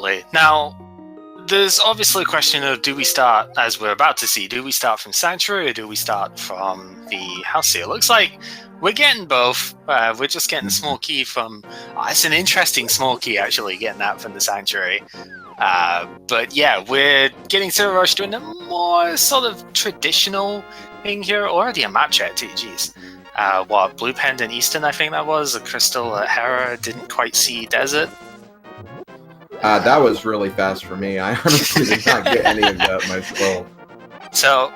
Absolutely. Now, there's obviously a question of, do we start, as we're about to see, do we start from Sanctuary or do we start from the House here? Looks like we're getting both. We're just getting the small key from... it's an interesting small key, actually, getting that from the Sanctuary. But yeah, we're getting Zero Rush doing a more sort of traditional thing here. Already a map check too, jeez. Blue Pendant Eastern, I think that was. A Crystal at Hera, didn't quite see Desert. That was really fast for me. I honestly did not get any of that myself. So,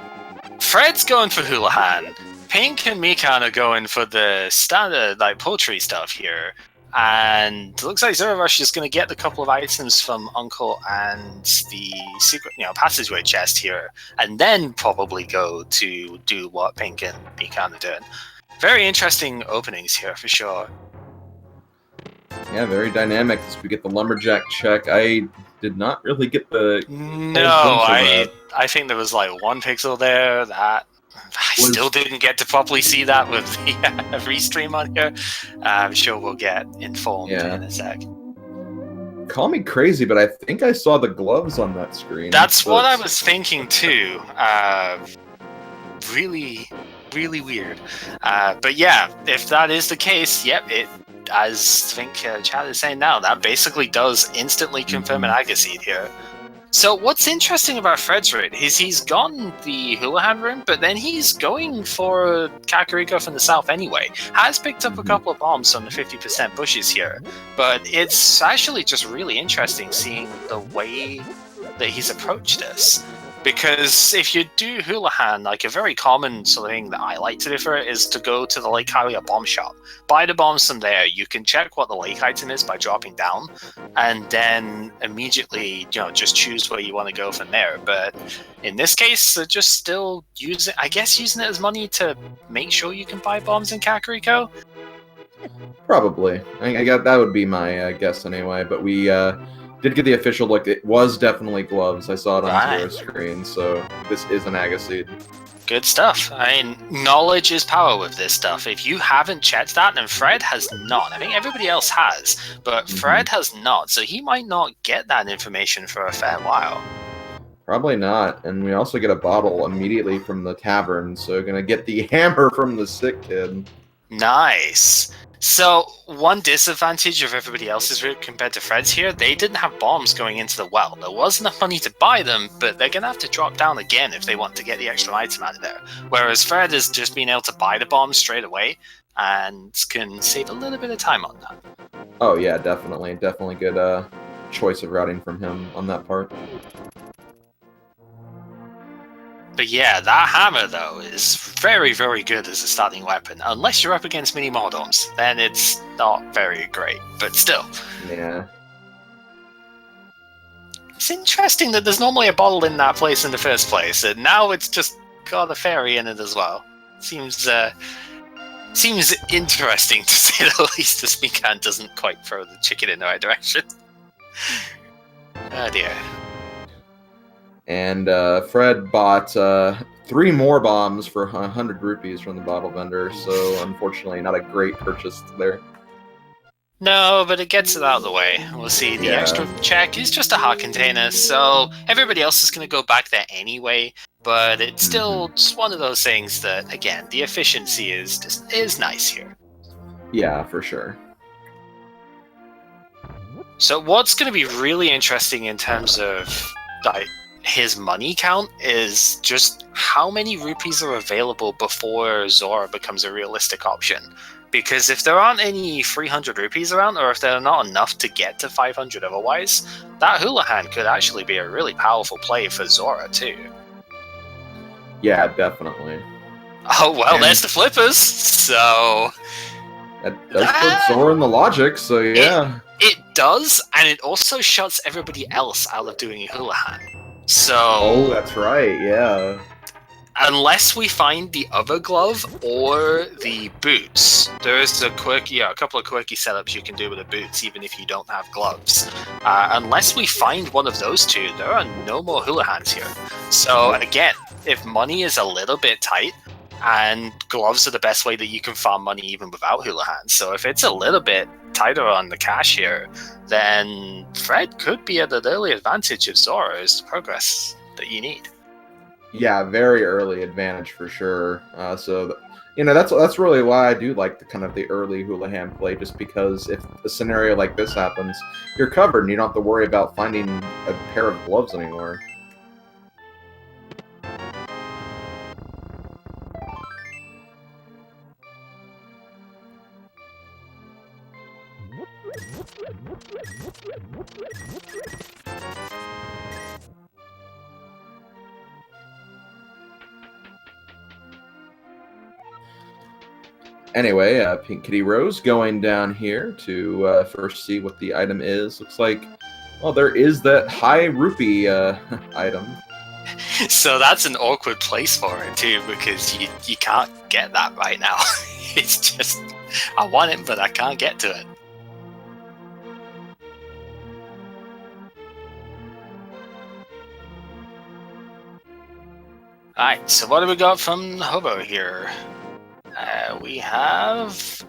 Fred's going for Houlihan. Pink and Mikan are going for the standard, like, poultry stuff here. And it looks like Zero Rush is going to get the couple of items from Uncle and the secret, passageway chest here, and then probably go to do what Pink and Mikan are doing. Very interesting openings here, for sure. Yeah, very dynamic as we get the Lumberjack check. I did not really get the... No, I think there was like one pixel there that... I still didn't get to properly see that with the restream on here. I'm sure we'll get informed in a sec. Call me crazy, but I think I saw the gloves on that screen. That's what I was thinking too. Really, really weird. But yeah, if that is the case, yep, it, as I think Chad is saying now, that basically does instantly confirm an Agaseed here. So what's interesting about Fred's route is he's gotten the Houlihan room, but then he's going for Kakariko from the south anyway. Has picked up a couple of bombs on the 50% bushes here, but it's actually just really interesting seeing the way that he's approached this. Because if you do Houlihan, like a very common sort of thing that I like to do for it is to go to the Lake Hylia bomb shop. Buy the bombs from there. You can check what the lake item is by dropping down, and then immediately, just choose where you want to go from there. But in this case, they're just still using it as money to make sure you can buy bombs in Kakariko. Probably. I got that would be my guess anyway. But we did get the official look. It was definitely gloves. I saw it on the screen, so this is an Agaseed. Good stuff. I mean, knowledge is power with this stuff. If you haven't checked that, and Fred has not, I think everybody else has, but Fred has not, so he might not get that information for a fair while. Probably not. And we also get a bottle immediately from the tavern, so we're going to get the hammer from the sick kid. Nice. So, one disadvantage of everybody else's route compared to Fred's here, they didn't have bombs going into the well. There was enough money to buy them, but they're going to have to drop down again if they want to get the extra item out of there. Whereas Fred has just been able to buy the bombs straight away and can save a little bit of time on that. Oh yeah, definitely. Definitely good choice of routing from him on that part. But yeah, that hammer, though, is very, very good as a starting weapon. Unless you're up against mini Mordoms, then it's not very great. But still. Yeah. It's interesting that there's normally a bottle in that place in the first place, and now it's just got a fairy in it as well. Seems interesting, to say the least, as Mikan doesn't quite throw the chicken in the right direction. Oh dear. And Fred bought 3 more bombs for 100 rupees from the bottle vendor, so unfortunately not a great purchase there. No, but it gets it out of the way. We'll see. The extra check is just a hot container, so everybody else is going to go back there anyway, but it's still just one of those things that, again, the efficiency is nice here. Yeah, for sure. So what's going to be really interesting in terms of his money count is just how many rupees are available before Zora becomes a realistic option. Because if there aren't any 300 rupees around, or if there are not enough to get to 500 otherwise, that Houlihan could actually be a really powerful play for Zora too. Yeah, definitely. Oh, well, there's the flippers, so... That does put Zora in the logic, so yeah. It does, and it also shuts everybody else out of doing a Houlihan. So... Oh, that's right, yeah. Unless we find the other glove or the boots, there is a couple of quirky setups you can do with the boots, even if you don't have gloves. Unless we find one of those two, there are no more Houlihans here. So again, if money is a little bit tight, and gloves are the best way that you can farm money even without Houlihans. So if it's a little bit tighter on the cash here, then Fred could be at an early advantage if Zora is the progress that you need. Yeah, very early advantage for sure. That's really why I do like the early Houlihan play, just because if a scenario like this happens, you're covered and you don't have to worry about finding a pair of gloves anymore. Anyway, Pink Kitty Rose going down here to first see what the item is. Looks like, well, there is that high rupee item. So that's an awkward place for it too, because you can't get that right now. It's just, I want it, but I can't get to it. Alright, so what do we got from Hobo here? We have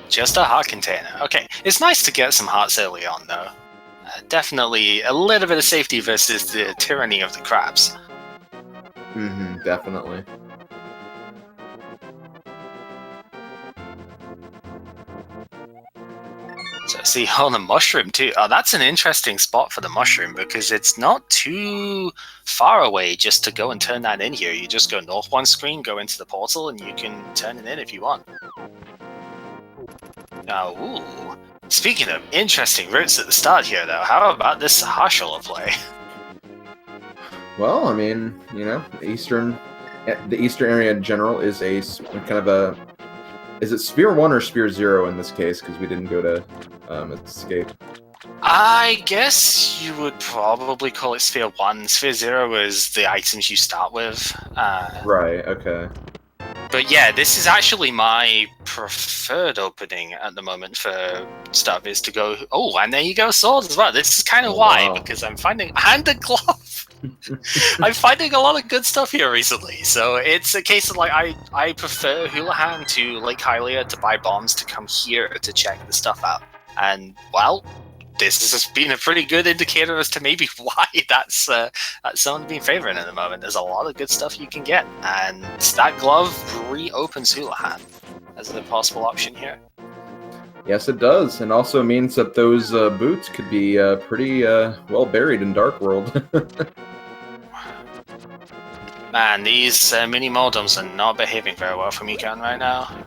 just a heart container. Okay, it's nice to get some hearts early on, though. Definitely a little bit of safety versus the tyranny of the crabs. Definitely. So see, on the mushroom too. Oh, that's an interesting spot for the mushroom because it's not too far away just to go and turn that in here. You just go north one screen, go into the portal, and you can turn it in if you want. Now, ooh. Speaking of interesting routes at the start here, though, how about this Harshala play? Well, I mean, the eastern area in general is a kind of a... Is it Sphere 1 or Sphere 0 in this case? Because we didn't go to Escape. I guess you would probably call it Sphere 1. Sphere 0 is the items you start with. Right, okay. But yeah, this is actually my preferred opening at the moment for stuff, is to go... Oh, and there you go, swords as well. This is kind of why, wow. because I'm finding... And a glove! I'm finding a lot of good stuff here recently, so it's a case of I prefer Houlihan to Lake Hylia to buy bombs to come here to check the stuff out. And, well, this has been a pretty good indicator as to maybe why that's someone being favored at the moment. There's a lot of good stuff you can get, and that glove reopens Houlihan as a possible option here. Yes, it does, and also means that those boots could be pretty well buried in Dark World. Man, these mini modems are not behaving very well for me, Ganon, right now.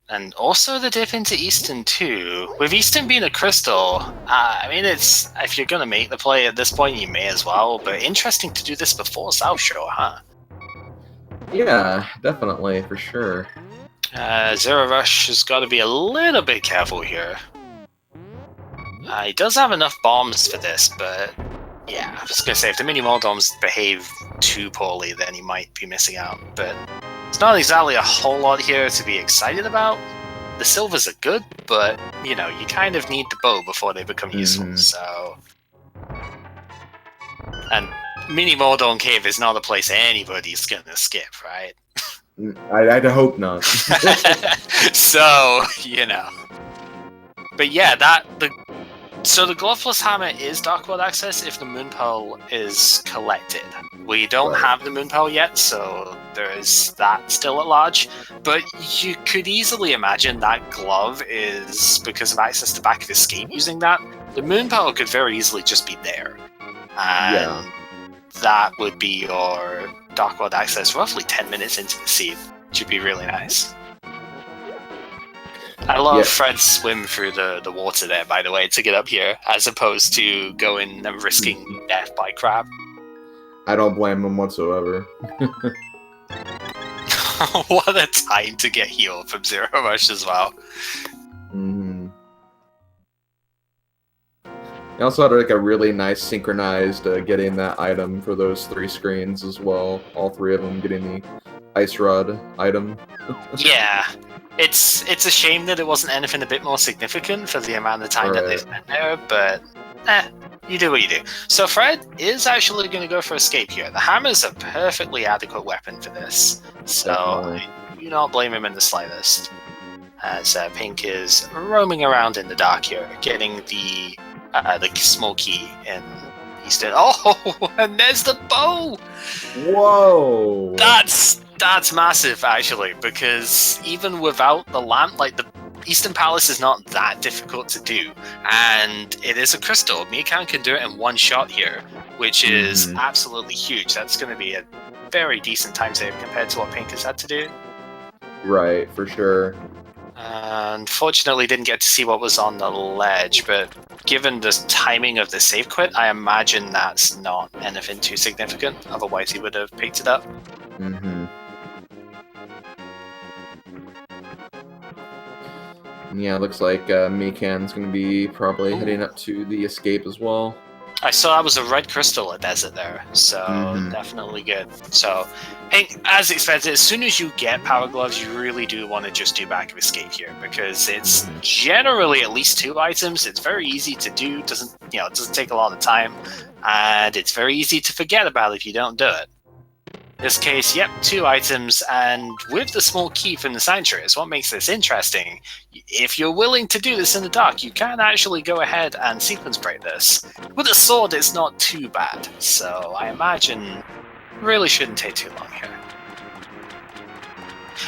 And also the dip into Easton too. With Easton being a crystal, I mean, if you're gonna make the play at this point, you may as well. But interesting to do this before South Shore, huh? Yeah, definitely, for sure. Zero Rush has got to be a little bit careful here. He does have enough bombs for this, but yeah, I was gonna say if the mini Moldoms behave too poorly, then he might be missing out. But it's not exactly a whole lot here to be excited about. The silvers are good, but you kind of need the bow before they become useful. So, and mini Moldon Cave is not a place anybody's gonna skip, right? I'd hope not. So, But yeah, so the Glove plus Hammer is Dark World access if the Moon Pearl is collected. We don't have the Moon Pearl yet, so there is that still at large. But you could easily imagine that glove is because of access to Back of Escape using that. The Moon Pearl could very easily just be there. And that would be your Dark World access roughly 10 minutes into the seed, which would be really nice. I love Fred's swim through the water there, by the way, to get up here, as opposed to going and risking death by crab. I don't blame him whatsoever. What a time to get healed from Zero Rush as well. He also had a really nice synchronized getting that item for those 3 screens as well. All 3 of them getting the Ice Rod item. Yeah. It's a shame that it wasn't anything a bit more significant for the amount of time that they spent there, but you do what you do. So Fred is actually going to go for Escape here. The hammer's a perfectly adequate weapon for this, so I do not blame him in the slightest. as Pink is roaming around in the dark here, getting the small key in Easton. Oh, and there's the bow! Whoa! That's massive, actually, because even without the lamp, like, the Eastern Palace is not that difficult to do, and it is a crystal. Mikan can do it in one shot here, which is absolutely huge. That's going to be a very decent time save compared to what Pink has had to do. Right, for sure. Unfortunately, didn't get to see what was on the ledge, but given the timing of the save quit, I imagine that's not anything too significant. Otherwise, he would have picked it up. Yeah, looks like Mikan's going to be probably heading up to the escape as well. I saw that was a red crystal at desert there, so definitely good. So, Pink, as expected, as soon as you get Power Gloves, you really do want to just do Back of Escape here, because it's generally at least 2 items. It's very easy to do, it doesn't take a lot of time, and it's very easy to forget about if you don't do it. In this case, yep, 2 items, and with the small key from the Sanctuary is what makes this interesting. If you're willing to do this in the dark, you can actually go ahead and sequence break this. With a sword, it's not too bad, so I imagine really shouldn't take too long here.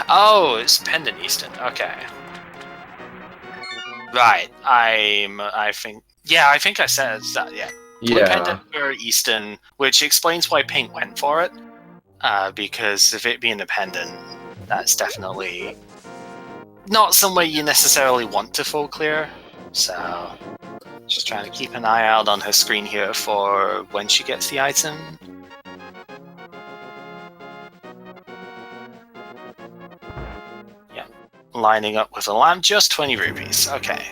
Oh, it's Pendant Easton, okay. Right, I think I said that, yeah. Yeah. Pendant for Easton, which explains why Pink went for it. Because of it being a pendant, that's definitely not somewhere you necessarily want to full clear. So, just trying to keep an eye out on her screen here for when she gets the item. Yeah, lining up with a lamp, just 20 rupees. Okay.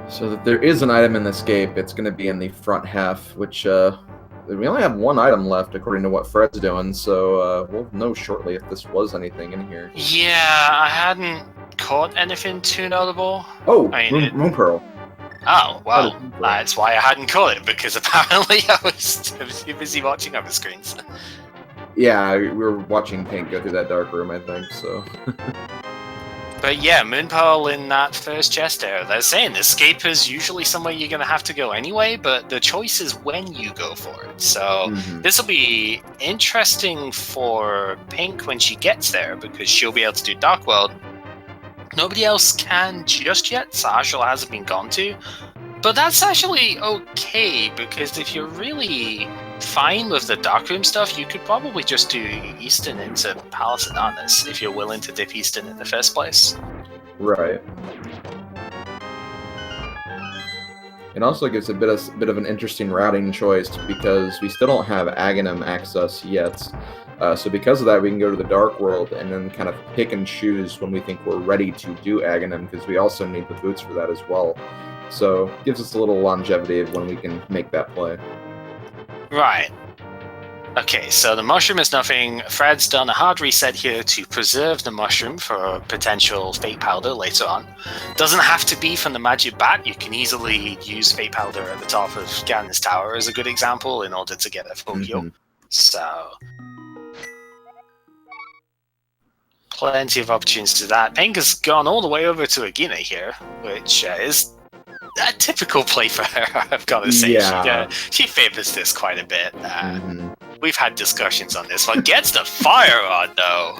So that there is an item in the escape. It's going to be in the front half, which we only have 1 item left according to what Fred's doing, so we'll know shortly if this was anything in here. Yeah, I hadn't caught anything too notable. Oh, Moon Pearl. Oh, well, that's why I hadn't caught it, because apparently I was too busy watching other screens. Yeah, we were watching Pink go through that dark room, I think, so... But yeah, Moon Pearl in that first chest there. They're saying escape is usually somewhere you're going to have to go anyway, but the choice is when you go for it. So this will be interesting for Pink when she gets there, because she'll be able to do Dark World. Nobody else can just yet. Sahashal hasn't been gone to. But that's actually okay, because if you're really fine with the Darkroom stuff, you could probably just do Easton into Palace of Darkness if you're willing to dip Easton in the first place. Right. It also gives a bit of an interesting routing choice, because we still don't have Aghanim access yet. So because of that, we can go to the Dark World and then kind of pick and choose when we think we're ready to do Aghanim, because we also need the boots for that as well. So it gives us a little longevity of when we can make that play. Right. Okay, so the mushroom is nothing. Fred's done a hard reset here to preserve the mushroom for potential fake powder later on. Doesn't have to be from the magic bat. You can easily use fake powder at the top of Ganon's tower as a good example in order to get a full heal. So plenty of opportunities to that. Pink has gone all the way over to Agina here, which is a typical play for her, I've got to say. Yeah. She favors this quite a bit. We've had discussions on this one. Gets the fire on, though.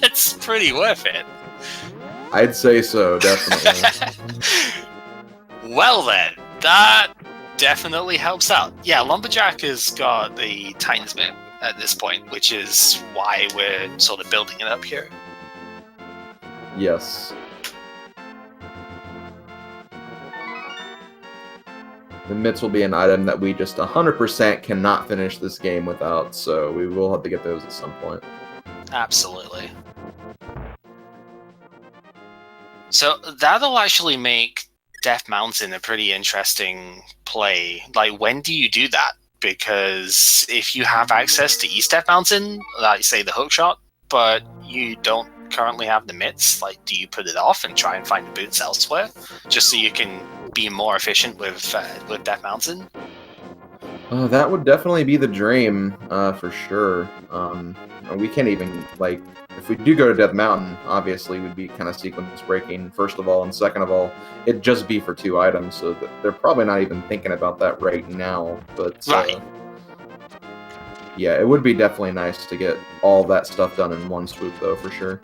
That's pretty worth it. I'd say so, definitely. Well then, that definitely helps out. Yeah, Lumberjack has got the Titan's Whip at this point, which is why we're sort of building it up here. Yes. The mitts will be an item that we just 100% cannot finish this game without, so we will have to get those at some point. Absolutely. So that'll actually make Death Mountain a pretty interesting play. Like, when do you do that? Because if you have access to East Death Mountain, like say the hookshot, but you don't currently have the mitts, like, do you put it off and try and find the boots elsewhere, just so you can be more efficient with Death Mountain? Oh, that would definitely be the dream, for sure. We can't even, like, if we do go to Death Mountain, obviously we'd be kind of sequence breaking, first of all, and second of all, it'd just be for 2 items, so they're probably not even thinking about that right now, but, Right. yeah, it would be definitely nice to get all that stuff done in one swoop, though, for sure.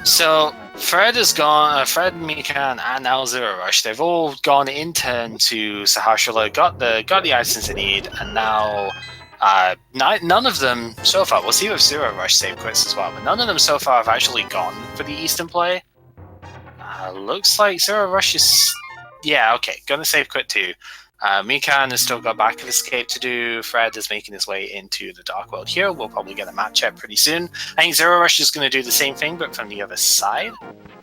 So Fred is gone. Fred, Mikan, and now Zero Rush. They've all gone in turn to Sahasrara, got the items they need, and now none of them so far. We'll see if Zero Rush save quits as well, but none of them so far have actually gone for the Eastern play. Looks like Zero Rush is gonna save quit too. Mikan has still got back of escape to do. Fred is making his way into the Dark World here. We'll probably get a matchup pretty soon. I think Zero Rush is going to do the same thing, but from the other side.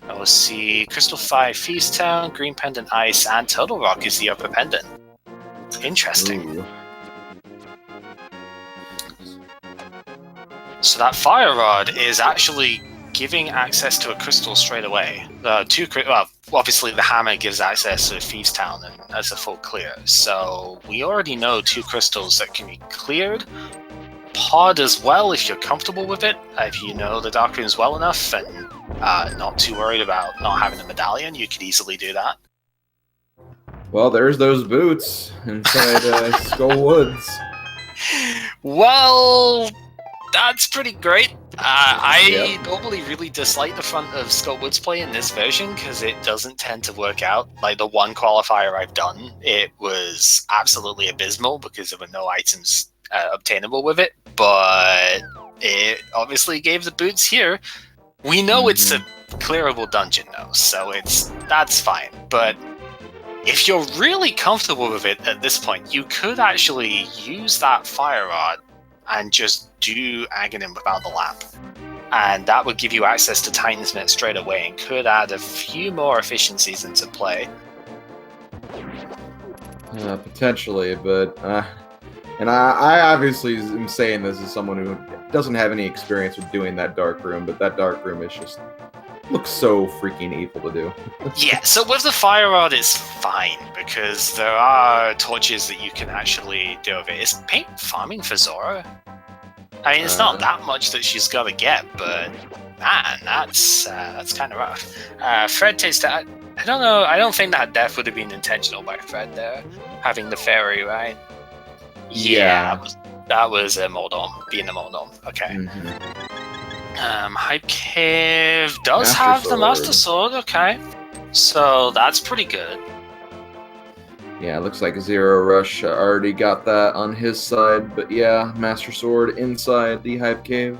And we'll see Crystal 5 Feast Town, Green Pendant Ice, and Turtle Rock is the upper pendant. Interesting. Ooh. So that Fire Rod is actually giving access to a crystal straight away. Obviously the hammer gives access to Thieves Town and as a full clear. So we already know 2 crystals that can be cleared. Pod as well, if you're comfortable with it. If you know the Dark Runes well enough and not too worried about not having a medallion, you could easily do that. Well, there's those boots inside Skull Woods. Well, that's pretty great. I normally really dislike the front of Skull Woods play in this version because it doesn't tend to work out. Like the one qualifier I've done, it was absolutely abysmal because there were no items obtainable with it, but it obviously gave the boots here. We know it's a clearable dungeon though, so that's fine. But if you're really comfortable with it at this point, you could actually use that Fire Rod and just do Aghanim without the lamp. And that would give you access to Titan's Mitt straight away and could add a few more efficiencies into play. Potentially, but... and I obviously am saying this as someone who doesn't have any experience with doing that Dark Room, but that Dark Room is just... looks so freaking evil to do. Yeah, so with the Fire Rod, it's fine, because there are torches that you can actually do with it. Is Pink farming for Zora? I mean, it's not that much that she's got to get, but man, that's kind of rough. Fred takes that. I don't know. I don't think that death would have been intentional by Fred there, having the fairy, right? Yeah. That was a Moldom, being a Moldom. Okay. Hype Cave does have the Master Sword, okay. So that's pretty good. Yeah, it looks like Zero Rush already got that on his side, but yeah, Master Sword inside the Hype Cave.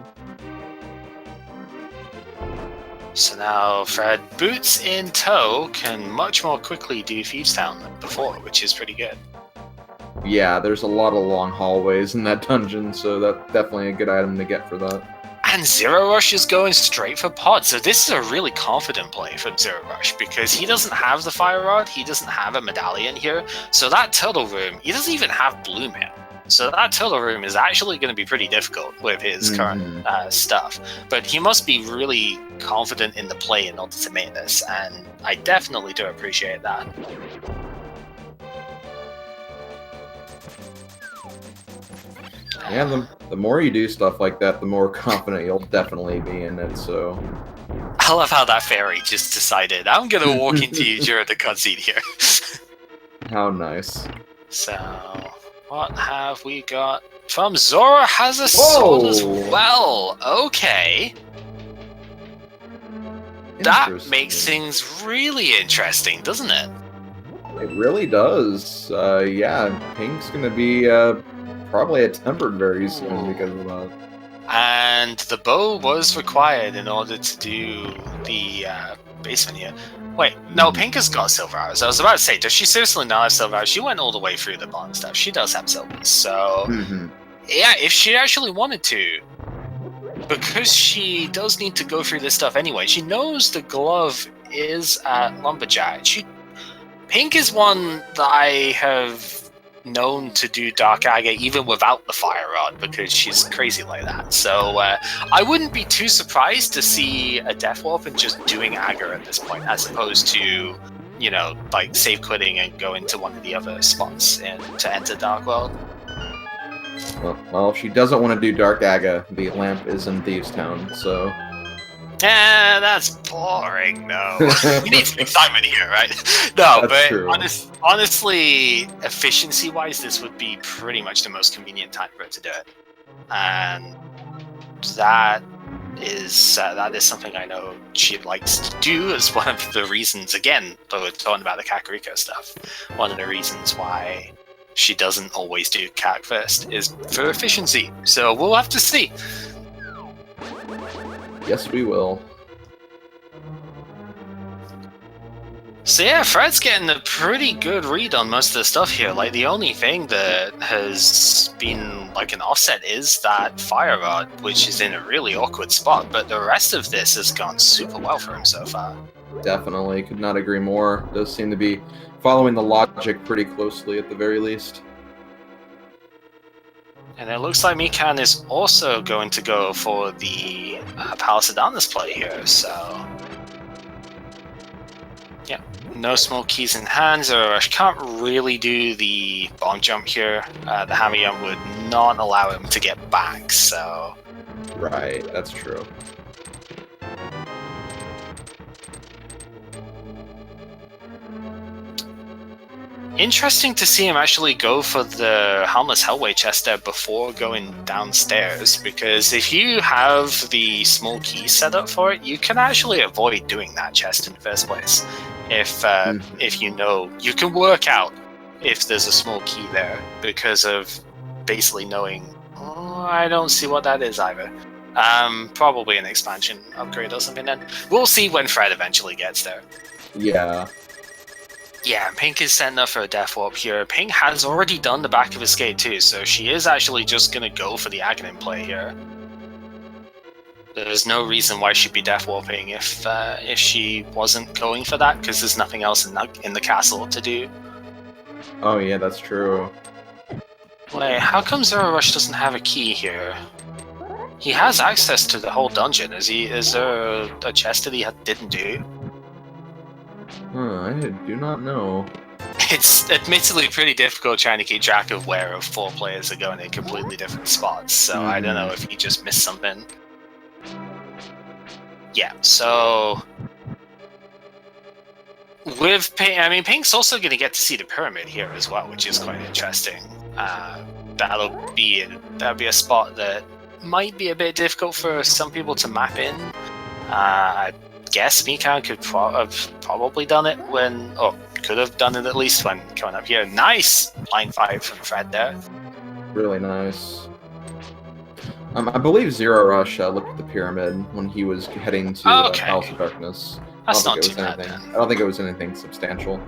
So now Fred, boots in tow, can much more quickly do Thieves Town than before, which is pretty good. Yeah, there's a lot of long hallways in that dungeon, so that's definitely a good item to get for that. And Zero Rush is going straight for Pod, so this is a really confident play from Zero Rush, because he doesn't have the Fire Rod, he doesn't have a medallion here, so that Turtle Room, he doesn't even have Bloom here. So that Turtle Room is actually going to be pretty difficult with his current stuff. But he must be really confident in the play in order to make this, and I definitely do appreciate that. Yeah, the more you do stuff like that, the more confident you'll definitely be in it, so... I love how that fairy just decided, I'm gonna walk into you during the cutscene here. How nice. So, what have we got? From Zora has a sword as well! Okay. That makes things really interesting, doesn't it? It really does. Yeah, Pink's gonna be, probably a tempered very soon because of that. And the bow was required in order to do the basement here. Wait, no, Pink has got silver arrows. I was about to say, does she seriously not have silver arrows? She went all the way through the bond stuff. She does have silver. So, yeah, if she actually wanted to, because she does need to go through this stuff anyway, she knows the glove is at Lumberjack. Pink is one that I have known to do Dark Agate even without the Fire Rod because she's crazy like that. So I wouldn't be too surprised to see a Death Warp and just doing Agar at this point as opposed to, you know, like save quitting and go into one of the other spots to enter Dark World. Well, if she doesn't want to do Dark Aga, the lamp is in Thieves Town, so... That's boring, no. We need some excitement here, right? No, That's but true. honestly, efficiency-wise, this would be pretty much the most convenient time for her to do it. And that is something I know she likes to do as one of the reasons, again, though we're talking about the Kakariko stuff, one of the reasons why she doesn't always do Kak first is for efficiency. So we'll have to see. Yes, we will. So yeah, Fred's getting a pretty good read on most of the stuff here. Like, the only thing that has been like an offset is that Fire Rod, which is in a really awkward spot, but the rest of this has gone super well for him so far. Definitely, could not agree more. Does seem to be following the logic pretty closely at the very least. And it looks like Mikan is also going to go for the Palace of Darkness play here, so... yeah, no small keys in hand. Zero Rush can't really do the bomb jump here. The Hammer Yum would not allow him to get back, so... Right, that's true. Interesting to see him actually go for the Harmless Hellway chest there before going downstairs, because if you have the small key set up for it, you can actually avoid doing that chest in the first place. If you know, you can work out if there's a small key there, because of basically knowing, oh, I don't see what that is either. Probably an expansion upgrade or something then. We'll see when Fred eventually gets there. Yeah. Yeah, Pink is setting up for a Death Warp here. Pink has already done the back of his skate too, so she is actually just going to go for the Aghanim play here. There's no reason why she'd be Death Warping if she wasn't going for that, because there's nothing else in the castle to do. Oh yeah, that's true. Wait, how come Zero Rush doesn't have a key here? He has access to the whole dungeon. Is there a chest that he didn't do? I do not know. It's admittedly pretty difficult trying to keep track of where 4 players are going in completely different spots, so I don't know if he just missed something. Yeah, so... with Pink, I mean, Pink's also going to get to see the pyramid here as well, which is quite interesting. That'll be a spot that might be a bit difficult for some people to map in. I guess Mikan could have probably done it could have done it at least when coming up here. Nice line 5 from Fred there. Really nice. I believe Zero Rush looked at the pyramid when he was heading to House of Darkness. That's not too bad. I don't think it was anything substantial.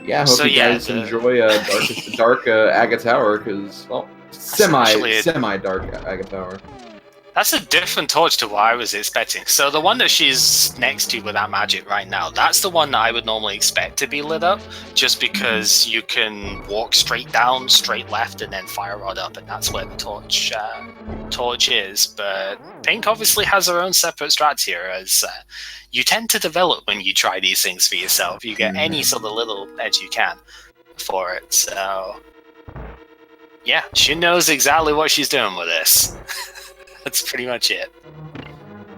Yeah, I hope you guys enjoy Dark Aga Tower, because, well, semi-dark Aga Tower. That's a different torch to what I was expecting. So the one that she's next to with that magic right now, that's the one that I would normally expect to be lit up, just because you can walk straight down, straight left, and then fire rod up, and that's where the torch is. But Pink obviously has her own separate strats here, as you tend to develop when you try these things for yourself. You get any sort of little edge you can for it, so... yeah, she knows exactly what she's doing with this. That's pretty much it.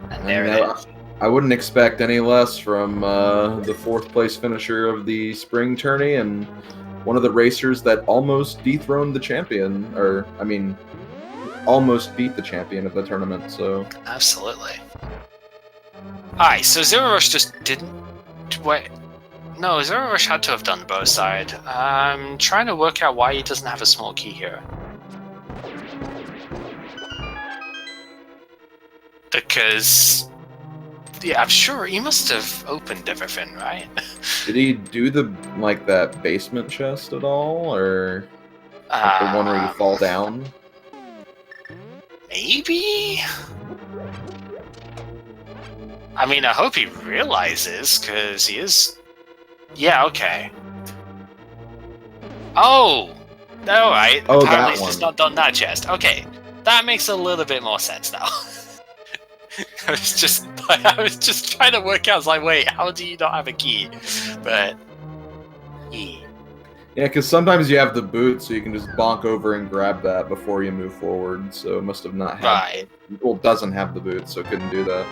And there it is. I wouldn't expect any less from the 4th place finisher of the spring tourney and one of the racers that almost dethroned the champion, or, I mean, almost beat the champion of the tournament, so... absolutely. Alright, so Zero Rush just didn't... wait. No, Zero Rush had to have done both side. I'm trying to work out why he doesn't have a small key here. Because... yeah, I'm sure he must have opened everything, right? Did he do that basement chest at all, or the one where you fall down? Maybe? I mean, I hope he realizes, because he is... yeah, okay. Oh! Alright, apparently he's just not done that chest. Okay, that makes a little bit more sense now. I was just trying to work out, I was like, wait, how do you not have a key? But Yeah. Yeah, because sometimes you have the boot, so you can just bonk over and grab that before you move forward. So it must have not had. Right. Well, doesn't have the boot, so it couldn't do that.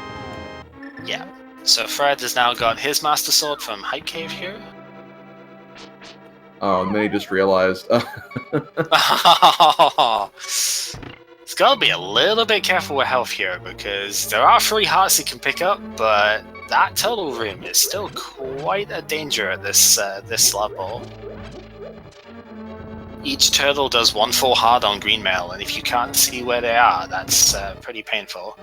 Yeah. So Fred has now got his Master Sword from Hype Cave here. Oh, and then he just realized. It's gotta be a little bit careful with health here, because there are 3 hearts he can pick up, but that turtle room is still quite a danger at this level. Each turtle does 1 full heart on green mail, and if you can't see where they are, that's pretty painful.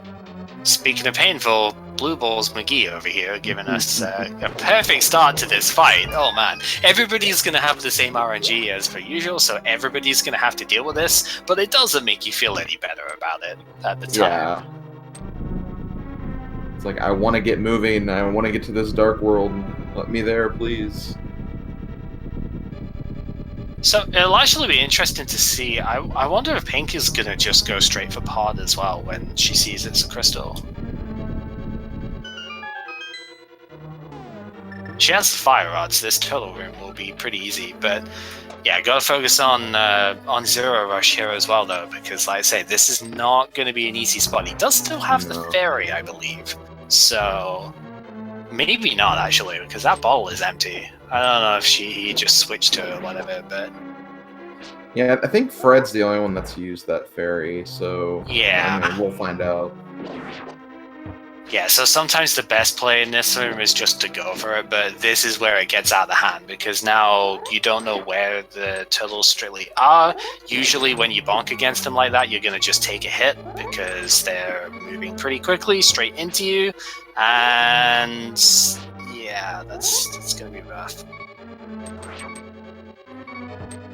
Speaking of painful, Blue Balls McGee over here giving us a perfect start to this fight. Oh man, everybody's going to have the same RNG as per usual, so everybody's going to have to deal with this, but it doesn't make you feel any better about it at the time. Yeah. It's like, I want to get moving, I want to get to this dark world. Let me there, please. So it'll actually be interesting to see. I wonder if Pink is going to just go straight for Pod as well when she sees it's a crystal. She has the fire rods. This turtle room will be pretty easy, but yeah, gotta focus on Zero Rush here as well, though, because like I say, this is not going to be an easy spot. He does still have the fairy, I believe, so maybe not actually, because that bottle is empty. I don't know if he just switched to it or whatever, but yeah, I think Fred's the only one that's used that fairy, so yeah, I mean, we'll find out. Yeah, so sometimes the best play in this room is just to go for it, but this is where it gets out of hand, because now you don't know where the turtles strictly are. Usually when you bonk against them like that, you're going to just take a hit, because they're moving pretty quickly straight into you, and yeah, that's going to be rough.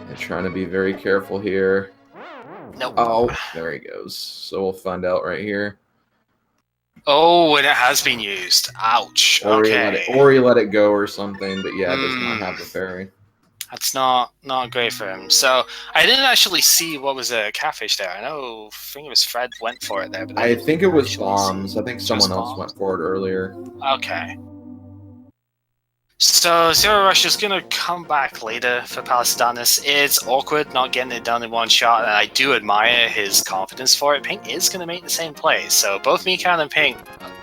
I'm trying to be very careful here. Nope. Oh, there he goes. So we'll find out right here. Oh, and it has been used. Ouch. Okay. Or he let it go or something, but yeah, it does not have the fairy. That's not great for him. So I didn't actually see what was a catfish there. I think it was Fred went for it there. But I think it was bombs. I think someone else went for it earlier. Okay. So Zero Rush is going to come back later for Palace of Darkness. It's awkward not getting it done in one shot, and I do admire his confidence for it. Pink is going to make the same play, so both Mikan and Pink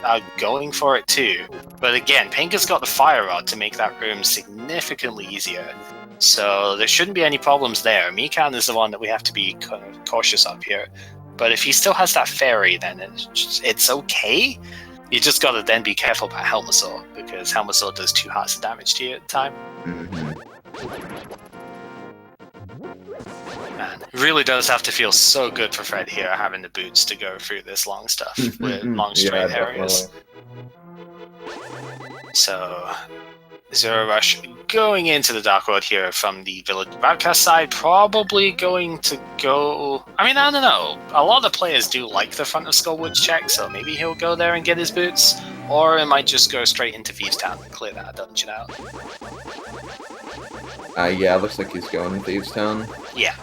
are going for it too. But again, Pink has got the Fire Rod to make that room significantly easier, so there shouldn't be any problems there. Mikan is the one that we have to be kind of cautious of here. But if he still has that Fairy, then it's okay. You just gotta then be careful about Helmasaur, because Helmasaur does 2 hearts of damage to you at the time. Man, it really does have to feel so good for Fred here, having the boots to go through this long stuff with long straight areas. So, Zero Rush going into the Dark World here from the Village Broadcast side, probably going to go... I mean, I don't know. A lot of the players do like the front of Skullwood's check, so maybe he'll go there and get his boots, or it might just go straight into Thieves Town and clear that dungeon out. Yeah, looks like he's going to Thieves Town. Yeah.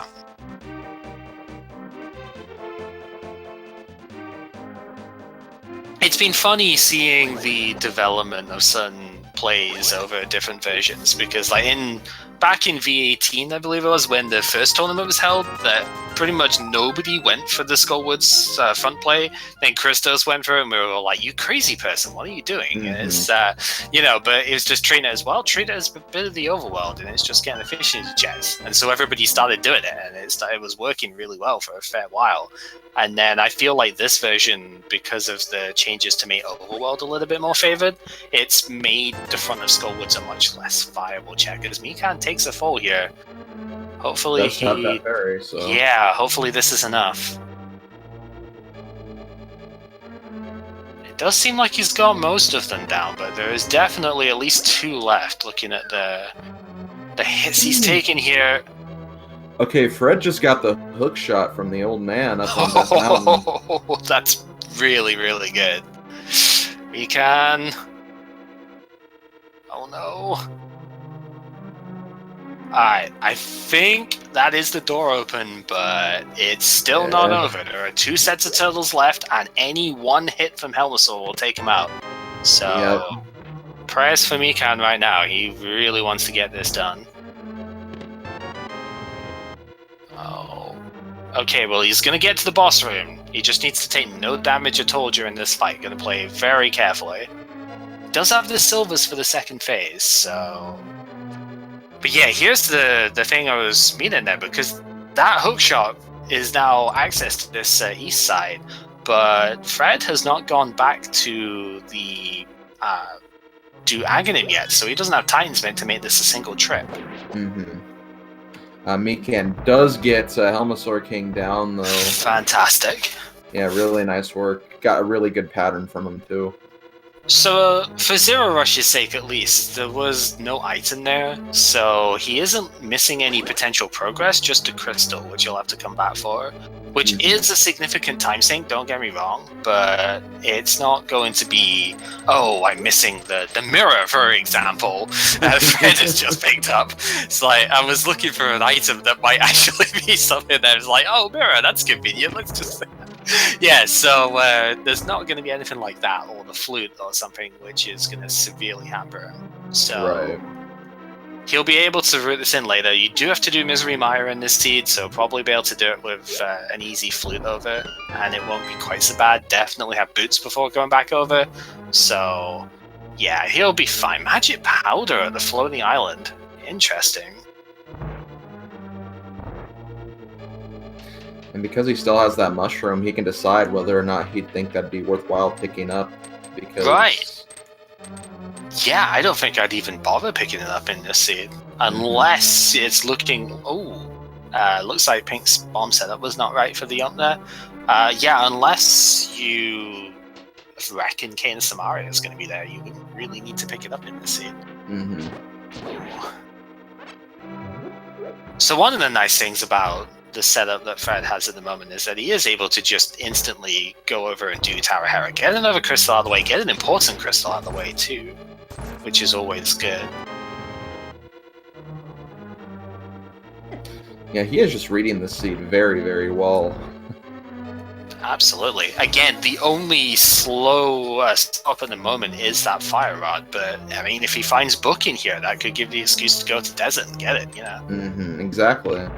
It's been funny seeing the development of certain plays over different versions, because like back in V18, I believe it was, when the first tournament was held, that pretty much nobody went for the Skullwoods front play. Then Christos went for it, and we were all like, "You crazy person, what are you doing?" It's but it was just treating it as treat it as a bit of the overworld, and it's just getting efficiency checks. And so everybody started doing it, and it was working really well for a fair while. And then I feel like this version, because of the changes to make overworld a little bit more favored, it's made the front of Skullwoods a much less viable check, because Mikan takes a fall here. Hopefully Yeah, hopefully this is enough. It does seem like he's got most of them down, but there is definitely at least 2 left, looking at the hits he's taken here. Okay, Fred just got the hook shot from the old man up on that mountain. That's really, really good. Mikan. Oh no. Alright, I think that is the door open, but it's still not over. There are 2 sets of turtles left, and any one hit from Helmasaur will take him out. So, prayers for Mikan right now. He really wants to get this done. Okay, well, he's gonna get to the boss room. He just needs to take no damage at all during this fight. Gonna play very carefully. Does have the silvers for the second phase, so... But yeah, here's the thing I was meaning there, because that hookshot is now access to this east side, but Fred has not gone back to the to Aghanim yet, so he doesn't have Titan's Mint to make this a single trip. Mm-hmm. Mikan does get Helmasaur King down, though. Fantastic. Yeah, really nice work. Got a really good pattern from him, too. So, for Zero Rush's sake at least, there was no item there, so he isn't missing any potential progress, just a crystal, which you'll have to come back for. Which is a significant time sink, don't get me wrong, but it's not going to be, oh, I'm missing the mirror, for example, that Fred has just picked up. It's like, I was looking for an item that might actually be something that was like, oh, mirror, that's convenient, let's just say that. Yeah, so there's not going to be anything like that, or the flute or something, which is going to severely hamper him. So... Right. He'll be able to root this in later. You do have to do Misery Mire in this seed, so probably be able to do it with an easy flute over, and it won't be quite so bad. Definitely have boots before going back over. So, yeah, he'll be fine. Magic Powder at the floating island. Interesting. And because he still has that mushroom, he can decide whether or not he'd think that'd be worthwhile picking up. Because... Right. Yeah, I don't think I'd even bother picking it up in this seed. Unless it's looking... Oh, looks like Pink's bomb setup was not right for the ump there. Yeah, unless you reckon Kane Samaria is going to be there, you wouldn't really need to pick it up in this seed. Mm-hmm. So one of the nice things about the setup that Fred has at the moment is that he is able to just instantly go over and do Tower Hera, get another crystal out of the way, get an important crystal out of the way too, which is always good. Yeah, he is just reading the seed very, very well. Absolutely. Again, the only slow stop at the moment is that Fire Rod, but I mean, if he finds Book in here, that could give the excuse to go to Desert and get it, you know? Mm-hmm, exactly.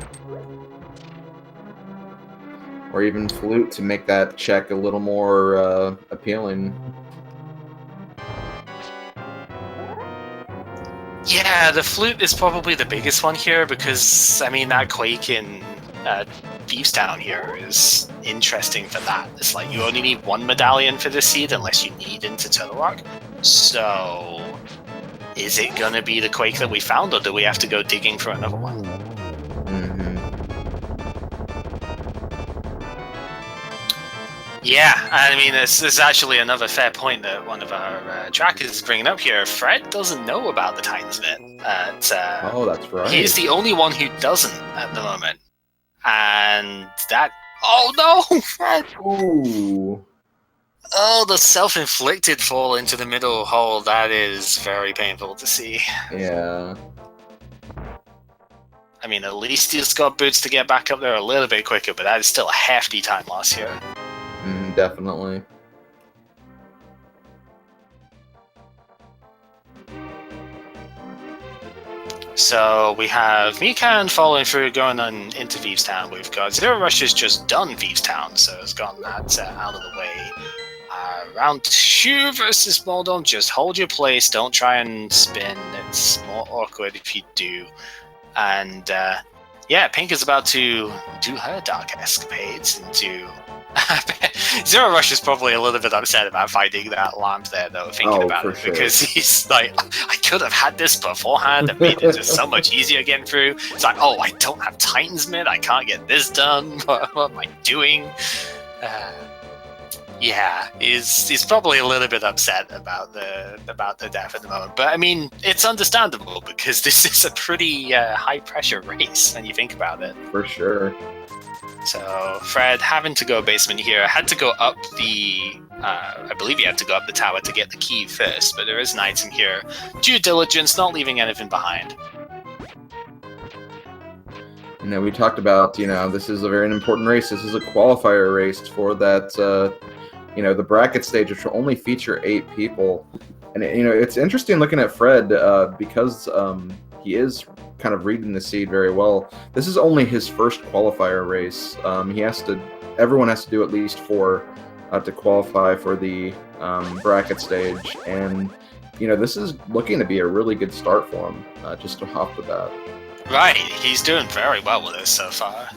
Or even Flute to make that check a little more appealing. Yeah, the Flute is probably the biggest one here because, I mean, that Quake in Thieves Town here is interesting for that. It's like you only need one medallion for this seed unless you need into Turtle Rock. So, is it going to be the Quake that we found, or do we have to go digging for another one? Yeah, I mean, this is actually another fair point that one of our trackers is bringing up here. Fred doesn't know about the Titan's Mint. Oh, that's right. He's the only one who doesn't at the moment. And that... Oh, no! Fred! Ooh. Oh, the self-inflicted fall into the middle hole. That is very painful to see. Yeah. I mean, at least he's got boots to get back up there a little bit quicker, but that is still a hefty time loss here. Definitely. So we have Mikan following through, going on into Thieves Town. We've got Zero Rush has just done Thieves Town, so it's gotten that out of the way. Round 2 versus Moldon, just hold your place, don't try and spin. It's more awkward if you do. And yeah, Pink is about to do her dark escapades into... Zero Rush is probably a little bit upset about finding that lamp there, though, thinking about it, sure. because he's like, I could have had this beforehand and made it just so much easier getting through. It's like, oh, I don't have Titan's Mint, I can't get this done, what am I doing? Yeah, he's probably a little bit upset about the death at the moment, but I mean, it's understandable because this is a pretty high pressure race when you think about it. For sure. So Fred, having to go basement here, had to go up the, I believe he had to go up the tower to get the key first, but there is an item here. Due diligence, not leaving anything behind. You know, we talked about, you know, this is a very important race. This is a qualifier race for that, you know, the bracket stage, which will only feature 8 people. And, you know, it's interesting looking at Fred because he is kind of reading the seed very well. This is only his first qualifier race. Everyone has to do at least 4 to qualify for the bracket stage, and this is looking to be a really good start for him, just off the bat. Right, he's doing very well with this so far.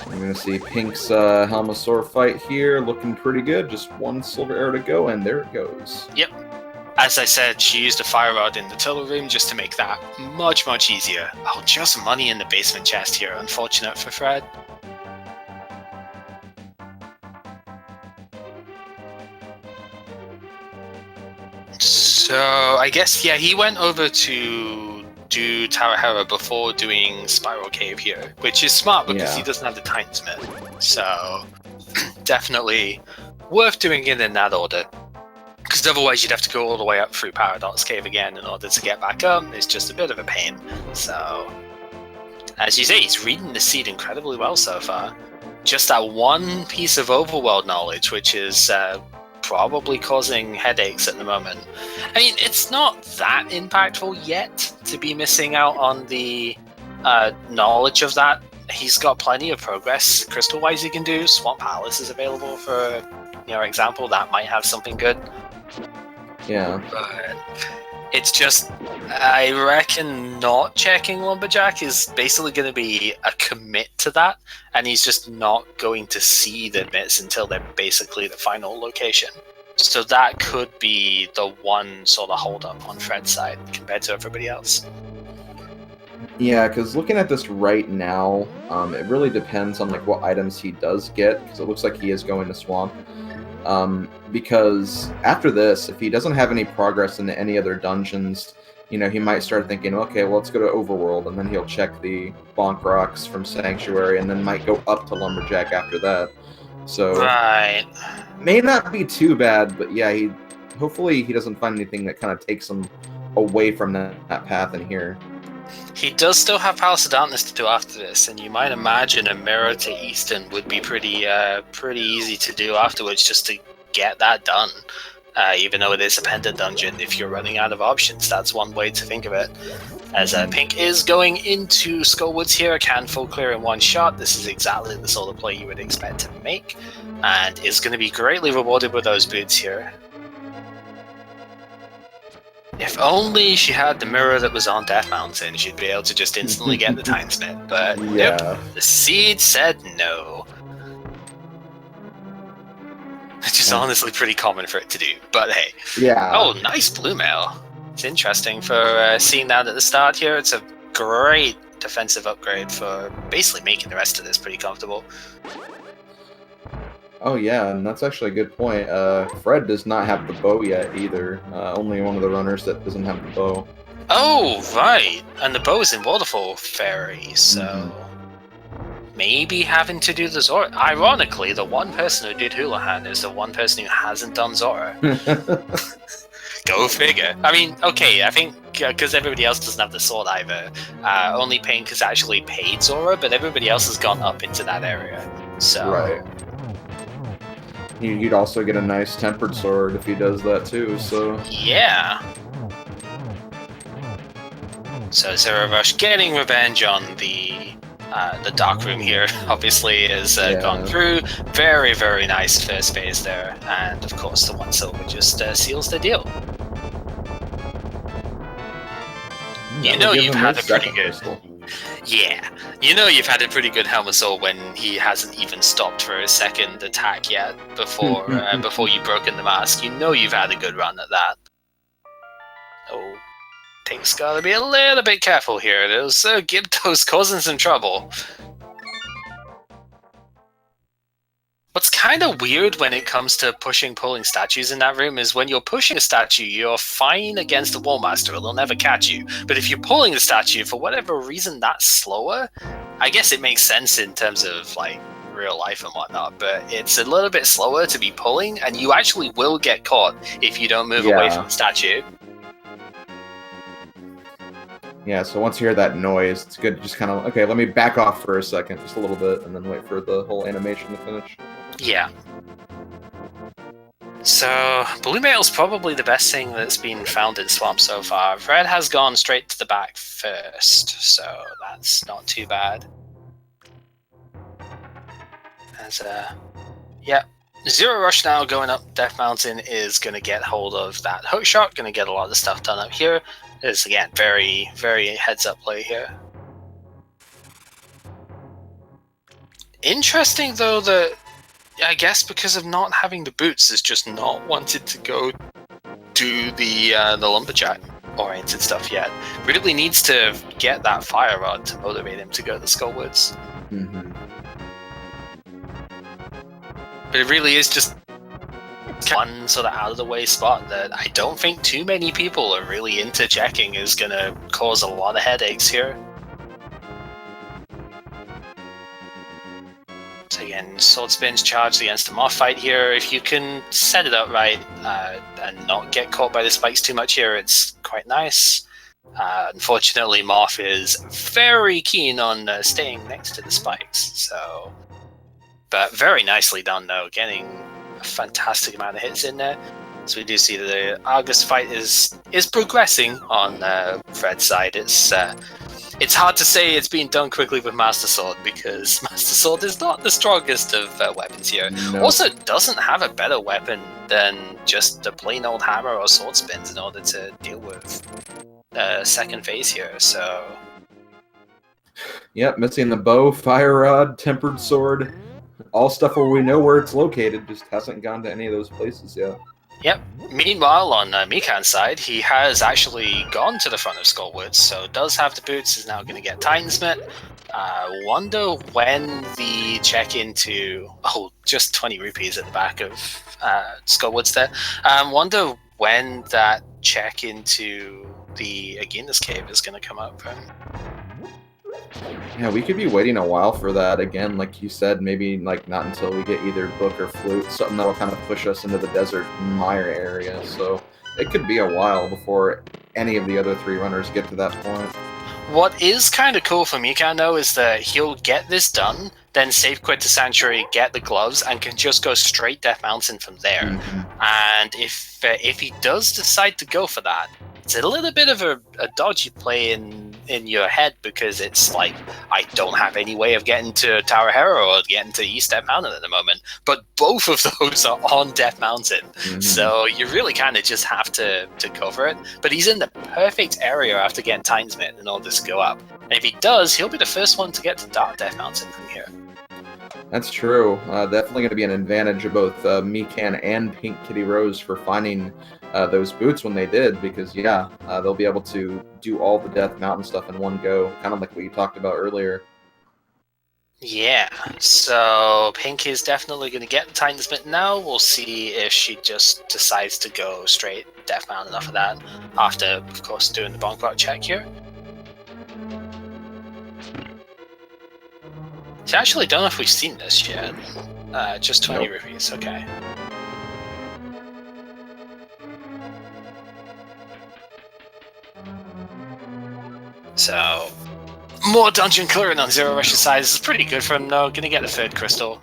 I'm going to see Pink's Helmasaur fight here, looking pretty good. Just 1 silver arrow to go, and there it goes. Yep. As I said, she used a fire rod in the turtle room just to make that much, much easier. Oh, just money in the basement chest here. Unfortunate for Fred. So, I guess, yeah, he went over to do Tarahera before doing Spiral Cave here, which is smart because he doesn't have the Timesmith. So, definitely worth doing it in that order. Because otherwise you'd have to go all the way up through Paradox Cave again in order to get back up. It's just a bit of a pain. So, as you say, he's reading the seed incredibly well so far. Just that one piece of overworld knowledge, which is probably causing headaches at the moment. I mean, it's not that impactful yet to be missing out on the knowledge of that. He's got plenty of progress crystal-wise he can do. Swamp Palace is available for, example. That might have something good. Yeah. But it's just, I reckon not checking Lumberjack is basically going to be a commit to that, and he's just not going to see the bits until they're basically the final location. So that could be the one sort of hold up on Fred's side compared to everybody else. Yeah, because looking at this right now, it really depends on what items he does get, because it looks like he is going to Swamp. Because after this, if he doesn't have any progress into any other dungeons, he might start thinking, okay, well, let's go to Overworld, and then he'll check the Bonk Rocks from Sanctuary, and then might go up to Lumberjack after that. So, right. May not be too bad, but yeah, hopefully he doesn't find anything that kind of takes him away from that path in here. He does still have Palace of Darkness to do after this, and you might imagine a Mirror to Easton would be pretty easy to do afterwards just to get that done. Even though it is a pendant dungeon, if you're running out of options, that's one way to think of it. As Pink is going into Skullwoods here, can full clear in one shot. This is exactly the sort of play you would expect to make, and is going to be greatly rewarded with those boots here. If only she had the mirror that was on Death Mountain, she'd be able to just instantly get the Timesmith, but nope, the seed said no. Which is honestly pretty common for it to do, but hey. Yeah. Oh, nice blue mail. It's interesting for seeing that at the start here. It's a great defensive upgrade for basically making the rest of this pretty comfortable. Oh yeah, and that's actually a good point. Fred does not have the bow yet either. Only one of the runners that doesn't have the bow. Oh, right. And the bow is in Waterfall Fairy, so maybe having to do the Zora. Ironically, the one person who did Houlihan is the one person who hasn't done Zora. Go figure. I mean, okay, I think because everybody else doesn't have the sword either, only Pink has actually paid Zora, but everybody else has gone up into that area. So. Right. He'd also get a nice tempered sword if he does that too, so... Yeah. So Zero Rush getting revenge on the dark room here, obviously, has gone through. Very, very nice first phase there. And of course the 1 silver just seals the deal. You know you've had a pretty good... Crystal. Yeah, you know you've had a pretty good Helmasaur when he hasn't even stopped for a second attack yet before before you've broken the mask. You know you've had a good run at that. Oh, Pink's gotta be a little bit careful here. Those Gibto's causing some trouble. What's kind of weird when it comes to pulling statues in that room is when you're pushing a statue, you're fine against the Wallmaster, it'll never catch you. But if you're pulling the statue, for whatever reason that's slower, I guess it makes sense in terms of real life and whatnot, but it's a little bit slower to be pulling, and you actually will get caught if you don't move away from the statue. Yeah, so once you hear that noise, it's good to just kind of, okay, let me back off for a second, just a little bit, and then wait for the whole animation to finish. Yeah. So, Blue Mail's probably the best thing that's been found in Swamp so far. Red has gone straight to the back first, so that's not too bad. As, yeah. Zero Rush now going up Death Mountain is going to get hold of that hookshot, going to get a lot of the stuff done up here. Is again, very, very heads-up play here. Interesting, though, that I guess because of not having the boots, is just not wanted to go do the lumberjack oriented stuff yet. Really needs to get that fire rod to motivate him to go to Skullwoods. Mm-hmm. But it really is just one sort of out of the way spot that I don't think too many people are really into checking is going to cause a lot of headaches here. So again, Sword Spin's charged against the Moth fight here. If you can set it up right and not get caught by the spikes too much here, it's quite nice. Unfortunately, Moth is very keen on staying next to the spikes. So, but very nicely done though, getting a fantastic amount of hits in there. So we do see that the Argus fight is progressing on Fred's side. It's hard to say it's being done quickly with Master Sword because Master Sword is not the strongest of weapons here. No. Also, doesn't have a better weapon than just a plain old hammer or sword spins in order to deal with second phase here. So, Yep, missing the bow, fire rod, tempered sword, all stuff where we know where it's located. Just hasn't gone to any of those places yet. Yep. Meanwhile, on Mikan's side, he has actually gone to the front of Skullwoods, so does have the boots, is now going to get Titansmith. Wonder when the check into... Oh, just 20 rupees at the back of Skullwoods there. Wonder when that check into the Aegina's Cave is going to come up for him. Yeah, we could be waiting a while for that again, like you said, maybe like not until we get either Book or Flute, something that will kind of push us into the Desert Mire area, so it could be a while before any of the other three runners get to that point. What is kind of cool for Mikan, though, is that he'll get this done, then safe quit to Sanctuary, get the gloves, and can just go straight Death Mountain from there. Mm-hmm. And if he does decide to go for that, it's a little bit of a dodgy play in your head because it's like, I don't have any way of getting to Tower Hero or getting to East Death Mountain at the moment. But both of those are on Death Mountain. Mm-hmm. So you really kind of just have to cover it. But he's in the perfect area after getting Titansmith in order to go up. And if he does, he'll be the first one to get to Dark Death Mountain from here. That's true. Definitely going to be an advantage of both Mikan and Pink Kitty Rose for finding those boots when they did, because yeah, they'll be able to do all the Death Mountain stuff in one go, kind of like what you talked about earlier. Yeah, so Pink is definitely going to get the Titansmith now. We'll see if she just decides to go straight Death Mountain off of that, after, of course, doing the Bonk Rock check here. So I actually don't know if we've seen this yet. Just 20 Nope. rupees, okay. So, more dungeon clearing on Zero Rush's side. This is pretty good for him, though. Gonna get a third crystal.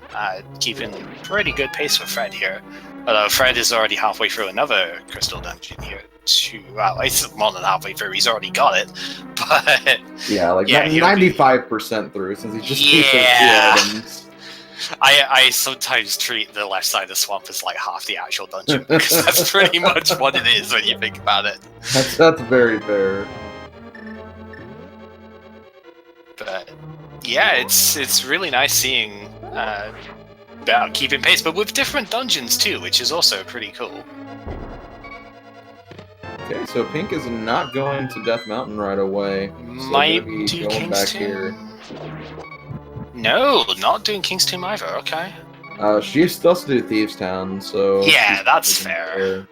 Keeping pretty good pace for Fred here. Although Fred is already halfway through another crystal dungeon here. Well, it's more than halfway through. He's already got it. But Yeah, like 95% through, since he's just used those two items. I sometimes treat the left side of the swamp as like half the actual dungeon, because that's pretty much what it is when you think about it. That's very fair. But yeah, it's really nice seeing about keeping pace, but with different dungeons too, which is also pretty cool. Okay, so Pink is not going to Death Mountain right away. So Might be do going back here. No, not doing King's Tomb either. Okay. She still has to do Thieves Town, so Yeah, that's fair.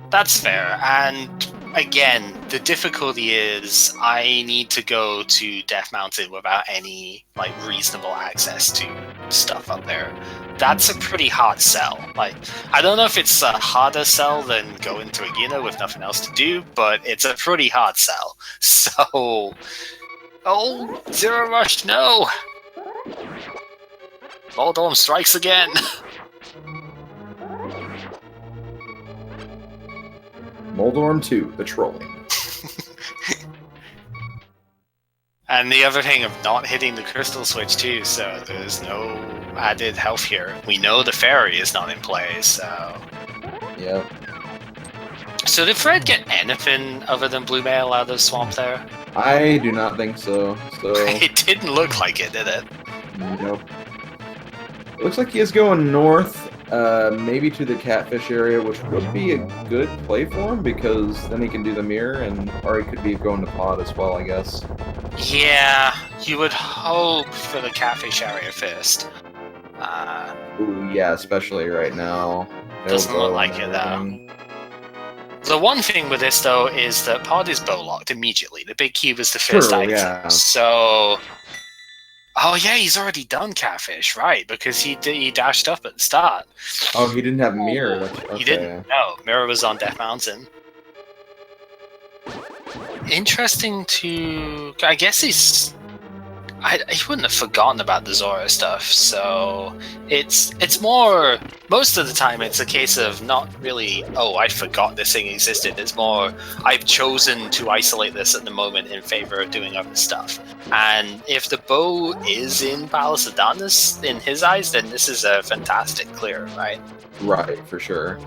That's fair. And again, the difficulty is I need to go to Death Mountain without any like reasonable access to stuff up there. That's a pretty hard sell. Like, I don't know if it's a harder sell than going to Aegina with nothing else to do, but it's a pretty hard sell. So, oh, Zero Rush, no! Voldorm strikes again. Moldorm 2, the trolling. And the other thing of not hitting the crystal switch too, so there's no added health here. We know the fairy is not in play, so... Yep. So did Fred get anything other than blue mail out of Swamp there? I do not think so. It didn't look like it, did it? Nope. It looks like he is going north, maybe to the catfish area, which would be a good play for him, because then he can do the mirror, or he could be going to pod as well, I guess. Yeah, you would hope for the catfish area first. Ooh, yeah, especially right now. Doesn't look like it, though. The one thing with this, though, is that pod is bow locked immediately. The big cube is the first item. Yeah. So... Oh yeah, he's already done catfish, right? Because he dashed up at the start. Oh, he didn't have mirror. Okay. He didn't. No, mirror was on Death Mountain. Interesting to... I guess he wouldn't have forgotten about the Zora stuff, so it's more... Most of the time it's a case of not really, oh, I forgot this thing existed. It's more, I've chosen to isolate this at the moment in favor of doing other stuff. And if the bow is in Palace of Darkness, in his eyes, then this is a fantastic clear, right? Right, for sure.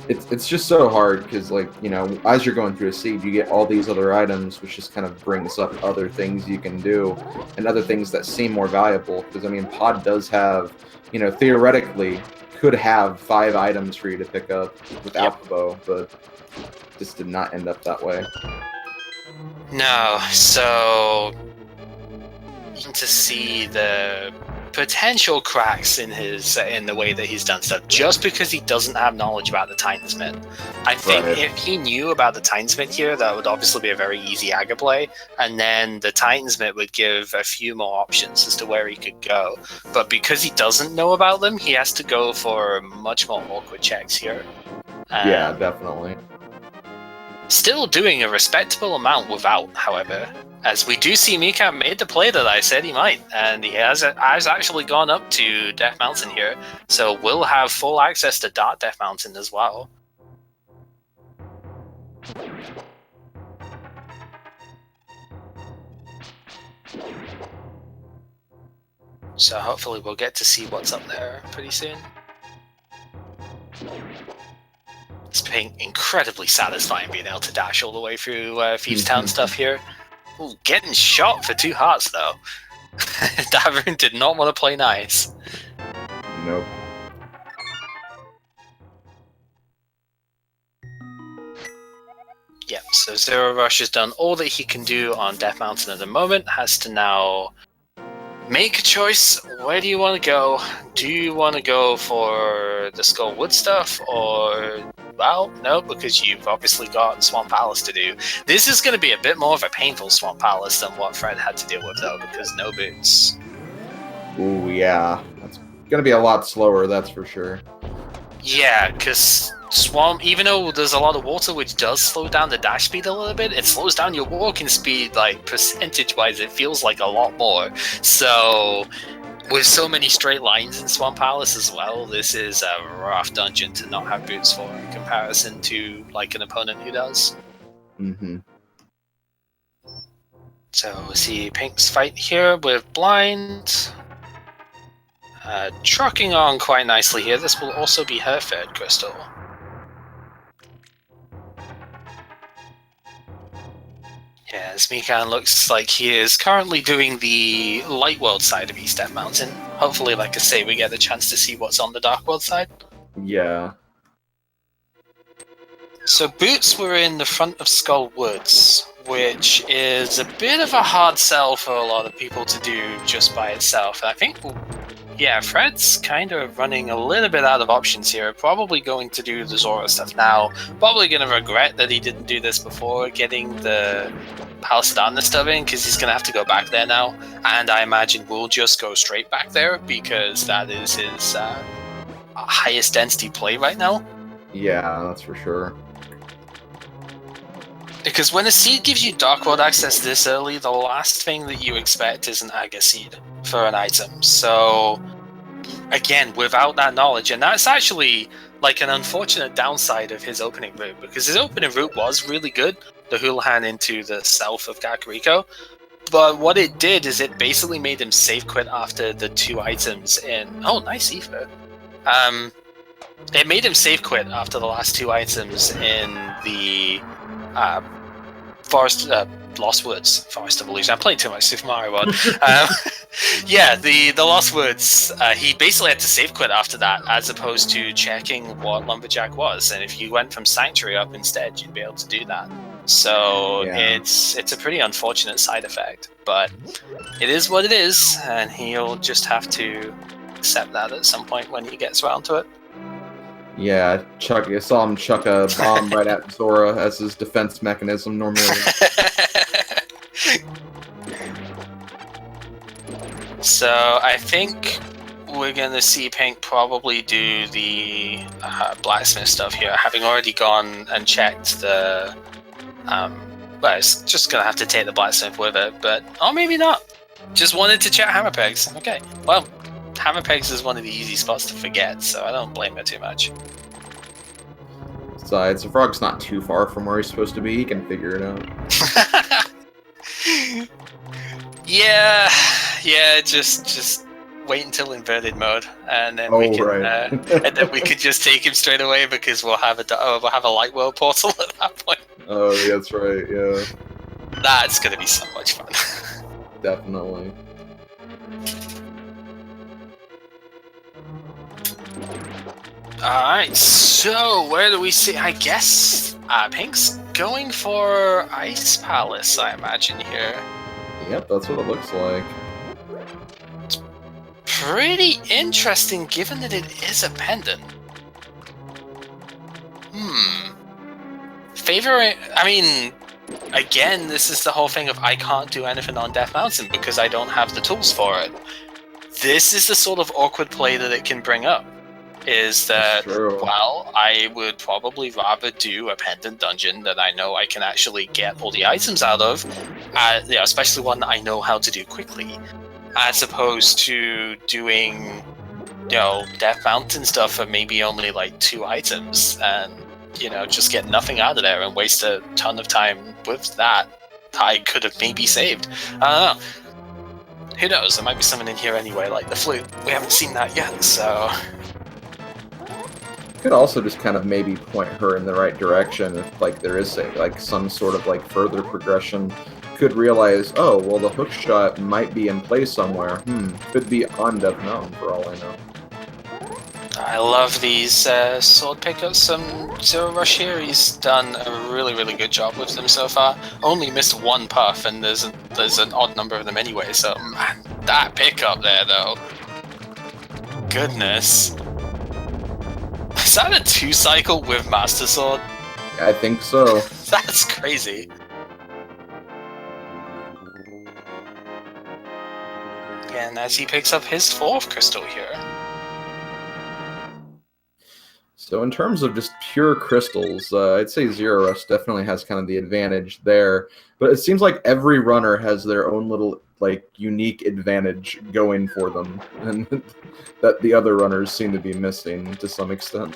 It's just so hard because, like, you know, as you're going through a siege, you get all these other items, which just kind of brings up other things you can do and other things that seem more valuable. Because, I mean, Pod does have, you know, theoretically could have 5 items for you to pick up without the bow, but just did not end up that way. No, so to see the potential cracks in the way that he's done stuff, just because he doesn't have knowledge about the Titansmith. I think if he knew about the Titansmith here, that would obviously be a very easy Aga play, and then the Titansmith would give a few more options as to where he could go. But because he doesn't know about them, he has to go for much more awkward checks here. Yeah, definitely. Still doing a respectable amount without, however. As we do see Mika made the play that I said he might, and he has actually gone up to Death Mountain here, so we'll have full access to Dark Death Mountain as well. So hopefully we'll get to see what's up there pretty soon. It's been incredibly satisfying being able to dash all the way through Thieves Town stuff here. Ooh, getting shot for 2 hearts, though. That rune did not want to play nice. Nope. Yep, so Zero Rush has done all that he can do on Death Mountain at the moment. Has to now make a choice. Where do you want to go? Do you want to go for the Skull Wood stuff, or... Well, no, because you've obviously got Swamp Palace to do. This is going to be a bit more of a painful Swamp Palace than what Fred had to deal with, though, because no boots. Ooh, yeah. That's going to be a lot slower, that's for sure. Yeah, because Swamp, even though there's a lot of water, which does slow down the dash speed a little bit, it slows down your walking speed, like, percentage-wise, it feels like a lot more. So... with so many straight lines in Swamp Palace as well, this is a rough dungeon to not have boots for in comparison to, like, an opponent who does. Mm-hmm. So we see Pink's fight here with Blind. Trucking on quite nicely here. This will also be her third crystal. Yeah, as Mikan looks like he is currently doing the Light World side of East Death Mountain. Hopefully, like I say, we get the chance to see what's on the Dark World side. Yeah. So Boots were in the front of Skull Woods, which is a bit of a hard sell for a lot of people to do just by itself. And I think, yeah, Fred's kind of running a little bit out of options here. Probably going to do the Zora stuff now. Probably going to regret that he didn't do this before getting the Palace of Darkness stuff in, because he's going to have to go back there now. And I imagine we'll just go straight back there, because that is his highest density play right now. Yeah, that's for sure. Because when a seed gives you Dark World access this early, the last thing that you expect is an Aga seed for an item. So again, without that knowledge. And that's actually like an unfortunate downside of his opening route, because his opening route was really good, the Houlihan into the south of Kakariko. But what it did is it basically made him save quit after the 2 items in... Oh, nice Ether. It made him save quit after the last 2 items in the Forest... Lost Woods, Forest Evolution. I'm playing too much Super Mario World. Yeah, the Lost Woods, he basically had to save quit after that, as opposed to checking what Lumberjack was. And if you went from Sanctuary up instead, you'd be able to do that. So it's a pretty unfortunate side effect, but it is what it is, and he'll just have to accept that at some point when he gets around to it. Yeah, I saw him chuck a bomb right at Zora as his defense mechanism normally. So I think we're going to see Pink probably do the blacksmith stuff here, having already gone and checked the... well, it's just going to have to take the blacksmith with it, but... Oh, maybe not. Just wanted to check hammer pegs. Okay, well, hammer pegs is one of the easy spots to forget, so I don't blame her too much. Besides, the frog's not too far from where he's supposed to be. He can figure it out. Yeah, just wait until inverted mode, and then we can, right. and then we could just take him straight away because we'll have a light world portal at that point. Oh, yeah, that's right. Yeah, that's gonna be so much fun. Definitely. Alright, so where do we see? I guess Pink's going for Ice Palace, I imagine, here. Yep, that's what it looks like. It's pretty interesting, given that it is a pendant. I mean, again, this is the whole thing of I can't do anything on Death Mountain because I don't have the tools for it. This is the sort of awkward play that it can bring up. Is that, well, I would probably rather do a pendant dungeon that I know I can actually get all the items out of, especially one that I know how to do quickly, as opposed to doing, Death Mountain stuff for maybe only like 2 items, and, just get nothing out of there and waste a ton of time with that I could have maybe saved. I don't know. Who knows? There might be something in here anyway, like the flute. We haven't seen that yet, so... Could also just kind of maybe point her in the right direction if there is some sort of further progression. Could realize, oh well, the hook shot might be in place somewhere. Could be on Death Mountain for all I know. I love these sword pickups from Zero Rush here. He's done a really, really good job with them so far. Only missed 1 puff, and there's an odd number of them anyway. So man, that pickup there though, goodness. Is that a 2-cycle with Master Sword? I think so. That's crazy. And as he picks up his 4th crystal here. So in terms of just pure crystals, I'd say Zero Rush definitely has kind of the advantage there. But it seems like every runner has their own little unique advantage going for them, and that the other runners seem to be missing to some extent.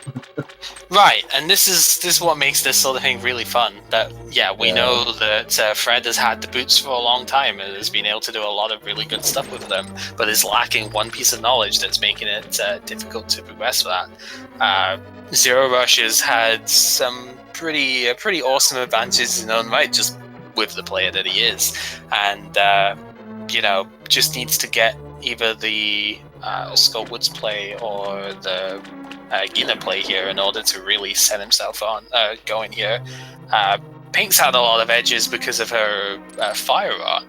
Right, and this is what makes this sort of thing really fun. That we know that Fred has had the boots for a long time and has been able to do a lot of really good stuff with them, but is lacking one piece of knowledge that's making it difficult to progress with that. Zero Rush has had some pretty awesome advantages in his own right, just with the player that he is, and just needs to get either the Skullwoods play or the Gina play here in order to really set himself on going here. Pink's had a lot of edges because of her Fire Rot,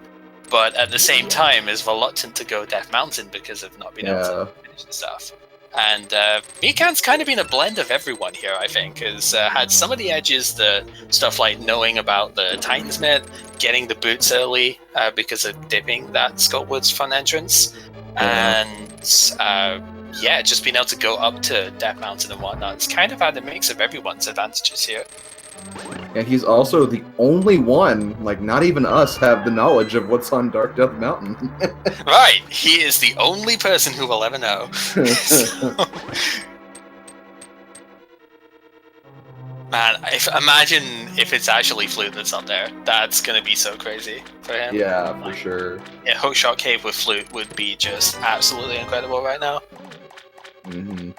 but at the same time is reluctant to go Death Mountain because of not being able to finish the stuff. And Mikan's kind of been a blend of everyone here, I think. Has had some of the edges, the stuff like knowing about the Titan's Myth, getting the boots early because of dipping that Skullwoods front entrance, and just being able to go up to Death Mountain and whatnot. It's kind of had a mix of everyone's advantages here. Yeah, he's also the only one, like, not even us have the knowledge of what's on Dark Death Mountain. Right, he is the only person who will ever know. Man, imagine if it's actually Flute that's up there. That's gonna be so crazy for him. Yeah, for sure. Yeah, Hookshot Cave with Flute would be just absolutely incredible right now. Mm-hmm.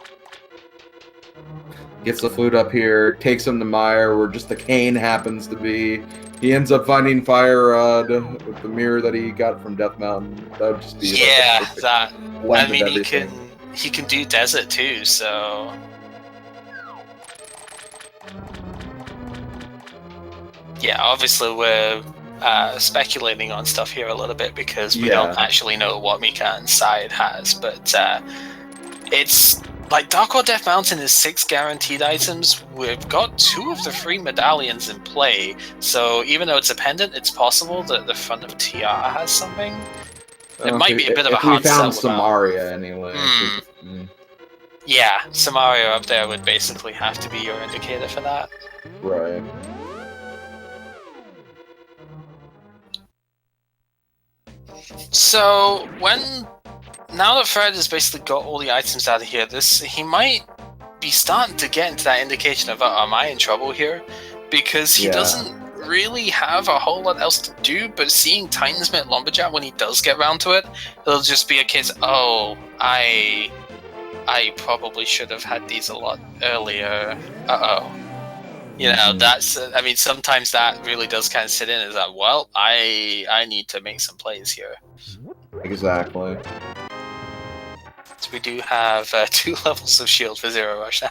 Gets the Flute up here, takes him to Mire, where just the cane happens to be. He ends up finding Fire Rod with the mirror that he got from Death Mountain. That would just be that. blend I mean, of everything. he can do desert too, so. Yeah, obviously we're speculating on stuff here a little bit because we don't actually know what Mikan's side has, but it's like Dark World Death Mountain is 6 guaranteed items. We've got 2 of the 3 medallions in play, so even though it's a pendant, it's possible that the front of TR has something. It might be a bit of a hard sell. If we found Samaria anyway. Yeah, Samaria up there would basically have to be your indicator for that. Right. So now that Fred has basically got all the items out of here, he might be starting to get into that indication of, am I in trouble here? Because he doesn't really have a whole lot else to do, but seeing Titansmith Lumberjack when he does get around to it, it'll just be a case, oh, I probably should have had these a lot earlier. You know, that's, I mean, sometimes that really does kind of sit in as that, well, I need to make some plays here. Exactly. So we do have 2 levels of shield for Zero Rush now.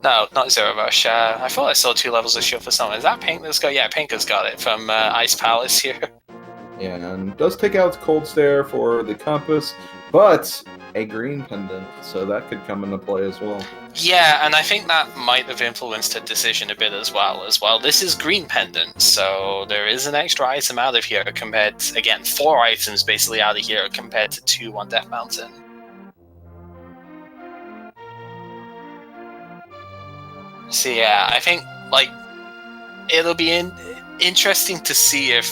No, not Zero Rush. I thought I saw 2 levels of shield for someone. Is that Pink that's got? Yeah, Pink has got it from Ice Palace here. Yeah, and does take out Cold Stare for the compass, but a green pendant, so that could come into play as well. Yeah, and I think that might have influenced her decision a bit as well. This is green pendant, so there is an extra item out of here compared to, again, 4 items basically out of here compared to 2 on Death Mountain. So yeah, I think, like, it'll be interesting to see if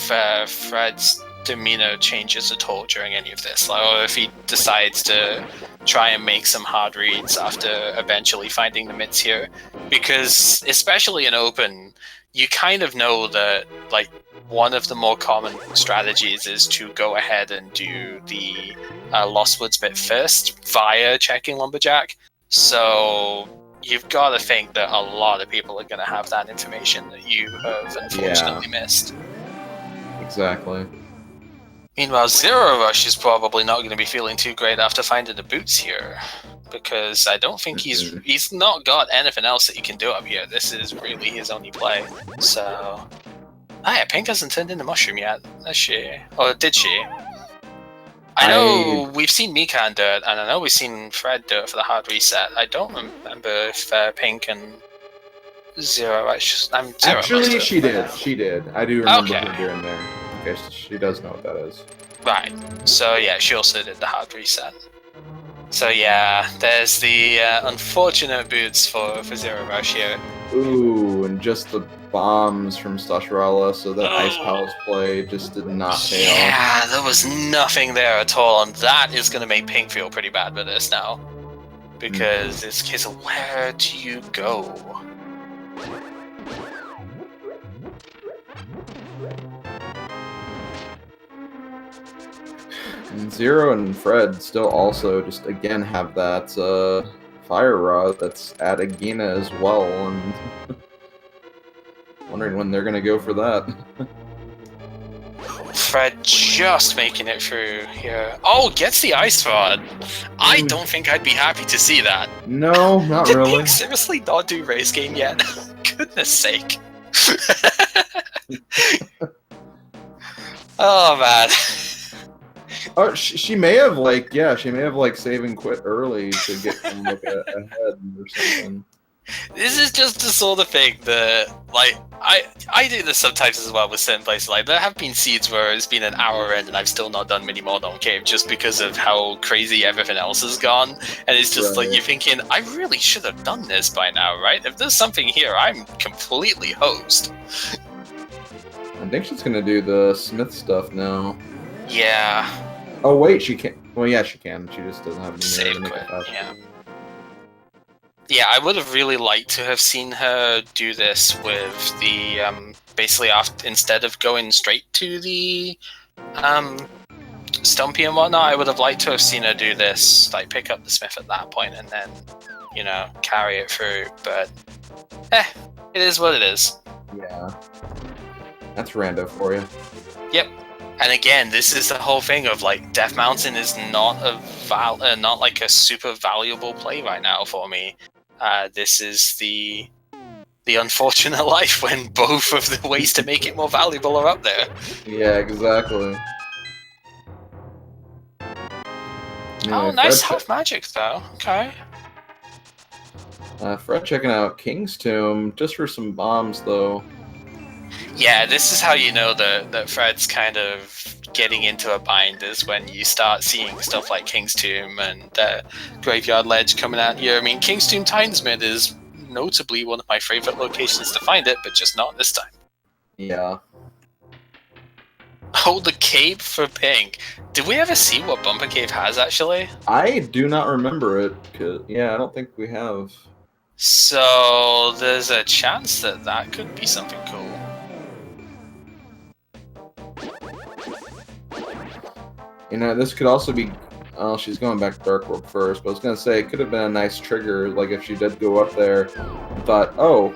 Fred's demeanor changes at all during any of this, or if he decides to try and make some hard reads after eventually finding the mitts here, because especially in open, you kind of know that, like, one of the more common strategies is to go ahead and do the Lost Woods bit first via checking Lumberjack, so you've got to think that a lot of people are going to have that information that you have unfortunately missed. Exactly. Meanwhile, Zero Rush is probably not going to be feeling too great after finding the boots here, because I don't think he's not got anything else that he can do up here. This is really his only play. So, yeah, Pink hasn't turned into Mushroom yet, has she? Or did she? I know we've seen Mikan do it, and I know we've seen Fred do it for the hard reset. I don't remember if Pink and Zero Rush. Actually, she did. She did. I do remember her doing there. Okay, so she does know what that is. Right. So yeah, she also did the hard reset. So yeah, there's the unfortunate boots for Zero Rush here. Ooh, and just the bombs from Stasharala, so that Ice Palace play just did not pay off. Yeah, there was nothing there at all, and that is going to make Pink feel pretty bad with this now. Because it's a case of, where do you go? And Zero and Fred still also just, again, have that Fire Rod that's at Agina as well, and wondering when they're going to go for that. Fred just making it through here. Oh, gets the Ice Rod. I don't think I'd be happy to see that. No, not Did really. Pink seriously not do race game yet? Goodness sake. Oh, man. Oh, she may have, like, she may have, like, saving quit early to get them, like, ahead or something. This is just the sort of thing that, like, I do this sometimes as well with certain places. Like, there have been seeds where it's been an hour in and I've still not done Mini Mordon Cave just because of how crazy everything else has gone. And it's just like, Right. you're thinking, I really should have done this by now, right? If there's something here, I'm completely hosed. I think she's gonna do the Smith stuff now. Yeah. Oh wait, she can't. Well, yeah, she can. She just doesn't have any mirror Save to make quit, it fast. yeah. Yeah, I would have really liked to have seen her do this with the, basically after, instead of going straight to the, Stumpy and whatnot, I would have liked to have seen her do this, like pick up the Smith at that point and then, you know, carry it through, but, it is what it is. Yeah. That's rando for you. Yep. And again, this is the whole thing of like Death Mountain is not not like a super valuable play right now for me. This is the unfortunate life when both of the ways to make it more valuable are up there. Yeah, exactly. Oh, nice half magic though. Okay. Fred checking out King's Tomb just for some bombs though. Yeah, this is how you know that Fred's kind of getting into a bind, is when you start seeing stuff like King's Tomb and Graveyard Ledge coming out here. I mean, King's Tomb Tinesmith is notably one of my favorite locations to find it, but just not this time. Yeah. Oh, the cave for pink. Did we ever see what Bumper Cave has, actually? I do not remember it. Yeah, I don't think we have. So, there's a chance that that could be something cool. You know, this could also be... Oh, she's going back to Dark World first, but I was going to say, it could have been a nice trigger, like if she did go up there and thought, oh,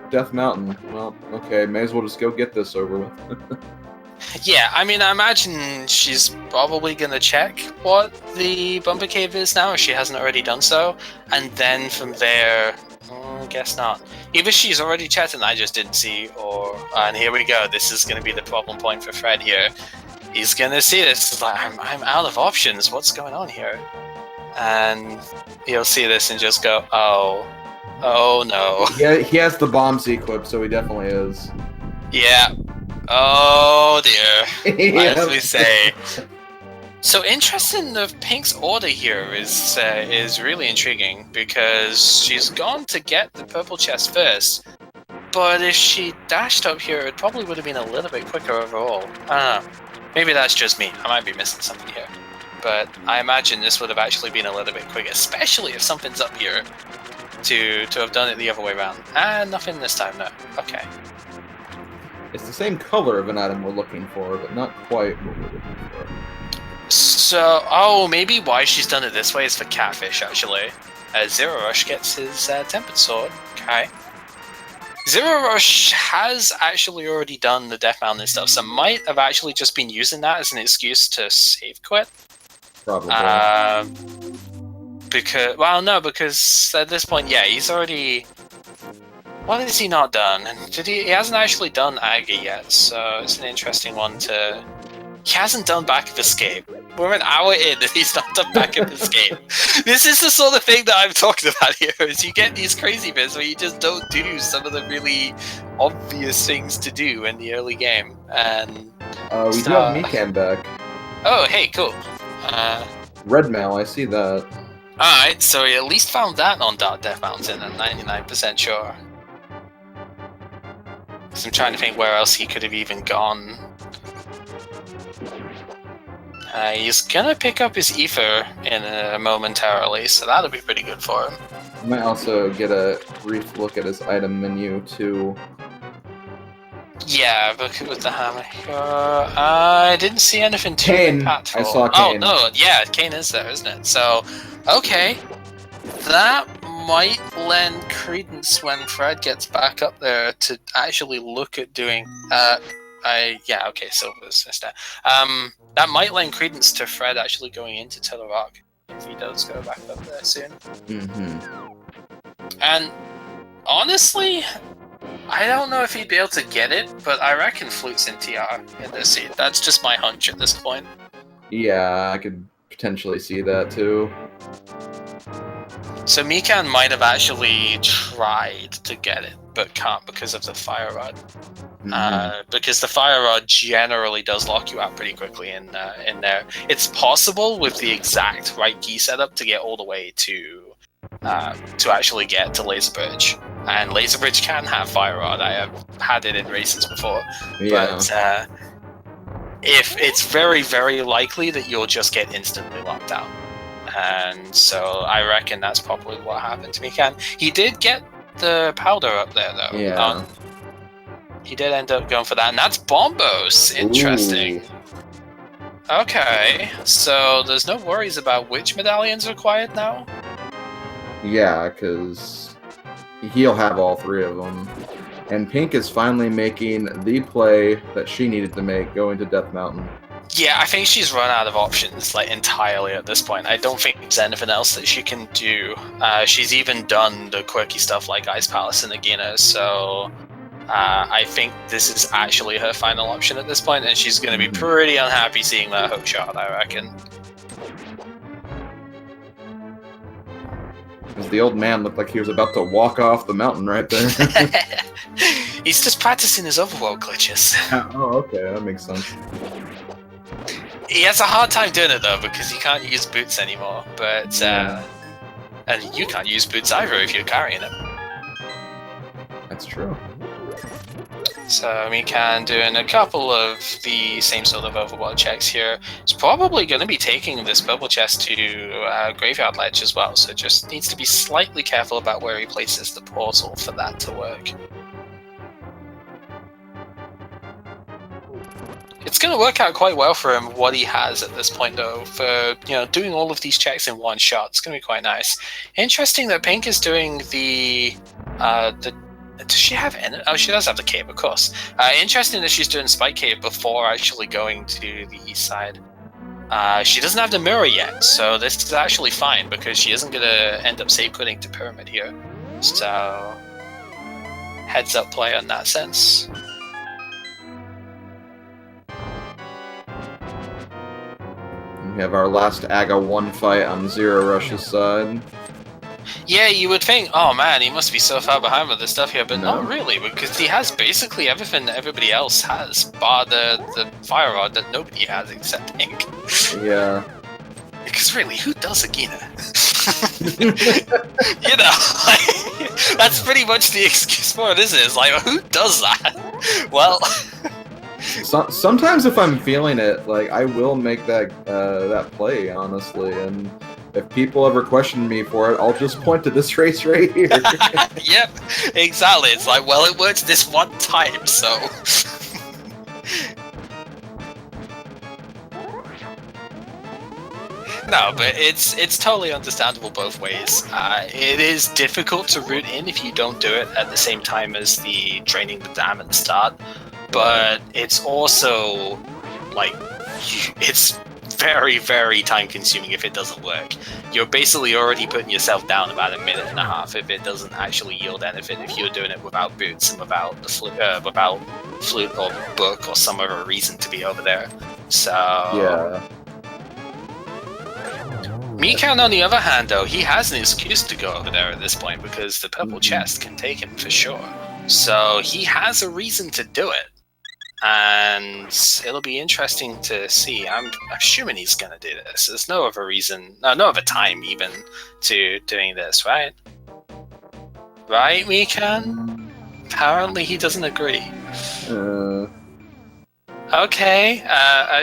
Death Mountain. Well, okay, may as well just go get this over with. Yeah, I mean, I imagine she's probably going to check what the Bumper Cave is now, if she hasn't already done so, and then from there, I guess not. Either she's already checked and I just didn't see, or... and here we go, this is going to be the problem point for Fred here. He's gonna see this. It's like, I'm out of options. What's going on here? And he'll see this and just go, oh no. Yeah, he has the bombs equipped, so he definitely is. Yeah. Oh dear. Yeah. As we say. So interesting. The Pink's order here is really intriguing because she's gone to get the purple chest first. But if she dashed up here, it probably would have been a little bit quicker overall. I don't know. Maybe that's just me. I might be missing something here. But I imagine this would have actually been a little bit quicker, especially if something's up here, to have done it the other way around. And nothing this time, no. Okay. It's the same color of an item we're looking for, but not quite what we're looking for. So, oh, maybe why she's done it this way is for Catfish, actually. Zero Rush gets his Tempered Sword. Okay. Zero Rush has actually already done the Death Mountain stuff, so might have actually just been using that as an excuse to save quit. Probably. Because at this point, yeah, he's already... What has he not done? He hasn't actually done Aga yet, so it's an interesting one to... He hasn't done Back of Escape. We're an hour in and he's not done Back of Escape. This is the sort of thing that I'm talking about here, is you get these crazy bits where you just don't do some of the really obvious things to do in the early game. And we do have Mikan back. Oh, hey, cool. Red Mail, I see that. Alright, so we at least found that on Death Mountain, I'm 99% sure. So I'm trying to think where else he could have even gone. He's gonna pick up his ether in momentarily, so that'll be pretty good for him. I might also get a brief look at his item menu too. Yeah, but with the hammer. I didn't see anything too impactful. I saw Kane. Oh no, yeah, Kane is there, isn't it? So, okay, that might lend credence when Fred gets back up there to actually look at doing. Okay, Silver's instead. That might lend credence to Fred actually going into Tiller Rock if he does go back up there soon. Mm-hmm. And honestly, I don't know if he'd be able to get it, but I reckon Flute's in TR in this seat. That's just my hunch at this point. Yeah, I could potentially see that too. So Mikan might have actually tried to get it, but can't because of the Fire Rod. Because the Fire Rod generally does lock you out pretty quickly in there. It's possible with the exact right key setup to get all the way to actually get to Laser Bridge. And Laser Bridge can have Fire Rod. I have had it in races before. Yeah. But if it's very, very likely that you'll just get instantly locked out. And so I reckon that's probably what happened to Mikan. He did get the powder up there, though. Yeah. He did end up going for that, and that's Bombos. Interesting. Ooh. Okay, so there's no worries about which medallions required now? Yeah, because he'll have all 3 of them. And Pink is finally making the play that she needed to make, going to Death Mountain. Yeah, I think she's run out of options, like, entirely at this point. I don't think there's anything else that she can do. She's even done the quirky stuff like Ice Palace and Nagina, so I think this is actually her final option at this point, and she's going to be pretty unhappy seeing that hook shot, I reckon. Because the old man looked like he was about to walk off the mountain right there. He's just practicing his overworld glitches. Oh, okay, that makes sense. He has a hard time doing it though because he can't use boots anymore. But and you can't use boots either if you're carrying it. That's true. So Mikan doing a couple of the same sort of overworld checks here. He's probably going to be taking this purple chest to Graveyard Ledge as well. So just needs to be slightly careful about where he places the portal for that to work. It's going to work out quite well for him, what he has at this point, though, for, doing all of these checks in one shot. It's going to be quite nice. Interesting that Pink is doing the does she have any? Oh, she does have the cave, of course. Interesting that she's doing Spike Cave before actually going to the east side. She doesn't have the mirror yet, so this is actually fine, because she isn't going to end up save quitting to Pyramid here. So, heads up play on that sense. We have our last Aga 1 fight on Zero Rush's side. Yeah, you would think, oh man, he must be so far behind with this stuff here, but not really, because he has basically everything that everybody else has, bar the Fire Rod that nobody has except Pink. Yeah. Because really, who does Agina? That's pretty much the excuse for it, isn't it? It's like, who does that? Well... Sometimes if I'm feeling it, like, I will make that play, honestly, and if people ever question me for it, I'll just point to this race right here. Yep, exactly. It's like, well, it works this one time, so... No, but it's totally understandable both ways. It is difficult to root in if you don't do it at the same time as the draining the dam at the start. But it's also, like, it's very, very time-consuming if it doesn't work. You're basically already putting yourself down about a minute and a half if it doesn't actually yield anything, if you're doing it without boots and without without flute or book or some other reason to be over there. So... Yeah. Mikan, on the other hand, though, he has an excuse to go over there at this point because the purple chest can take him for sure. So he has a reason to do it. And it'll be interesting to see. I'm assuming he's going to do this. There's no other reason, no other time even to doing this, right? Right, Mikan? Apparently he doesn't agree. Okay,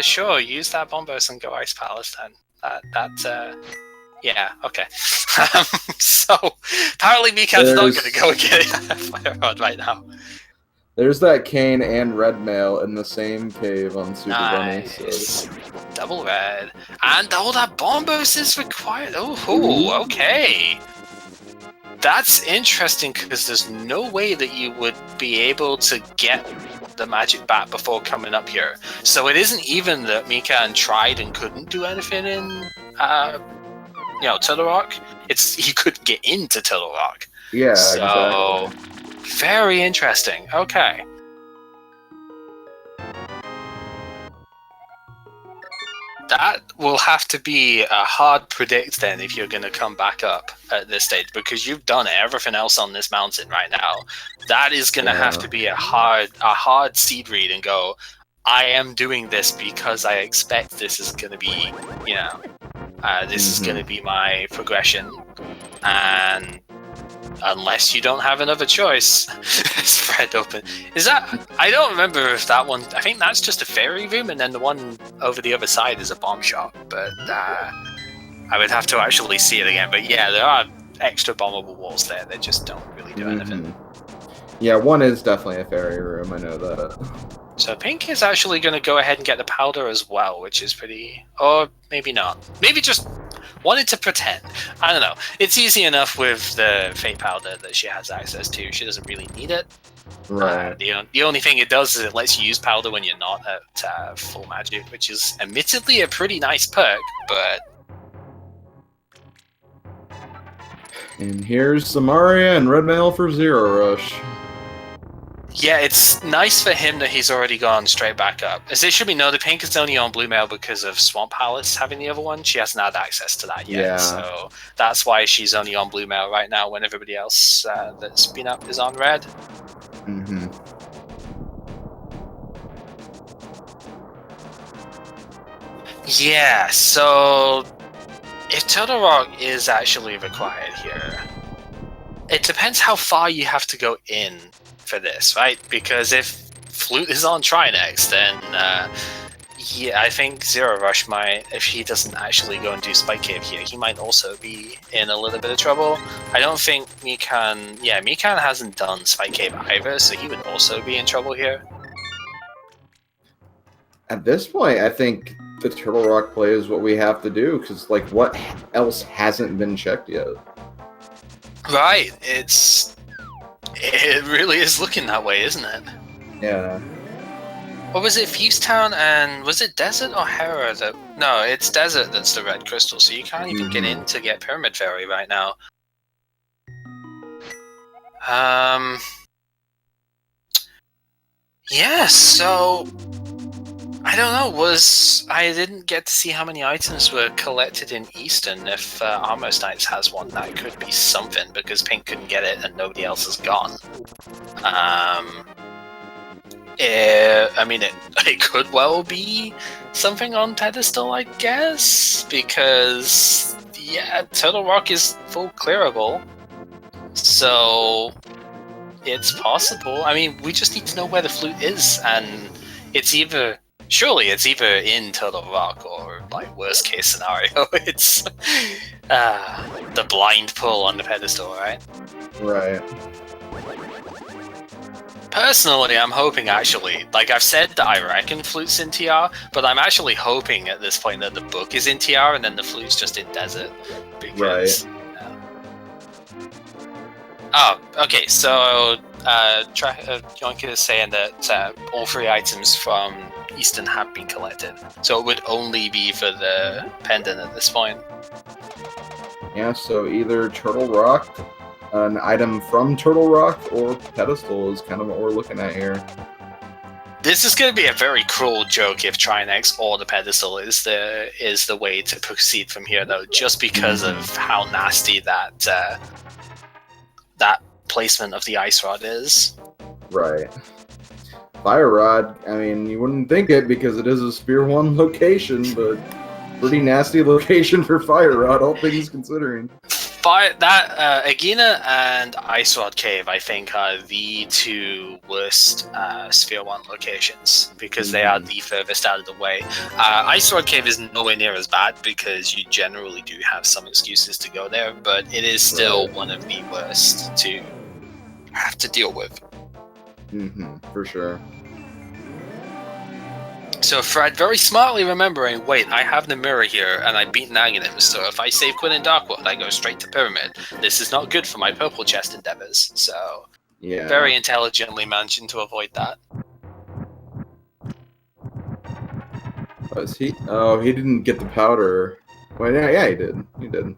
sure, use that Bombos and go Ice Palace then. Yeah, okay. So, apparently Mikan's not going to go get Fire Rod right now. There's that Kane and Red Mail in the same cave on Super Bunny. So. Double red. And all that Bombos is required. Oh, okay. That's interesting because there's no way that you would be able to get the magic bat before coming up here. So it isn't even that Mikan tried and couldn't do anything in, Turtle Rock. It's he couldn't get into Turtle Rock. Yeah, so, exactly. Very interesting. Okay. that will have to be a hard predict then if you're going to come back up at this stage, because you've done everything else on this mountain right now. That is going to have to be a hard seed read and go, I am doing this because I expect this is going to be, this is going to be my progression. And unless you don't have another choice, spread open. Is that? I don't remember if that one. I think that's just a fairy room, and then the one over the other side is a bomb shop. But I would have to actually see it again. But yeah, there are extra bombable walls there. They just don't really do anything. Yeah, one is definitely a fairy room. I know that. So Pink is actually going to go ahead and get the powder as well, which is pretty... Or maybe not. Maybe just wanted to pretend. I don't know. It's easy enough with the fate powder that she has access to. She doesn't really need it. Right. The only thing it does is it lets you use powder when you're not at full magic, which is admittedly a pretty nice perk, but... And here's Samaria and Red Mail for Zero Rush. Yeah, it's nice for him that he's already gone straight back up. As it should be noted, Pink is only on Blue Mail because of Swamp Palace having the other one. She hasn't had access to that yet, so that's why she's only on Blue Mail right now when everybody else that's been up is on Red. Yeah, so if Turtle Rock is actually required here, it depends how far you have to go in for this, right? Because if Flute is on Trinex, then yeah, I think Zero Rush might, if he doesn't actually go and do Spike Cave here, he might also be in a little bit of trouble. I don't think Mikan hasn't done Spike Cave either, so he would also be in trouble here. At this point, I think the Turtle Rock play is what we have to do, because, like, what else hasn't been checked yet? Right, it really is looking that way, isn't it? Yeah. Or was it Fusetown and was it Desert or Hera that... No, it's Desert that's the red crystal, so you can't even get in to get Pyramid Fairy right now. Yeah, so... I don't know, I didn't get to see how many items were collected in Eastern. If Armos Knights has one, that could be something, because Pink couldn't get it and nobody else is gone. I mean, it could well be something on Pedestal, I guess, because, yeah, Turtle Rock is full clearable, so it's possible. I mean, we just need to know where the flute is, and it's either... Surely it's either in Turtle Rock or, like, worst case scenario, it's the blind pull on the pedestal, right? Right. Personally, I'm hoping actually, like I've said that I reckon Flute's in TR, but I'm actually hoping at this point that the book is in TR and then the Flute's just in Desert. Because, oh, okay, so Yoinka is saying that all three items from Eastern have been collected, so it would only be for the pendant at this point. Yeah, so either Turtle Rock, an item from Turtle Rock, or Pedestal is kind of what we're looking at here. This is going to be a very cruel joke if Trinex or the Pedestal is the way to proceed from here, though, just because of how nasty that placement of the Ice Rod is. Right. Fire Rod, I mean, you wouldn't think it because it is a Spear 1 location, but pretty nasty location for Fire Rod, all things considering. Agina and Ice Rod Cave, I think, are the two worst Sphere 1 locations, because they are the furthest out of the way. Ice Rod Cave is nowhere near as bad, because you generally do have some excuses to go there, but it is still one of the worst to have to deal with. For sure. So Fred, very smartly remembering, wait, I have the mirror here, and I beat Naganim, so if I save Quinn and Darkwood, I go straight to Pyramid. This is not good for my purple chest endeavors, so... Yeah. Very intelligently managing to avoid that. Was he? Oh, he didn't get the powder. Well, yeah, he did. He did.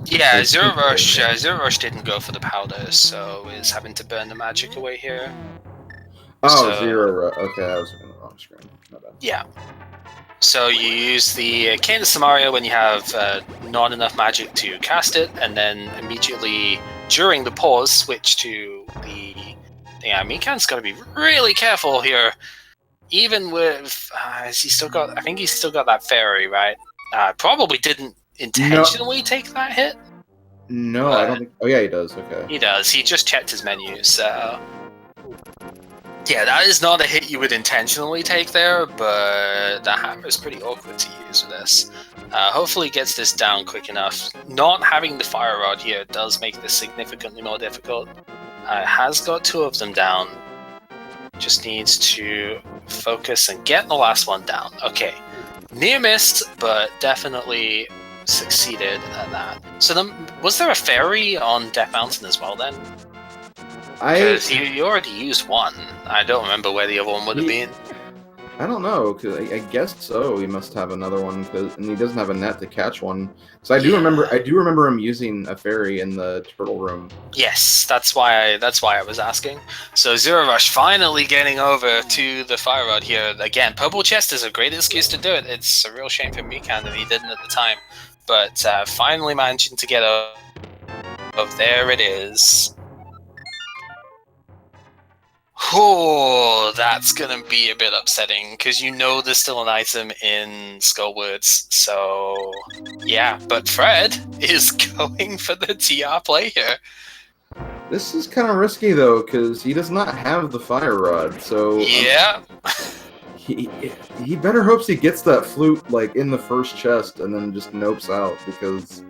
Yeah, Zero Rush didn't go for the powder, so is having to burn the magic away here. Oh, so... Zero Rush. Okay, I was wrong screen. My bad. Yeah. So you use the Cane of Samaria when you have not enough magic to cast it, and then immediately during the pause switch to the... Yeah, Mikan's got to be really careful here. Even with... has he still got... I think he's still got that fairy, right? Probably didn't intentionally take that hit. No, I don't think... Oh, yeah, he does. Okay. He does. He just checked his menu, so... Yeah, that is not a hit you would intentionally take there, but the hammer is pretty awkward to use with this. Hopefully he gets this down quick enough. Not having the fire rod here does make this significantly more difficult. Has got 2 of them down. Just needs to focus and get the last one down. Okay. Near missed, but definitely succeeded at that. So then, was there a fairy on Death Mountain as well then? Because you already used one. I don't remember where the other one would have been. I don't know, because I guess so. He must have another one, and he doesn't have a net to catch one. So I do remember him using a fairy in the turtle room. Yes, that's why I was asking. So Zero Rush finally getting over to the fire rod here. Again, Purple Chest is a great excuse to do it. It's a real shame for Mikan that he didn't at the time. But finally managing to get over. There it is. Oh, that's gonna be a bit upsetting, because you know there's still an item in Skullwards, so... Yeah, but Fred is going for the TR play here. This is kind of risky, though, because he does not have the fire rod, so... Yeah. He better hopes he gets that flute, like, in the first chest, and then just nopes out, because...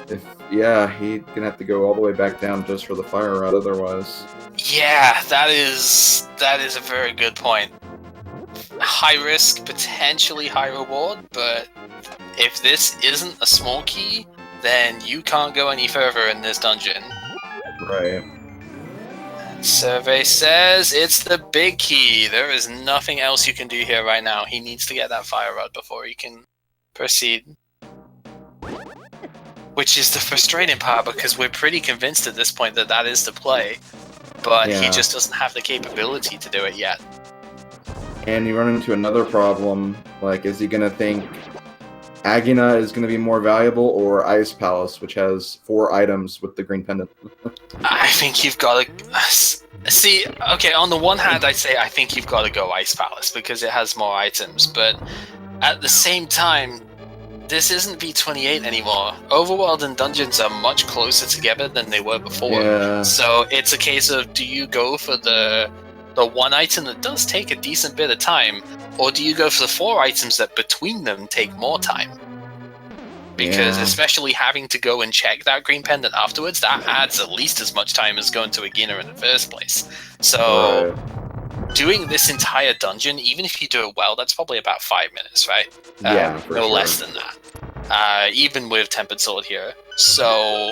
he's gonna have to go all the way back down just for the fire rod otherwise. Yeah, that is a very good point. High risk, potentially high reward, but if this isn't a small key, then you can't go any further in this dungeon. Right. Survey says it's the big key. There is nothing else you can do here right now. He needs to get that fire rod before he can proceed. Which is the frustrating part, because we're pretty convinced at this point that that is the play. But he just doesn't have the capability to do it yet. And you run into another problem. Like, is he going to think Agina is going to be more valuable, or Ice Palace, which has 4 items with the green pendant? I think you've got to... See, okay, on the one hand, I'd say I think you've got to go Ice Palace, because it has more items. But at the same time, this isn't V28 anymore. Overworld and dungeons are much closer together than they were before. Yeah. So it's a case of, do you go for the one item that does take a decent bit of time, or do you go for the 4 items that between them take more time? Because especially having to go and check that green pendant afterwards, that adds at least as much time as going to Agina in the first place. So... Doing this entire dungeon, even if you do it well, that's probably about 5 minutes, right? No less than that. Even with Tempered Sword here. So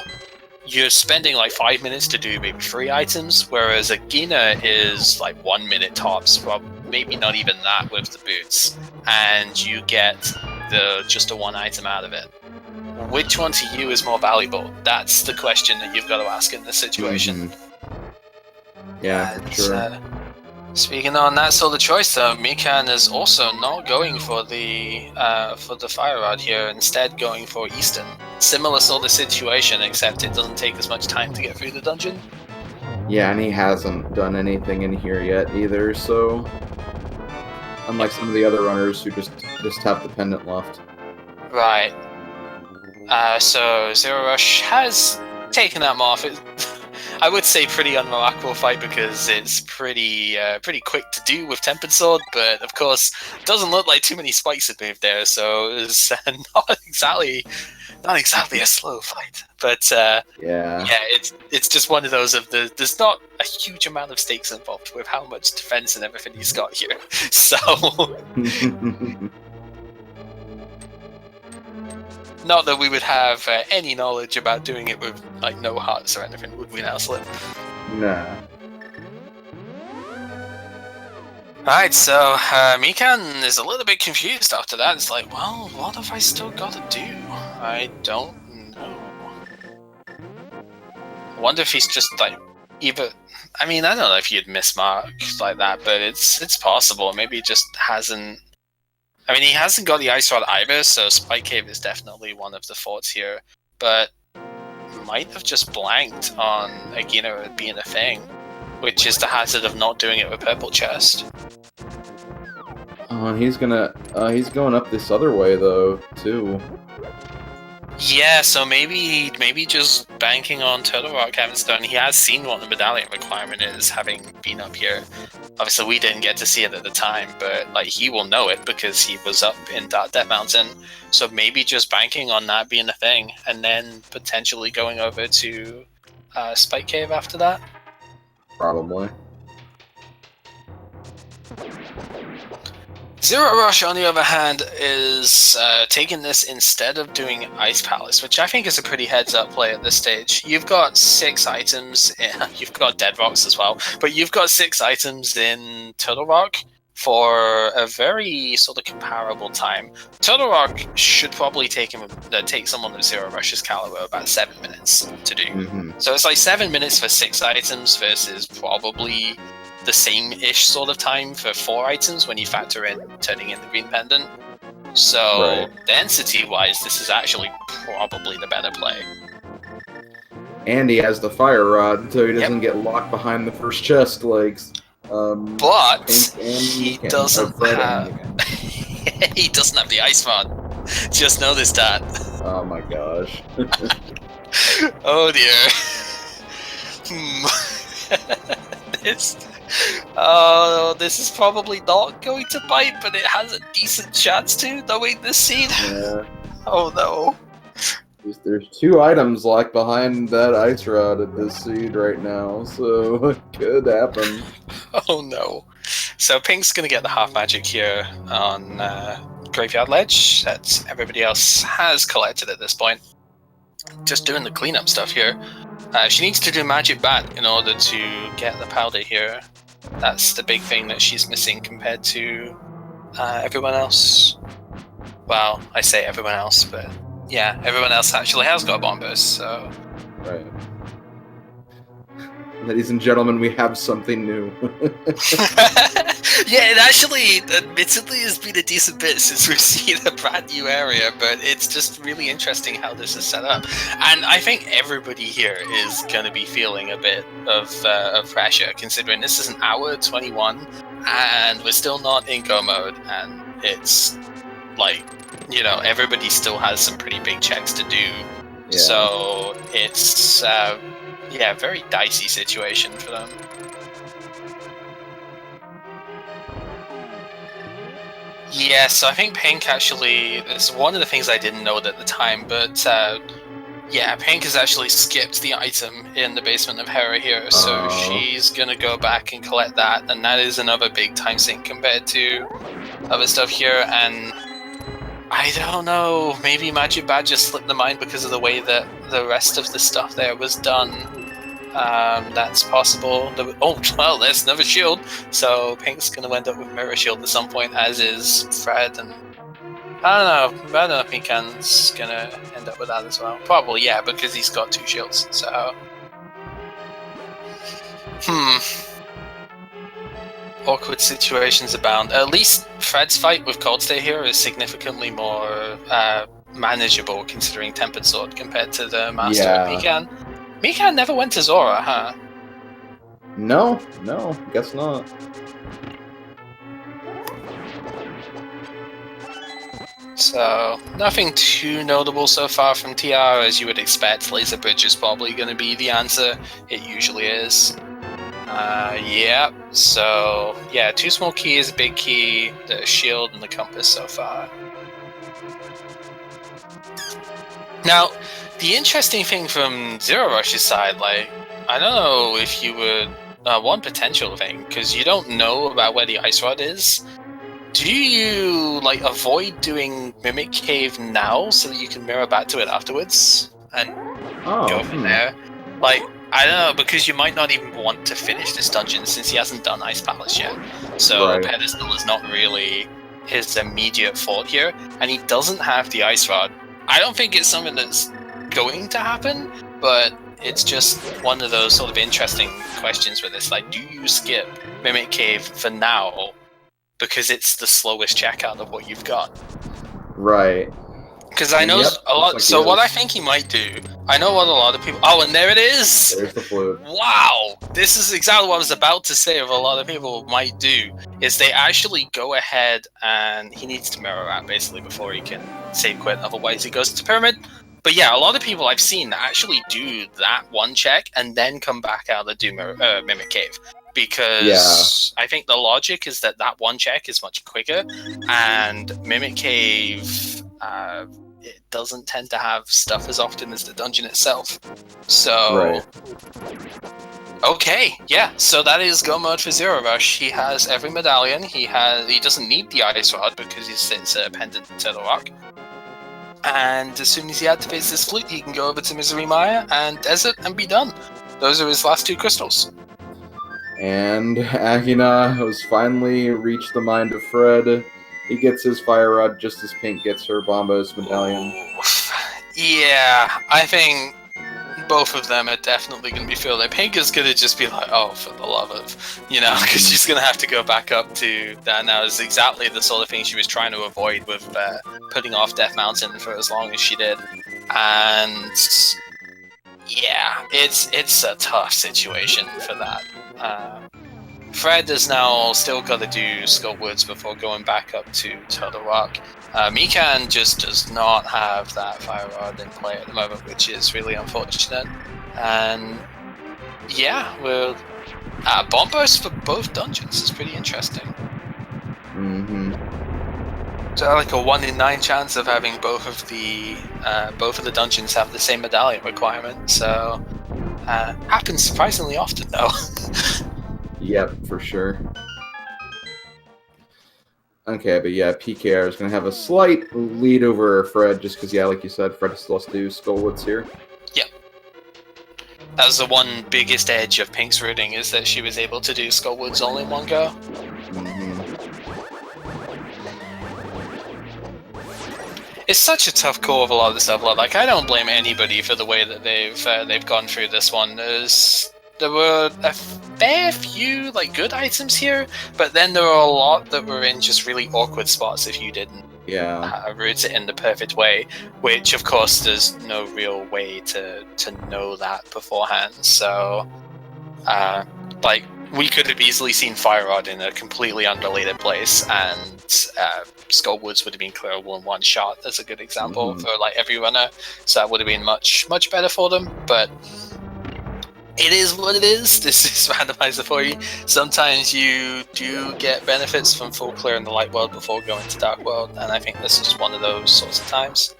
you're spending like 5 minutes to do maybe 3 items, whereas Agina is like 1 minute tops, well, maybe not even that with the boots. And you get just a 1 item out of it. Which one to you is more valuable? That's the question that you've got to ask in this situation. Sure. Speaking on that sort of choice, though, Mikan is also not going for the fire rod here, instead going for Easton. Similar sort of situation, except it doesn't take as much time to get through the dungeon. Yeah, and he hasn't done anything in here yet either, so... Unlike some of the other runners who just have the pendant left. Right. So Zero Rush has taken that off. I would say pretty unremarkable fight, because it's pretty quick to do with Tempered Sword, but of course it doesn't look like too many spikes had moved there, so it was not exactly a slow fight. But it's just one of those of there's not a huge amount of stakes involved with how much defense and everything he's got here. So not that we would have any knowledge about doing it with like no hearts or anything, would we now, Slip? Nah. Right, so Mikan is a little bit confused after that. It's like, well, what have I still got to do? I don't know. I wonder if he's just like either. I mean, I don't know if you'd miss Mark like that, but it's possible. Maybe he just hasn't. I mean, he hasn't got the Ice Rod either, so Spike Cave is definitely one of the thoughts here. But might have just blanked on Agino being a thing, which is the hazard of not doing it with Purple Chest. He's going up this other way though too. Yeah, so maybe just banking on Turtle Rock having done. He has seen what the medallion requirement is, having been up here. Obviously, we didn't get to see it at the time, but like he will know it because he was up in Dark Death Mountain. So maybe just banking on that being a thing, and then potentially going over to Spike Cave after that. Probably. Zero Rush, on the other hand, is taking this instead of doing Ice Palace, which I think is a pretty heads-up play at this stage. You've got 6 items, you've got Dead Rocks as well, but you've got 6 items in Turtle Rock for a very sort of comparable time. Turtle Rock should probably take someone of Zero Rush's caliber about 7 minutes to do. Mm-hmm. So it's like 7 minutes for 6 items versus probably the same-ish sort of time for 4 items when you factor in turning in the green pendant. So density-wise, this is actually probably the better play. And he has the fire rod, so he doesn't get locked behind the first chest legs. But he doesn't have he doesn't have the ice rod. Just noticed that. Oh my gosh. Oh dear. This is probably not going to bite, but it has a decent chance to, knowing this scene. Yeah. Oh no. There's 2 items locked behind that ice rod at this seed right now, so it could happen. Oh no. So Pink's gonna get the half magic here on Graveyard Ledge that everybody else has collected at this point. Just doing the cleanup stuff here. She needs to do Magic Bat in order to get the powder here. That's the big thing that she's missing compared to everyone else. Well, I say everyone else, but yeah, everyone else actually has got bombers, so... Right. Ladies and gentlemen, we have something new. Yeah, it actually, admittedly, has been a decent bit since we've seen a brand new area, but it's just really interesting how this is set up. And I think everybody here is going to be feeling a bit of pressure, considering this is an hour 21, and we're still not in go mode, and it's like, you know, everybody still has some pretty big checks to do. Yeah. So it's, yeah, very dicey situation for them. Yeah, so I think Pink actually is one of the things I didn't know at the time, but yeah, Pink has actually skipped the item in the basement of Hera here, so she's gonna go back and collect that, and that is another big time sink compared to other stuff here, and I don't know, maybe Magic Bat just slipped the mind because of the way that the rest of the stuff there was done. That's possible. Oh, well, there's another shield. So Pink's going to end up with Mirror Shield at some point, as is Fred. And I don't know if Pinkan's going to end up with that as well. Probably, yeah, because he's got 2 shields. So, awkward situations abound. At least Fred's fight with Cold Stay here is significantly more manageable, considering Tempered Sword compared to the Master of Mikan. Mikan never went to Zora, huh? No, guess not. So, nothing too notable so far from TR, as you would expect. Laser Bridge is probably going to be the answer. It usually is. Yeah, so, yeah, 2 small keys, a big key, the shield, and the compass so far. Now, the interesting thing from Zero Rush's side, like, I don't know if you would... one potential thing, because you don't know about where the Ice Rod is. Do you, like, avoid doing Mimic Cave now so that you can mirror back to it afterwards? And go from there? Like, I don't know, because you might not even want to finish this dungeon since he hasn't done Ice Palace yet. So Pedestal is not really his immediate fault here, and he doesn't have the Ice Rod. I don't think it's something that's going to happen, but it's just one of those sort of interesting questions with this. Like, do you skip Mimic Cave for now because it's the slowest checkout of what you've got? Right. Because I know a lot. So what I think he might do, I know what a lot of people. Oh, and there it is. There's the flute. Wow, this is exactly what I was about to say. What a lot of people might do is they actually go ahead and he needs to mirror out basically before he can save quit. Otherwise, he goes to pyramid. But yeah, a lot of people I've seen actually do that one check and then come back out and do Mimic Cave. Because I think the logic is that one check is much quicker, and Mimic Cave it doesn't tend to have stuff as often as the dungeon itself. So, okay, yeah. So that is go mode for Zero Rush. He has every medallion. He doesn't need the Ice Rod because he sits pendant to the rock. And as soon as he activates this flute, he can go over to Misery Maya and Desert and be done. Those are his last 2 crystals. And Akina has finally reached the mind of Fred. He gets his Fire Rod just as Pink gets her Bombos medallion. Yeah, I think both of them are definitely going to be feeling it. Pink is going to just be like, oh, for the love of, because she's going to have to go back up to that now. Is exactly the sort of thing she was trying to avoid with putting off Death Mountain for as long as she did. And yeah, it's a tough situation for that. Fred has now still got to do Skull Woods before going back up to Turtle Rock. Mikan just does not have that Fire Rod in play at the moment, which is really unfortunate. And yeah, we're Bombos for both dungeons is pretty interesting. So like a 1 in 9 chance of having both of the dungeons have the same medallion requirement. So happens surprisingly often though. Yep, for sure. Okay, but yeah, PKR is going to have a slight lead over Fred, just because, yeah, like you said, Fred still has to do Skullwoods here. Yep. That was the one biggest edge of Pink's routing, is that she was able to do Skullwoods all in one go. It's such a tough call of a lot of the stuff. Like, I don't blame anybody for the way that they've gone through this one. There were a fair few good items here, but then there were a lot that were in just really awkward spots if you didn't route it in the perfect way, which of course there's no real way to know that beforehand. So we could have easily seen Fire Rod in a completely unrelated place, and Skullwoods would have been clearable in one shot. That's a good example for every runner, so that would have been much better for them. But it is what it is. This is Randomizer for you. Sometimes you do get benefits from full clear in the light world before going to dark world, and I think this is one of those sorts of times.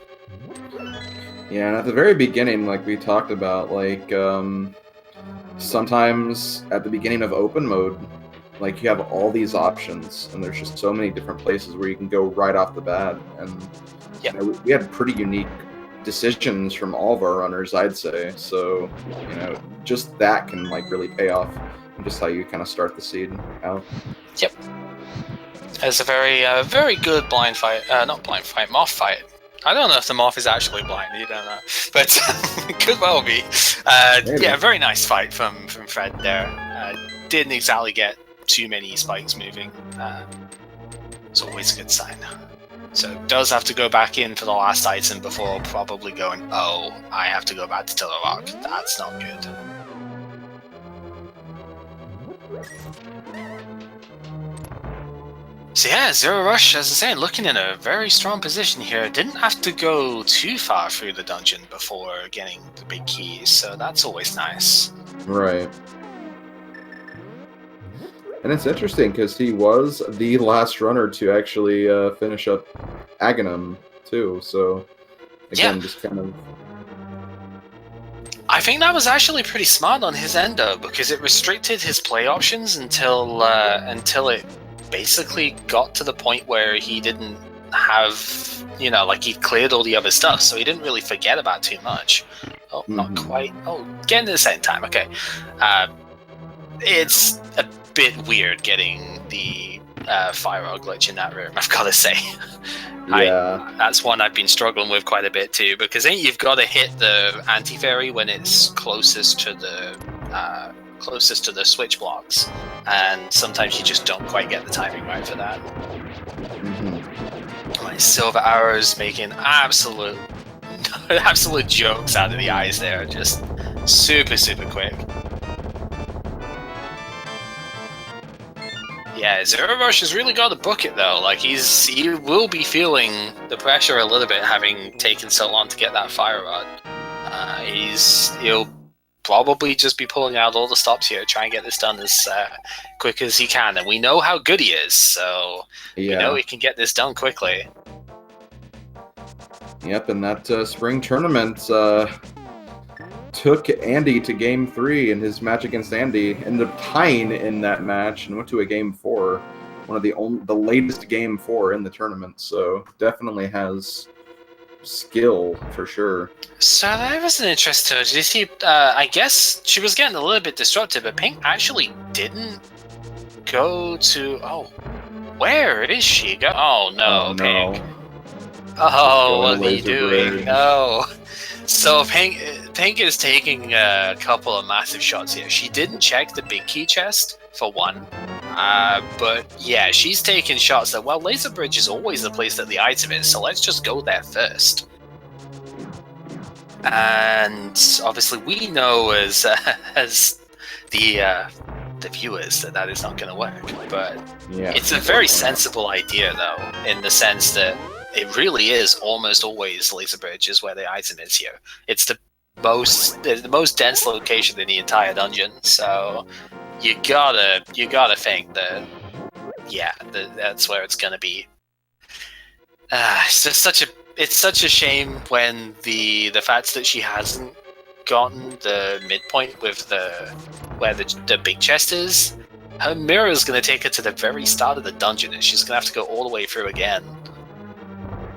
Yeah, and at the very beginning, like we talked about, sometimes at the beginning of open mode, you have all these options, and there's just so many different places where you can go right off the bat. And we had pretty unique decisions from all of our runners, I'd say. So, just that can really pay off, and just how you kind of start the seed out. Yep. It's a very good blind fight. Not blind fight, moth fight. I don't know if the moth is actually blind. You don't know, but it could well be. Yeah, very nice fight from Fred there. Didn't exactly get too many spikes moving. It's always a good sign. So does have to go back in for the last item before probably going, oh, I have to go back to Tiller Rock. That's not good. So yeah, Zero Rush, as I say, looking in a very strong position here. Didn't have to go too far through the dungeon before getting the big keys, so that's always nice. Right. And it's interesting because he was the last runner to actually finish up Aghanim too. So again, just kind of. I think that was actually pretty smart on his end though, because it restricted his play options until it basically got to the point where he didn't have, he'd cleared all the other stuff, so he didn't really forget about too much. Oh, not quite. Oh, getting to the same time. Okay. It's a bit weird getting the fire rod glitch in that room, I've got to say. Yeah. That's one I've been struggling with quite a bit too, because then you've got to hit the anti-fairy when it's closest to the switch blocks, and sometimes you just don't quite get the timing right for that. My silver arrows making absolute jokes out of the eyes there, just super quick. Yeah, Zero Rush has really got to book it though. Like he will be feeling the pressure a little bit, having taken so long to get that fire rod. He'll probably just be pulling out all the stops here, trying to get this done as quick as he can. And we know how good he is, so we know he can get this done quickly. Yep, and that spring tournament took Andy to Game 3 in his match against Andy. Ended up tying in that match and went to a Game 4. One of the latest Game 4 in the tournament, so definitely has skill for sure. So that was an interest to her. Did you see? I guess she was getting a little bit disruptive, but Pink actually didn't go to. Oh, where is she? Oh no, Pink. Oh, what are you doing? No. So Pink is taking a couple of massive shots here. She didn't check the big key chest for one. But yeah, she's taking shots that, well, Laser Bridge is always the place that the item is, so let's just go there first. And obviously we know as the viewers that is not going to work, but it's a very sensible idea though, in the sense that it really is almost always Laser Bridge is where the item is here. It's the most dense location in the entire dungeon, so you gotta think that that's where it's gonna be. It's just such a shame when the fact that she hasn't gotten the midpoint with where the big chest is. Her mirror is gonna take her to the very start of the dungeon, and she's gonna have to go all the way through again.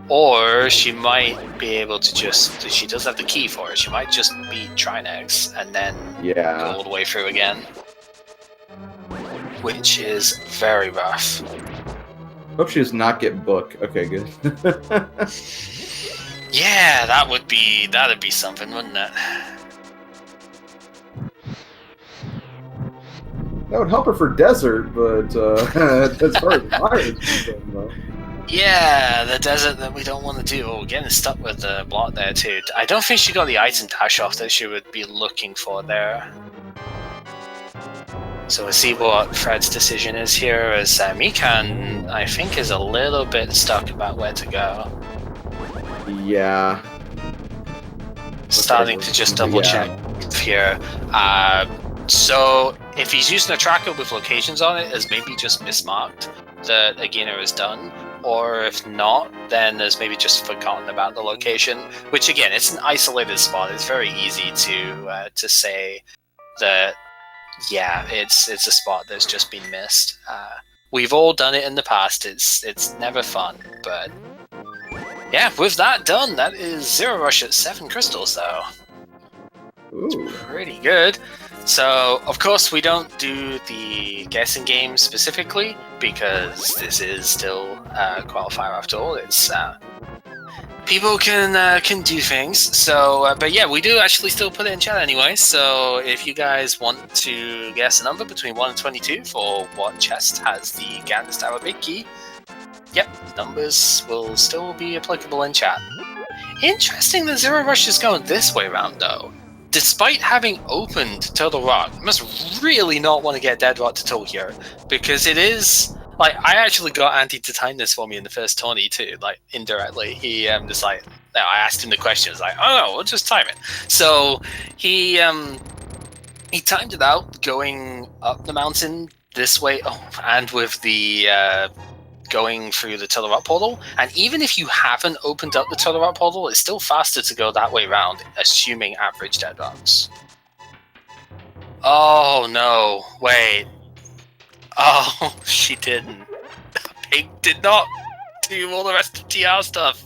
Or she might be able to just, she does have the key for it, she might just beat Trinex and then go all the way through again. Which is very rough. Hope she does not get book. Okay, good. Yeah, that'd be something, wouldn't it? That would help her for desert, but as far as fire is concerned, though. Yeah, the desert that we don't want to do. Oh, getting stuck with the block there too. I don't think she got the item dash off that she would be looking for there. So we'll see what Fred's decision is here, as Mikan, I think, is a little bit stuck about where to go. Yeah. Starting to just double check here. So if he's using a tracker with locations on it, as maybe just mismarked that Agina has done. Or if not, then there's maybe just forgotten about the location. Which again, it's an isolated spot. It's very easy to say that, yeah, it's a spot that's just been missed. We've all done it in the past. It's never fun, but yeah, with that done, that is Zero Rush at 7 crystals though. Ooh. Pretty good. So, of course, we don't do the guessing game specifically, because this is still Qualifier after all. It's people can do things. So, but yeah, we do actually still put it in chat anyway. So, if you guys want to guess a number between 1 and 22 for what chest has the Ganon Tower Big Key, yep, numbers will still be applicable in chat. Interesting that Zero Rush is going this way around, though. Despite having opened Turtle Rock, I must really not want to get Dead Rock to Toe here, because it is, like, I actually got Andy to time this for me in the first tourney too, like, indirectly. He just like, no, I asked him the question, I was like, oh no, we'll just time it. So he timed it out going up the mountain this way, and with the going through the Turtle Rock portal, and even if you haven't opened up the Turtle Rock portal, it's still faster to go that way around, assuming average Dead Rocks. Oh no, wait. Oh, she didn't. Pig did not do all the rest of TR stuff.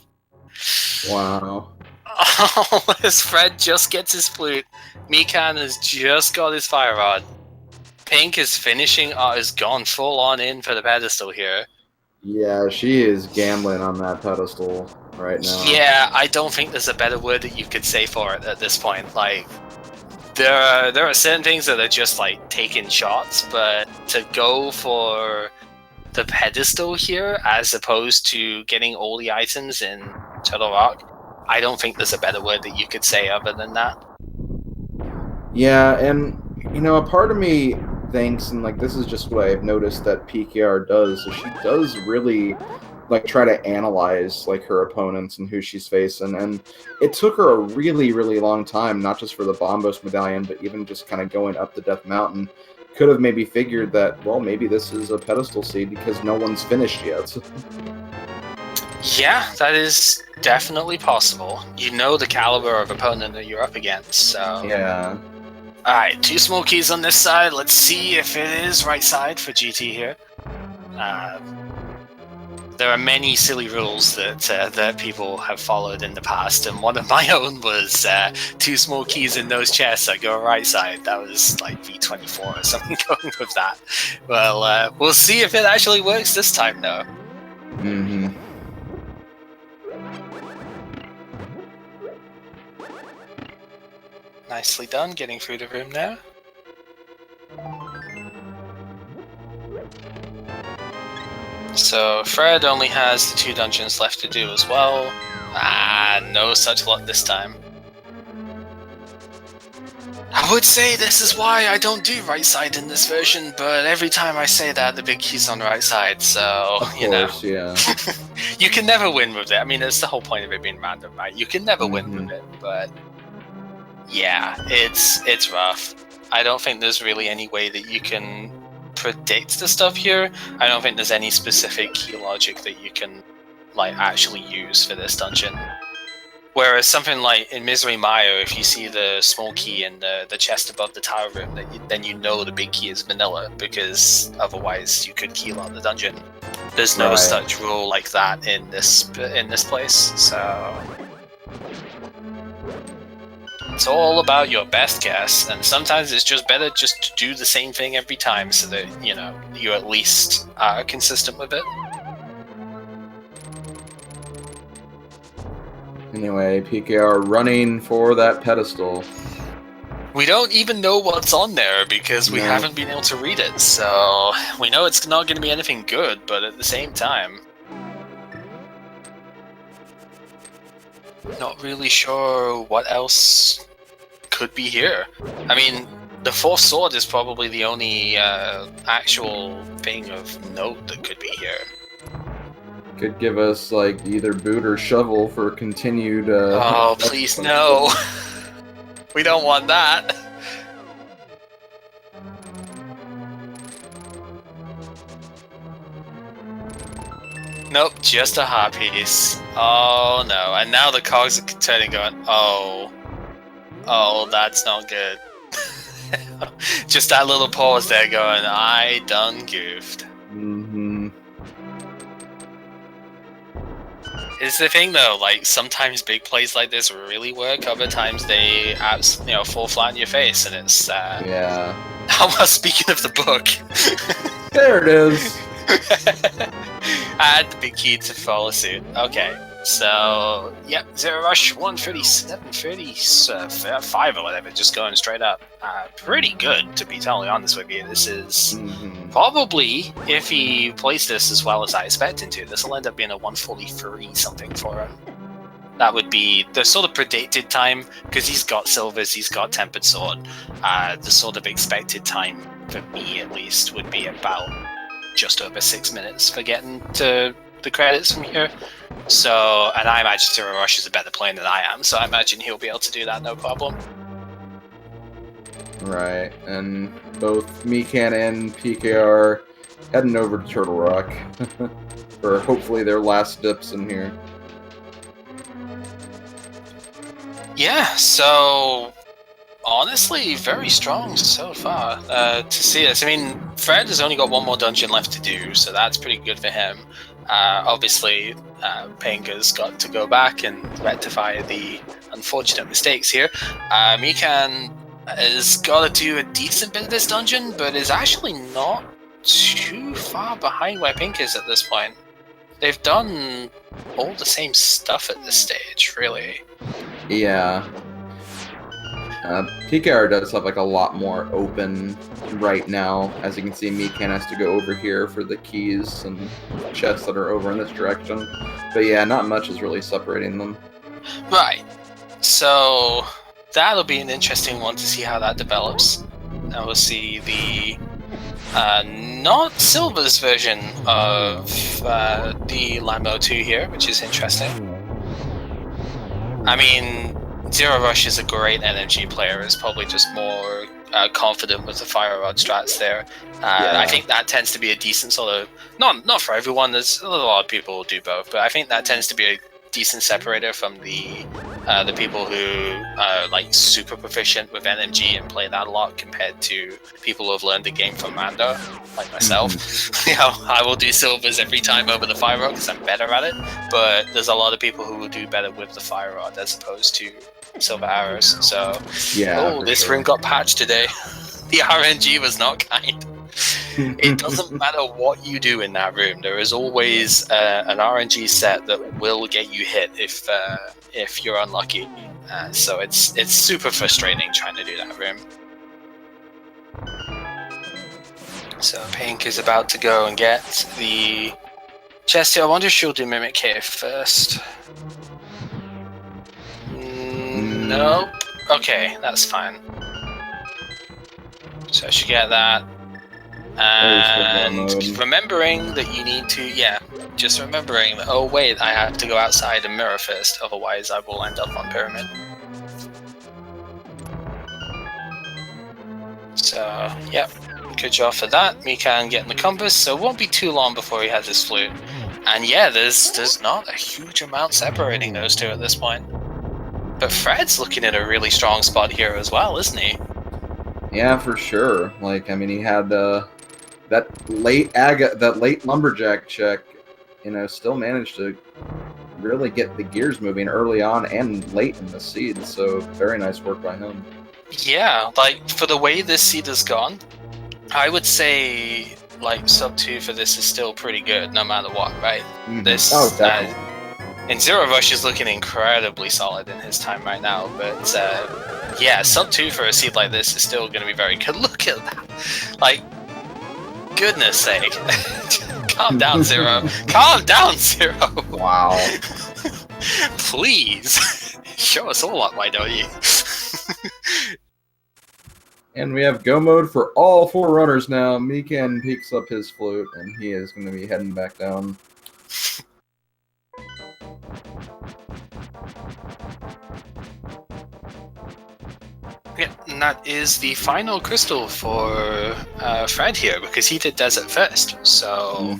Wow. Oh, as Fred just gets his flute, Mikan has just got his fire rod. Pink is finishing, has gone full on in for the pedestal here. Yeah, she is gambling on that pedestal right now. Yeah, I don't think there's a better word that you could say for it at this point. Like, there are certain things that are just like taking shots, but to go for the pedestal here as opposed to getting all the items in Turtle Rock, I don't think there's a better word that you could say other than that. Yeah, and a part of me thinks, and like this is just what I've noticed that PKR does, is she does really like try to analyze like her opponents and who she's facing, and it took her a really, really long time, not just for the Bombos medallion, but even just kind of going up the Death Mountain. Could have maybe figured that, well, maybe this is a pedestal seed because no one's finished yet. Yeah, that is definitely possible. You know the caliber of opponent that you're up against, so... Yeah. Alright, 2 small keys on this side. Let's see if it is right side for GT here. There are many silly rules that people have followed in the past, and one of my own was 2 small keys in those chests that go right side. That was like V24 or something going with that. Well, we'll see if it actually works this time, though. Mm-hmm. Nicely done, getting through the room now. So Fred only has the 2 dungeons left to do as well. No such luck this time. I would say this is why I don't do right side in this version, but every time I say that, the big key's on the right side, so, you know. Yeah. You can never win with it. I mean, that's the whole point of it being random, right? You can never win with it, but... yeah, it's rough. I don't think there's really any way that you can predict the stuff here. I don't think there's any specific key logic that you can like actually use for this dungeon. Whereas something like in Misery Mayo, if you see the small key in the chest above the tower room, then you know the big key is vanilla, because otherwise you could key lock the dungeon. There's no such rule like that in this place, so... it's all about your best guess, and sometimes it's just better just to do the same thing every time so that, you know, you at least are consistent with it. Anyway, PKR running for that pedestal. We don't even know what's on there because we haven't been able to read it, so we know it's not going to be anything good, but at the same time, not really sure what else could be here. I mean, the 4th sword is probably the only actual thing of note that could be here. Could give us like either boot or shovel for continued. Oh, please no! We don't want that. Nope, just a heart piece. Oh no, and now the cogs are turning going, oh, that's not good. Just that little pause there going, I done goofed. Mm-hmm. It's the thing though, like sometimes big plays like this really work, other times they fall flat in your face, and it's yeah. Well, speaking of the book, there it is. Add the big key to follow suit. Okay, so yep, Zero Rush 137, 35 or whatever, just going straight up. Pretty good, to be totally honest with you. This is probably, if he plays this as well as I expect him to, this will end up being a 143 something for him. That would be the sort of predicted time, because he's got silvers, he's got tempered sword. The sort of expected time, for me at least, would be about just over 6 minutes for getting to the credits from here. So, and I imagine Zero Rush is a better player than I am, so I imagine he'll be able to do that no problem. Right, and both Mikan and PKR heading over to Turtle Rock for hopefully their last dips in here. Yeah, so honestly, very strong so far to see this. I mean, Fred has only got 1 more dungeon left to do, so that's pretty good for him. Obviously, Penga's got to go back and rectify the unfortunate mistakes here. Mikan has got to do a decent bit of this dungeon, but is actually not too far behind where Pink is at this point. They've done all the same stuff at this stage, really. Yeah. PKR does have like a lot more open right now. As you can see, Mikan has to go over here for the keys and chests that are over in this direction. But yeah, not much is really separating them. Right. So that'll be an interesting one to see how that develops. And we'll see the not Silver's version of the Lambo 2 here, which is interesting. I mean, Zero Rush is a great NMG player. Is probably just more confident with the Fire Rod strats there. I think that tends to be a decent sort of not for everyone. There's a lot of people who do both, but I think that tends to be a decent separator from the people who are like super proficient with NMG and play that a lot compared to people who have learned the game from Rando, like myself. You know, I will do Silvers every time over the Fire Rod because I'm better at it, but there's a lot of people who will do better with the Fire Rod as opposed to Silver Arrows. So, yeah, this room got patched today. The RNG was not kind. It doesn't matter what you do in that room. There is always an RNG set that will get you hit if you're unlucky. So it's super frustrating trying to do that room. So Pink is about to go and get the chest here. I wonder if she'll do Mimic Cave first. Nope. Okay, that's fine. So she get that. And remembering that you need to, just remembering that, oh wait, I have to go outside and mirror first, otherwise I will end up on Pyramid. So, yep, good job for that. Mikan getting the compass, so it won't be too long before he has his flute. And yeah, there's not a huge amount separating those two at this point. But Fred's looking at a really strong spot here as well, isn't he? Yeah, for sure. Like, I mean, he had that late lumberjack check, you know, still managed to really get the gears moving early on and late in the seed. So very nice work by him. Yeah, like for the way this seed has gone, I would say like sub 2 for this is still pretty good, no matter what, right? Mm-hmm. This, definitely. And Zero Rush is looking incredibly solid in his time right now, but yeah, sub 2 for a seed like this is still going to be very good. Look at that! Like, goodness sake. Calm down, Zero. Calm down, Zero! Wow. Please! Show us all up, why don't you? And we have go mode for all 4 runners now. Mikan peeks up his flute, and he is going to be heading back down. Yeah, and that is the final crystal for Fred here, because he did Desert first. So,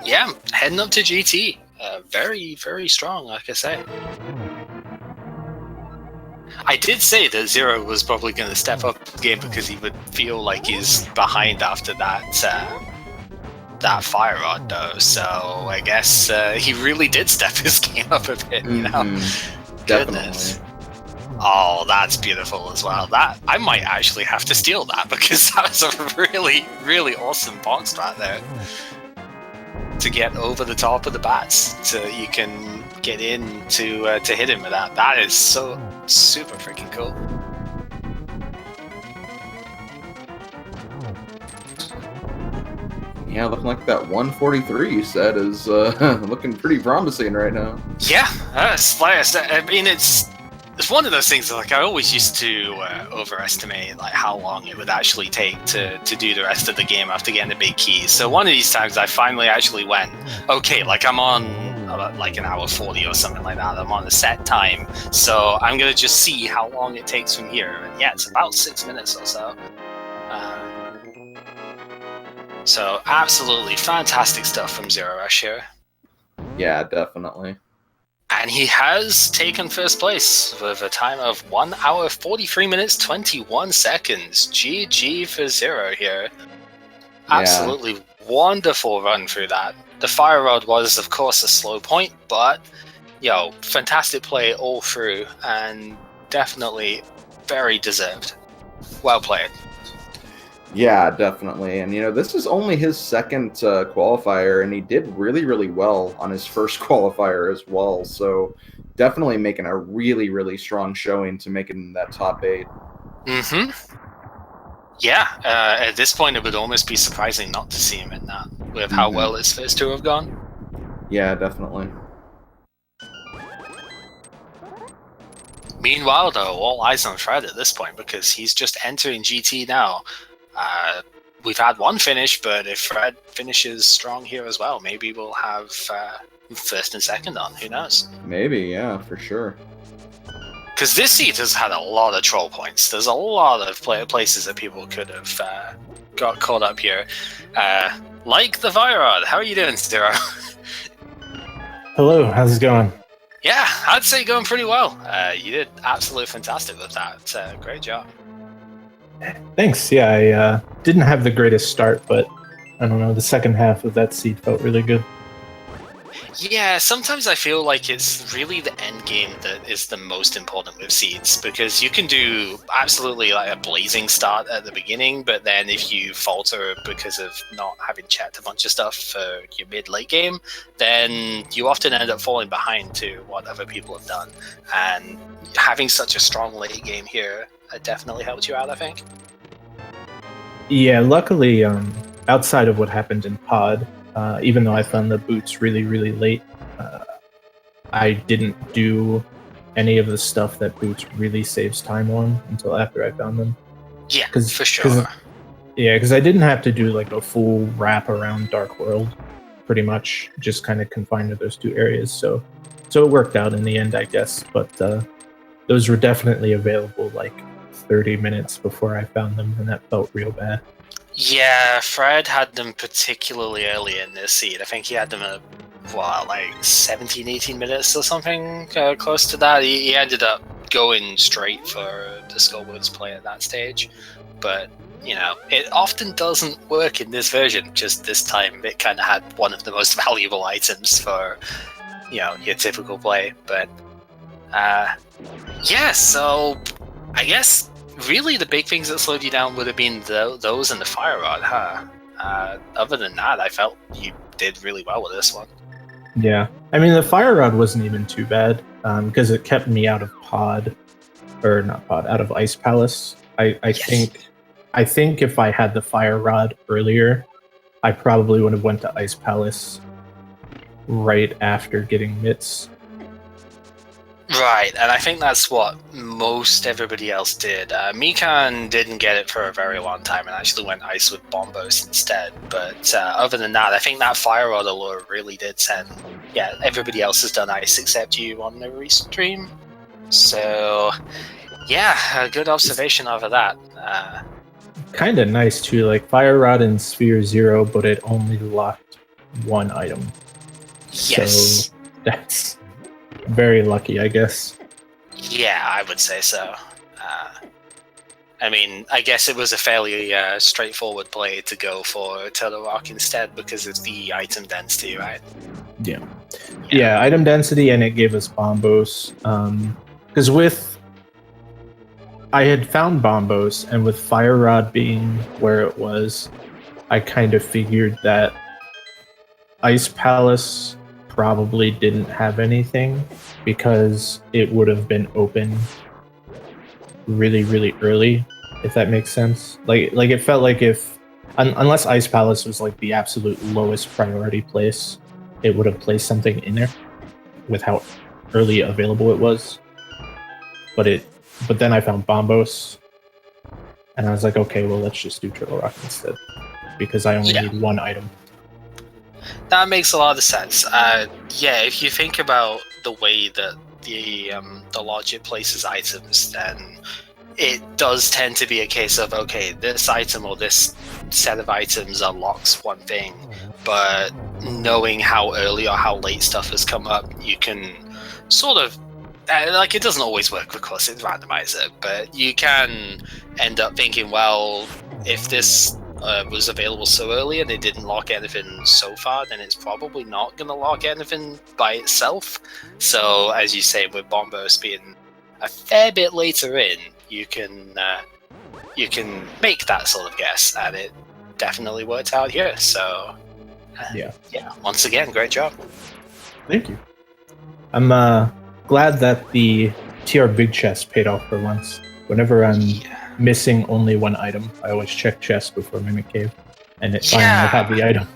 yeah, heading up to GT. Very, very strong, like I say. I did say that Zero was probably going to step up the game because he would feel like he's behind after that Fire Rod, though. So I guess he really did step his game up a bit, you know? Goodness. Oh, that's beautiful as well. That I might actually have to steal that because that was a really, really awesome box right there. To get over the top of the bats, so you can get in to hit him with that. That is so super freaking cool. Yeah, looking like that 143 you said is looking pretty promising right now. Yeah, like I said, I mean it's one of those things that, like, I always used to overestimate like how long it would actually take to do the rest of the game after getting the big keys. So one of these times I finally actually went, okay, like I'm on like an hour 40 or something like that. I'm on a set time, so I'm gonna just see how long it takes from here. And yeah, it's about 6 minutes or so. So absolutely fantastic stuff from Zero Rush here. Yeah, definitely. And he has taken first place with a time of 1 hour 43 minutes 21 seconds. GG for Zero here. Absolutely wonderful run through that. The Fire Rod was, of course, a slow point, but fantastic play all through, and definitely very deserved. Well played. Yeah, definitely. And this is only his second qualifier, and he did really, really well on his first qualifier as well. So definitely making a really, really strong showing to make it in that top 8. Mm-hmm. Yeah, at this point it would almost be surprising not to see him in that, with how well his first two have gone. Yeah, definitely. Meanwhile, though, all eyes on Fred at this point, because he's just entering GT now. We've had one finish, but if Fred finishes strong here as well, maybe we'll have first and second on. Who knows? Maybe, yeah, for sure. Because this seat has had a lot of troll points. There's a lot of places that people could have got caught up here. Like the Virod. How are you doing, Zero? Hello, how's it going? Yeah, I'd say going pretty well. You did absolutely fantastic with that. Great job. Thanks. Yeah, I didn't have the greatest start, but I don't know, the second half of that seed felt really good. Yeah, sometimes I feel like it's really the end game that is the most important with seeds, because you can do absolutely like a blazing start at the beginning, but then if you falter because of not having checked a bunch of stuff for your mid-late game, then you often end up falling behind to what other people have done. And having such a strong late game here definitely helped you out, I think. Yeah, luckily, outside of what happened in Pod, even though I found the boots really, really late, I didn't do any of the stuff that boots really saves time on until after I found them. Yeah, for sure. Because I didn't have to do like a full wrap around Dark World, pretty much, just kind of confined to those two areas. So it worked out in the end, I guess. But those were definitely available like 30 minutes before I found them, and that felt real bad. Yeah, Fred had them particularly early in this seed. I think he had them at, like 17, 18 minutes or something, close to that. He ended up going straight for the Skullwoods play at that stage. But, it often doesn't work in this version. Just this time, it kind of had one of the most valuable items for, your typical play. But, yeah, so I guess really the big things that slowed you down would have been those and the Fire Rod, huh? Other than that, I felt you did really well with this one. Yeah. I mean, the Fire Rod wasn't even too bad, because it kept me out of out of Ice Palace. I think if I had the Fire Rod earlier, I probably would have went to Ice Palace right after getting Mitts. Right, and I think that's what most everybody else did. Mikan didn't get it for a very long time and actually went ice with Bombos instead. But other than that, I think that Fire Rod allure really did send. Yeah, everybody else has done ice except you on the restream. So, yeah, a good observation over that. Kind of nice too, like Fire Rod and Sphere 0, but it only locked one item. Yes. So that's very lucky, I guess. Yeah, I would say so. I mean, I guess it was a fairly straightforward play to go for Turtle Rock instead because of the item density, right? Yeah, item density, and it gave us Bombos. Because I had found Bombos, and with Fire Rod being where it was, I kind of figured that Ice Palace probably didn't have anything because it would have been open really, really early, if that makes sense. Like it felt like unless Ice Palace was like the absolute lowest priority place, it would have placed something in there with how early available it was. But then I found Bombos, and I was like, okay, well, let's just do Turtle Rock instead, because I only need one item. That makes a lot of sense. If you think about the way that the logic places items, then it does tend to be a case of, okay, this item or this set of items unlocks one thing, but knowing how early or how late stuff has come up, you can sort of it doesn't always work, of course, it's randomizer, but you can end up thinking, well, if this was available so early and it didn't lock anything so far, then it's probably not going to lock anything by itself. So, as you say, with Bombos being a fair bit later in, you can make that sort of guess, and it definitely worked out here. So yeah, once again, great job. Thank you. I'm glad that the TR Big Chest paid off for once. Whenever I'm missing only one item, I always check chest before Mimic Cave, and it finally had the item.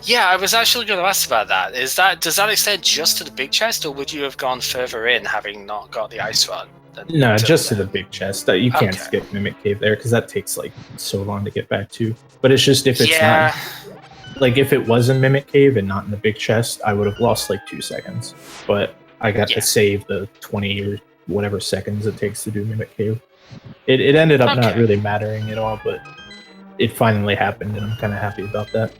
Yeah, I was actually going to ask about that. Does that extend just to the big chest, or would you have gone further in, having not got the ice rod? No, just to the big chest. You can't skip Mimic Cave there because that takes like so long to get back to. But it's just if it's not, like if it was in Mimic Cave and not in the big chest, I would have lost like 2 seconds. But I got to save the 20 or whatever seconds it takes to do Mimic Cave. It ended up not really mattering at all, but it finally happened, and I'm kind of happy about that.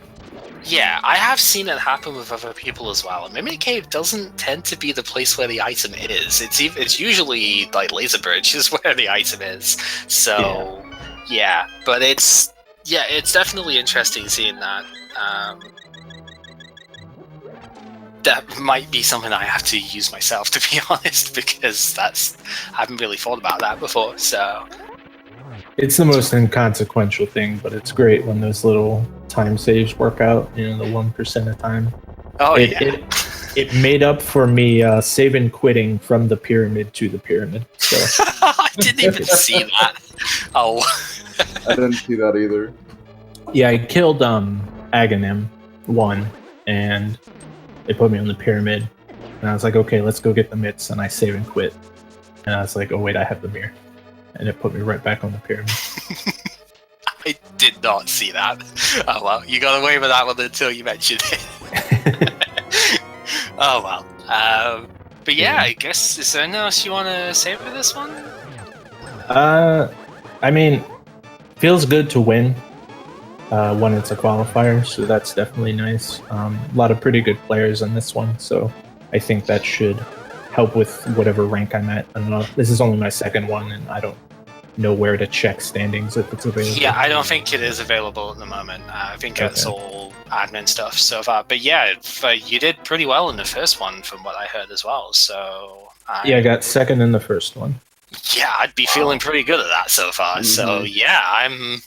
Yeah, I have seen it happen with other people as well. Mimic Cave doesn't tend to be the place where the item is. It's usually like Laser Bridge is where the item is. So but it's definitely interesting seeing that. That might be something I have to use myself, to be honest, because I haven't really thought about that before. So it's the most inconsequential thing, but it's great when those little time saves work out. The 1% of time. Oh, it made up for me saving quitting from the pyramid to the pyramid. So I didn't even see that. Oh, I didn't see that either. Yeah, I killed Aghanim 1, and they put me on the pyramid, and I was like, okay, let's go get the mitts, and I save and quit, and I was like, oh wait, I have the mirror, and it put me right back on the pyramid. I did not see that. Oh well, you got away with that one until you mentioned it. Oh well. But yeah, I guess, is there anything else you want to say for this one? I mean, feels good to win when it's a qualifier, so that's definitely nice. A lot of pretty good players in this one, so I think that should help with whatever rank I'm at. I don't know. This is only my second one, and I don't know where to check standings if it's available. Yeah, I don't think it is available at the moment. I think it's all admin stuff so far. But yeah, you did pretty well in the first one from what I heard as well. So I got second in the first one. Yeah, I'd be feeling pretty good at that so far. Mm-hmm. So yeah, I'm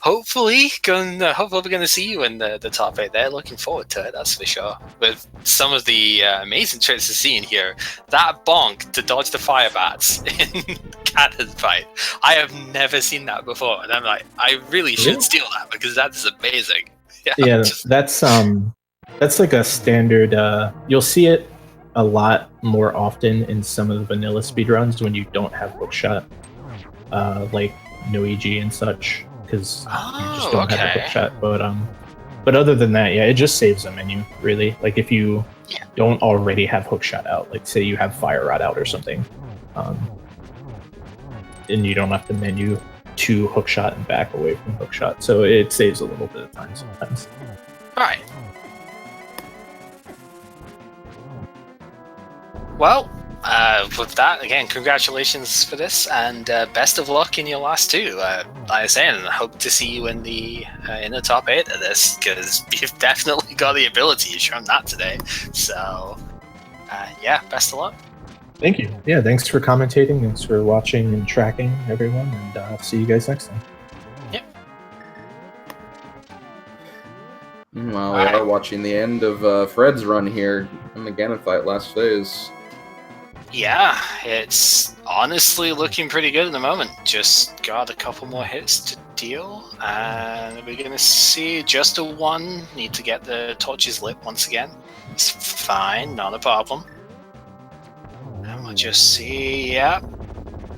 hopefully we're going to see you in the top 8 there. Looking forward to it, that's for sure. With some of the amazing tricks to see in here. That bonk to dodge the fire bats in Ganon fight. I have never seen that before, and I'm like, I really should steal that because that's amazing. Yeah, that's like a standard. You'll see it a lot more often in some of the vanilla speedruns when you don't have hookshot, like no EG and such. Because you just don't have a hook shot. But other than that, it just saves a menu, really. Like if you don't already have hook shot out, like say you have fire rod out or something, and you don't have to menu to hook shot and back away from hook shot. So it saves a little bit of time sometimes. All right. Well, with that, again, congratulations for this, and best of luck in your last 2. Like I was saying, I hope to see you in the top 8 of this, because you've definitely got the ability. You've shown that today. So, best of luck. Thank you. Yeah, thanks for commentating. Thanks for watching and tracking, everyone, and I'll see you guys next time. Yep. Well, we are watching the end of Fred's run here in the Ganon fight last phase. Yeah, it's honestly looking pretty good at the moment. Just got a couple more hits to deal, and we're going to see just a 1. Need to get the torches lit once again. It's fine, not a problem. And we'll just see,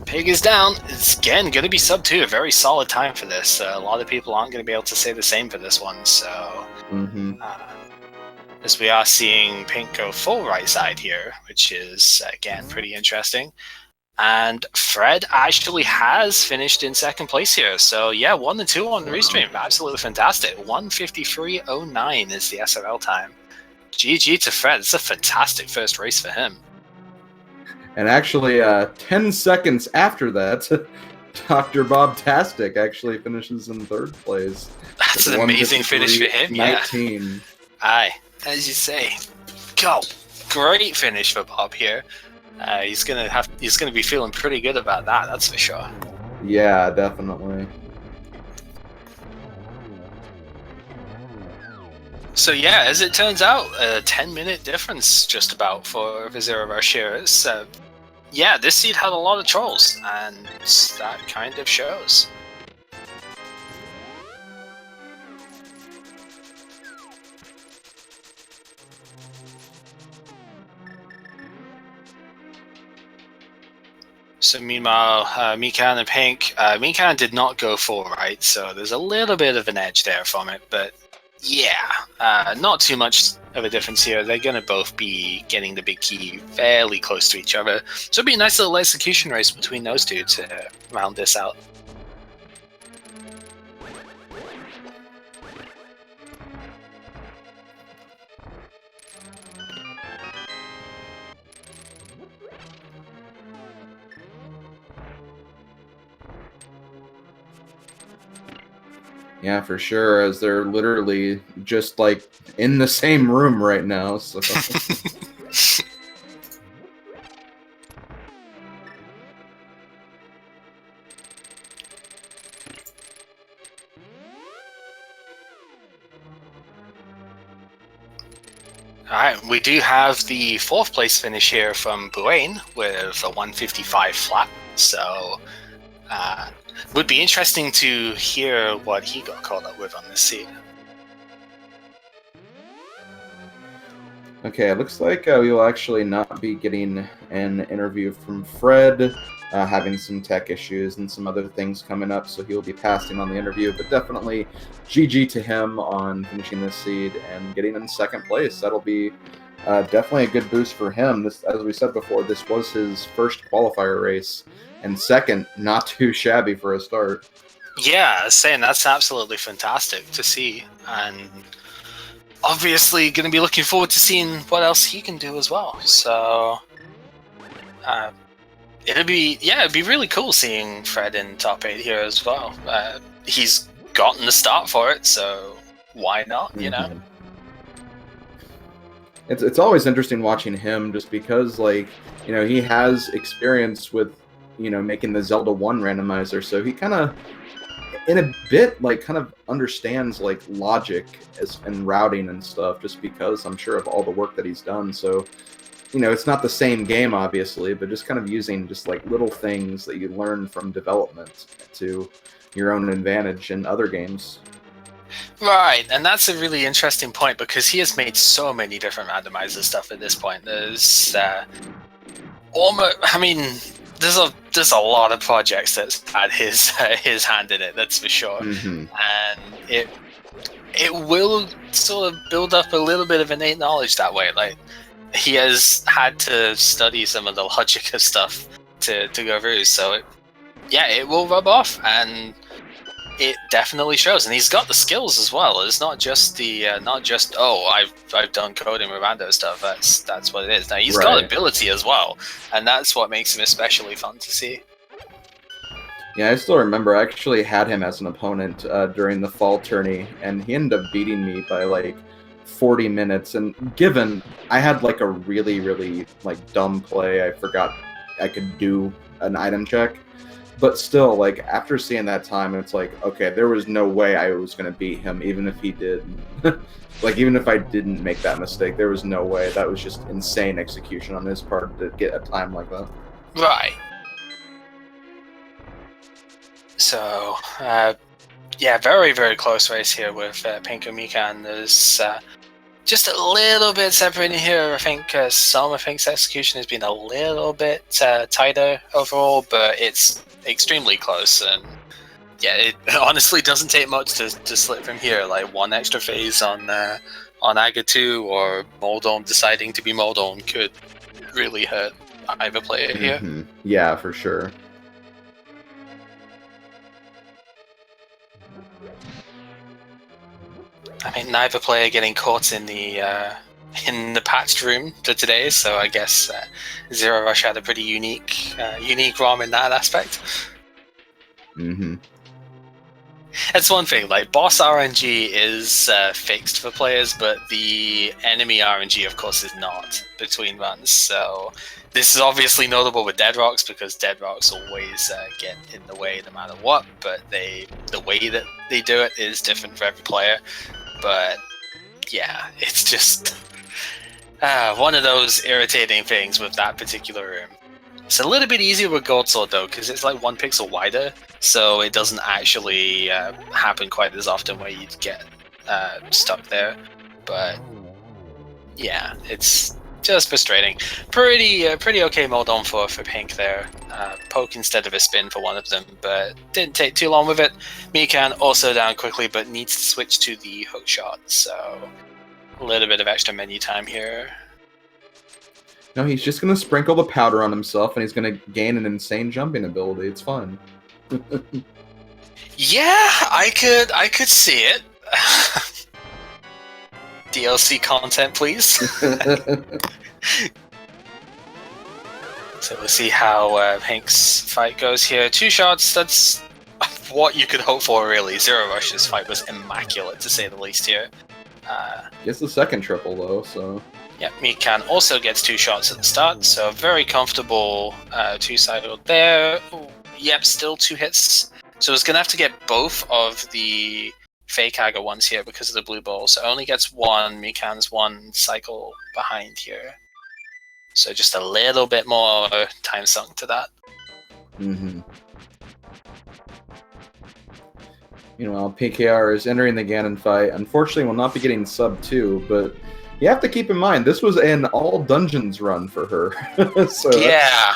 Pig is down. It's again going to be sub 2, a very solid time for this. A lot of people aren't going to be able to say the same for this one, so... as we are seeing Pink go full right side here, which is, again, pretty interesting. And Fred actually has finished in second place here. So, 1 and 2 on the restream. Absolutely fantastic. 1:53.09 is the SRL time. GG to Fred. It's a fantastic first race for him. And actually, 10 seconds after that, Dr. Bob Tastic actually finishes in 3rd place. That's an amazing finish for him, 19. Aye. As you say, go. Great finish for Bob here. He's gonna be feeling pretty good about that. That's for sure. Yeah, definitely. So yeah, as it turns out, a 10-minute difference just about for Zero Rush here. Yeah, this seed had a lot of trolls, and that kind of shows. So meanwhile, Mikan and Pink, Mikan did not go full right, so there's a little bit of an edge there from it, but yeah, not too much of a difference here. They're going to both be getting the big key fairly close to each other, so it'll be a nice little execution race between those two to round this out. Yeah, for sure, as they're literally just like in the same room right now. So. Alright, we do have the 4th place finish here from Buane with a 155 flat, so would be interesting to hear what he got caught up with on this seed. Okay, it looks like we will actually not be getting an interview from Fred, having some tech issues and some other things coming up, so he will be passing on the interview, but definitely GG to him on finishing this seed and getting in 2nd place. That'll be definitely a good boost for him. This, as we said before, this was his first qualifier race, and 2nd, not too shabby for a start. Yeah, saying that's absolutely fantastic to see, and obviously going to be looking forward to seeing what else he can do as well. So it'd be really cool seeing Fred in top 8 here as well. He's gotten the start for it, so why not? You know. It's always interesting watching him, just because, like, you know, he has experience with, you know, making the Zelda 1 randomizer, so he kind of, in a bit, like, kind of understands, like, logic and routing and stuff, just because, I'm sure, of all the work that he's done. So, you know, it's not the same game, obviously, but just kind of using just, like, little things that you learn from development to your own advantage in other games. Right, and that's a really interesting point, because he has made so many different randomizer stuff at this point. There's almost, I mean, there's a lot of projects that's had his hand in it, that's for sure. And it will sort of build up a little bit of innate knowledge that way. Like, he has had to study some of the logic of stuff to go through, so it will rub off, and it definitely shows. And he's got the skills as well. It's not just I've done coding with rando stuff. That's what it is. Now he's got ability as well, and that's what makes him especially fun to see. Yeah, I still remember I actually had him as an opponent during the fall tourney, and he ended up beating me by like 40 minutes. And given I had like a really, really like dumb play, I forgot I could do an item check. But still, like, after seeing that time, it's like, okay, there was no way I was going to beat him, even if he did. Like, even if I didn't make that mistake, there was no way. That was just insane execution on his part to get a time like that. Right. So, very, very close race here with Pink and Mikan. There's just a little bit separating here. I think some of Pink's execution has been a little bit tighter overall, but it's extremely close. And yeah, it honestly doesn't take much to slip from here. Like one extra phase on Aga 2 or Moldon deciding to be Moldon could really hurt either player here. Yeah, for sure. I mean, neither player getting caught in the patched room for today, so I guess Zero Rush had a pretty unique ROM in that aspect. That's one thing. Like, boss RNG is fixed for players, but the enemy RNG, of course, is not between runs. So this is obviously notable with Dead Rocks because Dead Rocks always get in the way no matter what. But the way that they do it is different for every player. But yeah, it's just one of those irritating things with that particular room. It's a little bit easier with Gold Sword though, because it's like 1 pixel wider, so it doesn't actually happen quite as often where you'd get stuck there. But yeah, it's just frustrating. Pretty okay mode on for Pink there. Poke instead of a spin for one of them, but didn't take too long with it. Mikan also down quickly, but needs to switch to the hook shot, so a little bit of extra menu time here. No, he's just going to sprinkle the powder on himself, and he's going to gain an insane jumping ability. It's fun. Yeah, I could see it. DLC content, please. So we'll see how Pink's fight goes here. 2 shots, that's what you could hope for, really. Zero Rush's fight was immaculate, to say the least here. Gets the second triple, though, so... Yep, Mikan also gets 2 shots at the start, so very comfortable 2-sided there. Ooh, yep, still 2 hits. So it's going to have to get both of the fake Aga ones here because of the blue ball. So only gets 1, Mikan's 1 cycle behind here. So just a little bit more time sunk to that. Mm-hmm. Meanwhile, PKR is entering the Ganon fight. Unfortunately, will not be getting sub 2, but... You have to keep in mind, this was an all dungeons run for her. So yeah.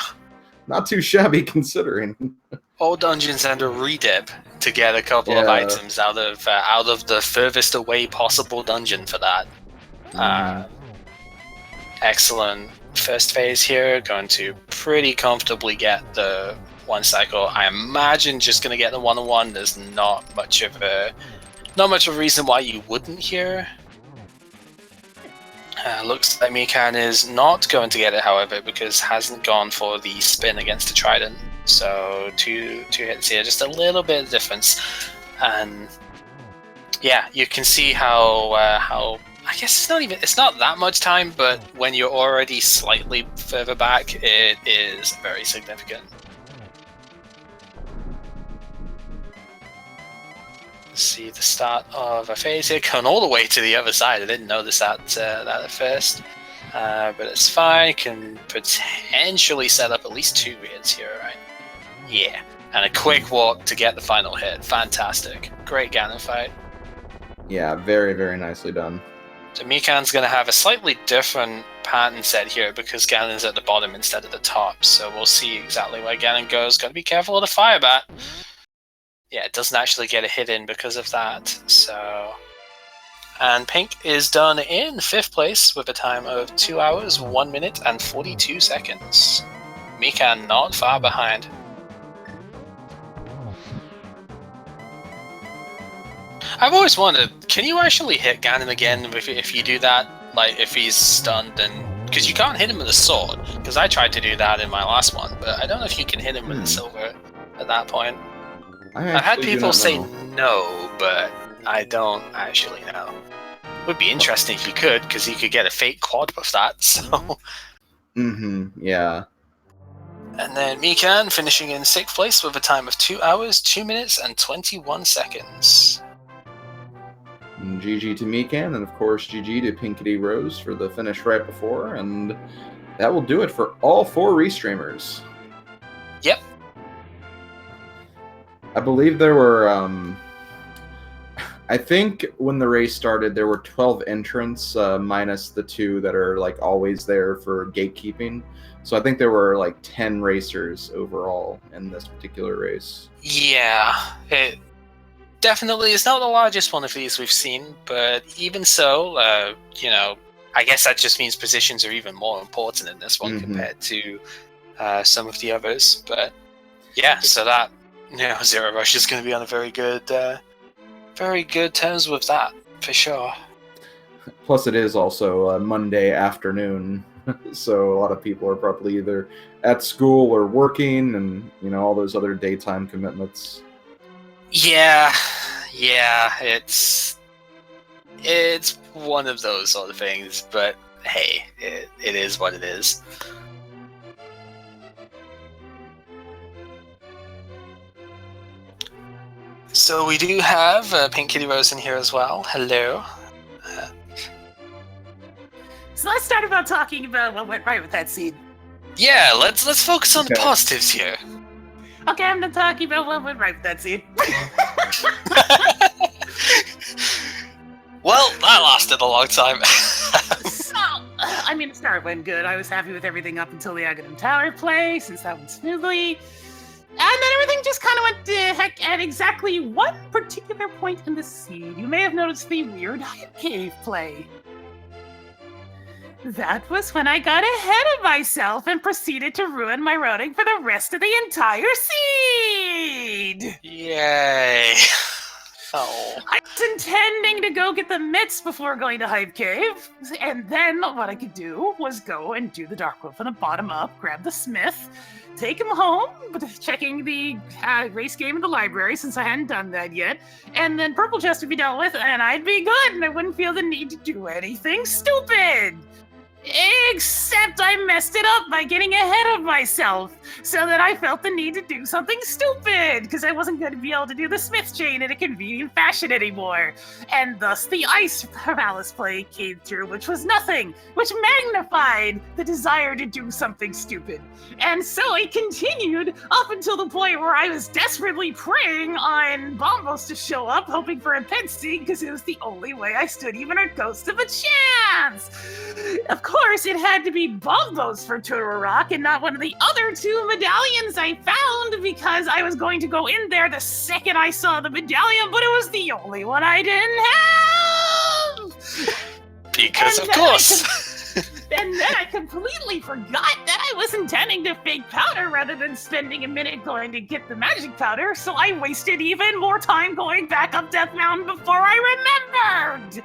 Not too shabby considering. All dungeons and a redip to get a couple of items out of the furthest away possible dungeon for that. Excellent first phase here. Going to pretty comfortably get the 1 cycle. I imagine just going to get the 1-on-1. There's not much of a reason why you wouldn't here. Looks like Mikan is not going to get it, however, because hasn't gone for the spin against the Trident. So two hits here, just a little bit of difference. And yeah, you can see how I guess it's not that much time, but when you're already slightly further back, it is very significant. See the start of a phase here, going all the way to the other side. I didn't notice that at first, but it's fine. Can potentially set up at least 2 hits here, right? Yeah, and a quick walk to get the final hit. Fantastic, great Ganon fight. Yeah, very, very nicely done. So Mikan's going to have a slightly different pattern set here because Ganon's at the bottom instead of the top. So we'll see exactly where Ganon goes. Got to be careful of the fire bat. Yeah, it doesn't actually get a hit in because of that. So, and Pink is done in 5th place with a time of 2 hours, 1 minute, and 42 seconds. Mikan not far behind. I've always wondered, can you actually hit Ganon again if you do that? Like, if he's stunned and... Because you can't hit him with a sword. Because I tried to do that in my last one, but I don't know if you can hit him with a silver at that point. I've had people say no, but I don't actually know. Would be interesting if you could, because you could get a fake quad with that, so... yeah. And then Mikan finishing in 6th place with a time of 2 hours, 2 minutes, and 21 seconds. GG to Mikan, and of course GG to Pinkity Rose for the finish right before, and that will do it for all 4 restreamers. Yep. I believe there were, I think when the race started, there were 12 entrants, minus the 2 that are, like, always there for gatekeeping. So I think there were, like, 10 racers overall in this particular race. Yeah, it definitely is not the largest one of these we've seen, but even so, I guess that just means positions are even more important in this one compared to some of the others. But, yeah, so that... Zero Rush is going to be on a very good terms with that, for sure. Plus, it is also Monday afternoon, so a lot of people are probably either at school or working, and all those other daytime commitments. Yeah, Yeah, it's one of those sort of things, but hey, it is what it is. So we do have Pink Kitty Rose in here as well. Hello. So let's start about talking about what went right with that scene. Yeah, let's focus on the Okay. positives here. Okay, I'm not talking about what went right with that scene. Well, that lasted a long time. So, I mean, the start went good. I was happy with everything up until the Ganon Tower play, since that went smoothly. And then everything just kind of went to heck at exactly one particular point in the scene. You may have noticed the weird cave play. That was when I got ahead of myself and proceeded to ruin my routing for the rest of the entire seed! Yay. Oh. I was intending to go get the mitts before going to Hive Cave, and then what I could do was go and do the Dark Wolf on a bottom up, grab the Smith, take him home, checking the race game in the library since I hadn't done that yet, and then Purple Chest would be dealt with, and I'd be good, and I wouldn't feel the need to do anything stupid. Except I messed it up by getting ahead of myself, so that I felt the need to do something stupid, because I wasn't going to be able to do the Smith chain in a convenient fashion anymore. And thus the Ice Palace play came through, which was nothing, which magnified the desire to do something stupid. And so it continued up until the point where I was desperately praying on Bombos to show up, hoping for a Pensy, because it was the only way I stood even a ghost of a chance. Of course, it had to be Bombos for Turarok and not one of the other two medallions I found, because I was going to go in there the second I saw the medallion, but it was the only one I didn't have! Because And of then course. And then I completely forgot that I was intending to fake powder rather than spending a minute going to get the magic powder, so I wasted even more time going back up Death Mountain before I remembered!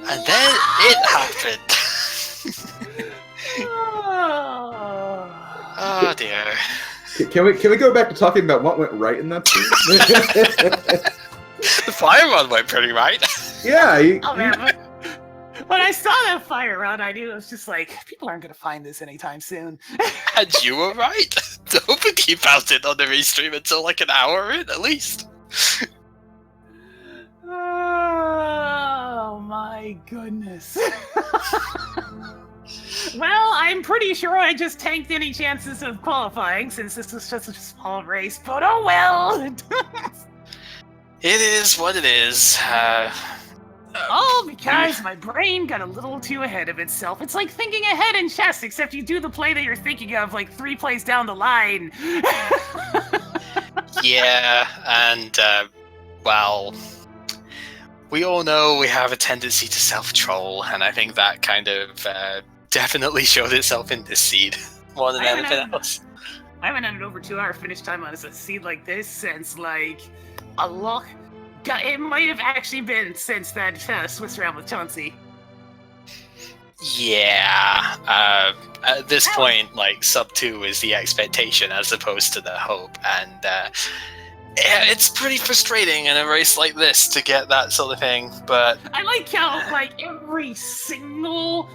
And then it happened. Oh dear. Can we go back to talking about what went right in that scene? The fire run went pretty right. Yeah. Oh man, when I saw that fire run, I knew it was just like, people aren't gonna find this anytime soon. And you were right. Nobody found it on the restream until like an hour in, at least. Oh my goodness. Well, I'm pretty sure I just tanked any chances of qualifying since this was just a small race, but oh well! It is what it is. All because my brain got a little too ahead of itself. It's like thinking ahead in chess, except you do the play that you're thinking of like 3 plays down the line. Yeah, and, well, we all know we have a tendency to self-troll, and I think that kind of definitely showed itself in this seed more than anything else. I haven't had an over 2 hour finish time on a seed like this since like a lot. It might have actually been since that Swiss round with Chauncey. Yeah, at this point, like, sub 2 is the expectation as opposed to the hope, and yeah, it's pretty frustrating in a race like this to get that sort of thing, but I like how like every single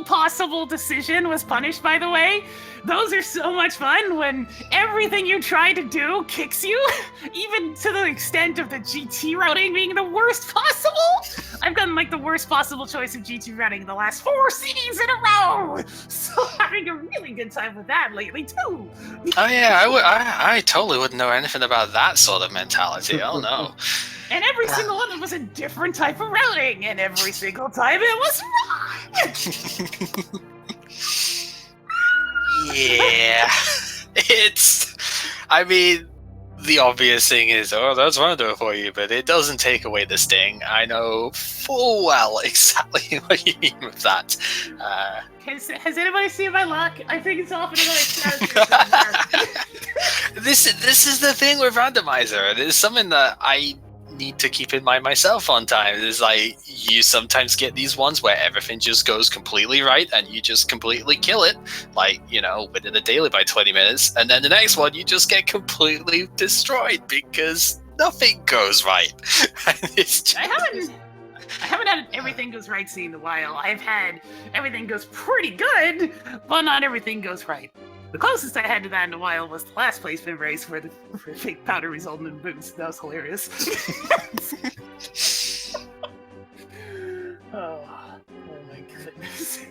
possible decision was punished, by the way. Those are so much fun when everything you try to do kicks you, even to the extent of the GT routing being the worst possible. I've gotten like the worst possible choice of GT routing in the last 4 seasons in a row, so having a really good time with that lately too. oh yeah, I totally wouldn't know anything about that sort of mentality. Oh no. And every single one of them was a different type of routing, and every single time it was wrong. Yeah, I mean, the obvious thing is, oh, that's wonderful for you, but it doesn't take away the sting. I know full well exactly what you mean with that. Has anybody seen my luck? I think it's off in another status. This is the thing with Randomizer. It is something that I need to keep in mind myself on time. Is like you sometimes get these ones where everything just goes completely right and you just completely kill it, like, you know, within a daily by 20 minutes, and then the next one you just get completely destroyed because nothing goes right. It's just... I haven't had everything goes right scene in a while. I've had everything goes pretty good, but not everything goes right. The closest I had to that in a while was the last placement race where the fake powder resulted in boots. That was hilarious. Oh my goodness.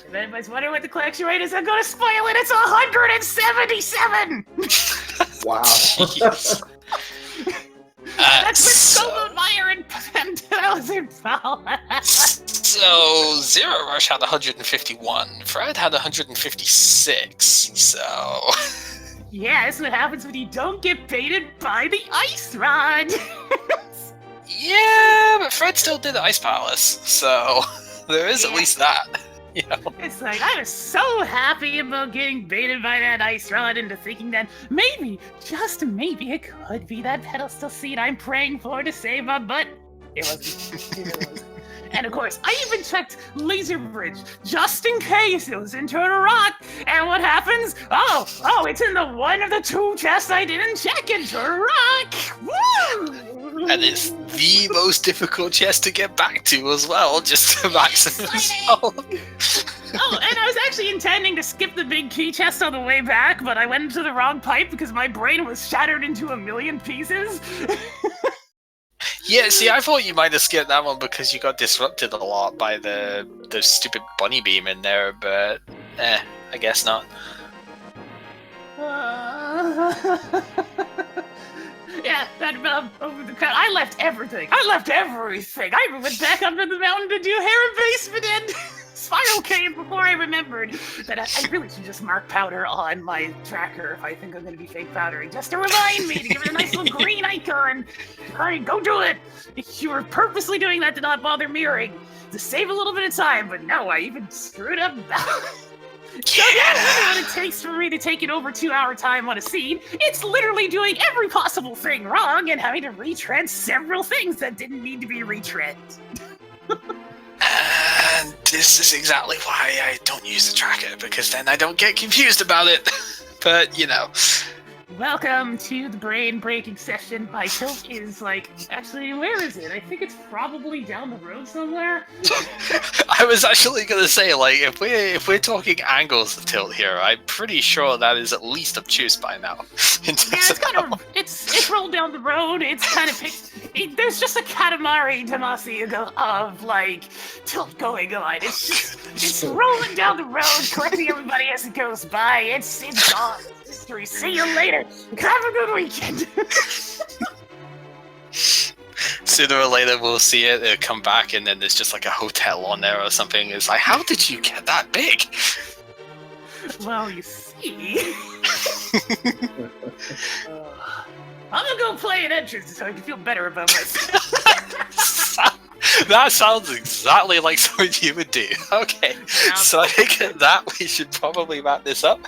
If anybody's wondering what the collection rate is, I'm going to spoil it. It's 177! Wow. That's with Solo Meyer and 10,000 followers. So, Zero Rush had 151. Fred had 156. So... Yeah, that's what happens when you don't get baited by the ice rod. Yeah, but Fred still did the Ice Palace, so there is at least that. You know? It's like, I was so happy about getting baited by that ice rod into thinking that maybe, just maybe, it could be that pedestal seat I'm praying for to save my butt. It wasn't. It really wasn't. And of course, I even checked Laser Bridge just in case it was in Turtle Rock. And what happens? Oh, it's in the one of the two chests I didn't check in Turtle Rock. Woo! And it's the most difficult chest to get back to as well, just to maximum result. Oh, and I was actually intending to skip the big key chest on the way back, but I went into the wrong pipe because my brain was shattered into a million pieces. Yeah, see, I thought you might have skipped that one because you got disrupted a lot by the stupid bunny beam in there, but I guess not. Yeah, that over the cut. I left everything. I went back up to the mountain to do Heron Basement and Spiral Cave before I remembered that I really should just mark powder on my tracker if I think I'm going to be fake powdering, just to remind me to give it a nice little green icon. Alright, go do it. If you were purposely doing that to not bother mirroring, to save a little bit of time, but no, I even screwed up. So yeah, what it takes for me to take an over 2-hour time on a scene, it's literally doing every possible thing wrong and having to retread several things that didn't need to be retread. And this is exactly why I don't use the tracker, because then I don't get confused about it. But, you know. Welcome to the brain-breaking session. My tilt is like, actually, where is it? I think it's probably down the road somewhere. I was actually gonna say, like, if we're talking angles of tilt here, I'm pretty sure that is at least obtuse by now. Yeah, it's kind of it's rolled down the road. It's kind of there's just a Katamari Damacy of like tilt going on. It's rolling down the road, collecting everybody as it goes by. It's gone. History. See you later. Have a good weekend. Sooner or later we'll see it, it'll come back, and then there's just like a hotel on there or something. It's like, how did you get that big? Well, you see. I'm gonna go play an entrance so I can feel better about myself. That sounds exactly like something you would do. Okay, so I think at that we should probably wrap this up.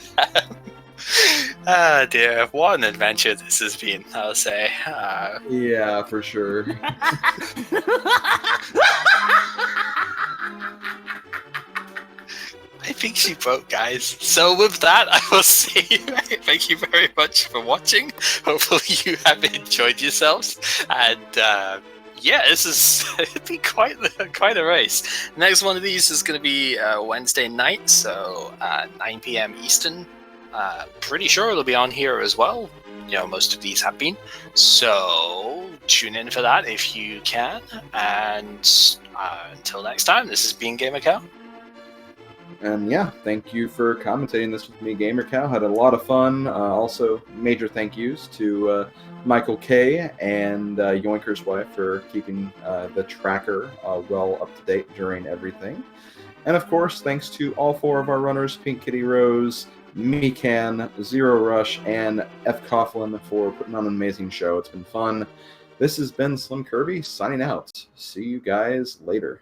Ah dear, what an adventure this has been, I'll say. Yeah, for sure. I think she broke, guys. So with that, I will say thank you very much for watching. Hopefully you have enjoyed yourselves. And yeah, this is it'd be quite a race. Next one of these is going to be Wednesday night, so 9 p.m. Eastern. Pretty sure it'll be on here as well. You know, most of these have been. So tune in for that if you can. And until next time, this has been Gamer Cow. And yeah, thank you for commentating this with me, Gamer Cow. Had a lot of fun. Also, major thank yous to Michael K. and Yoinker's wife for keeping the tracker well up to date during everything. And of course, thanks to all 4 of our runners, Pink Kitty Rose, Mikan, Zero Rush, and F. Coughlin for putting on an amazing show. It's been fun. This has been Slim Kirby signing out. See you guys later.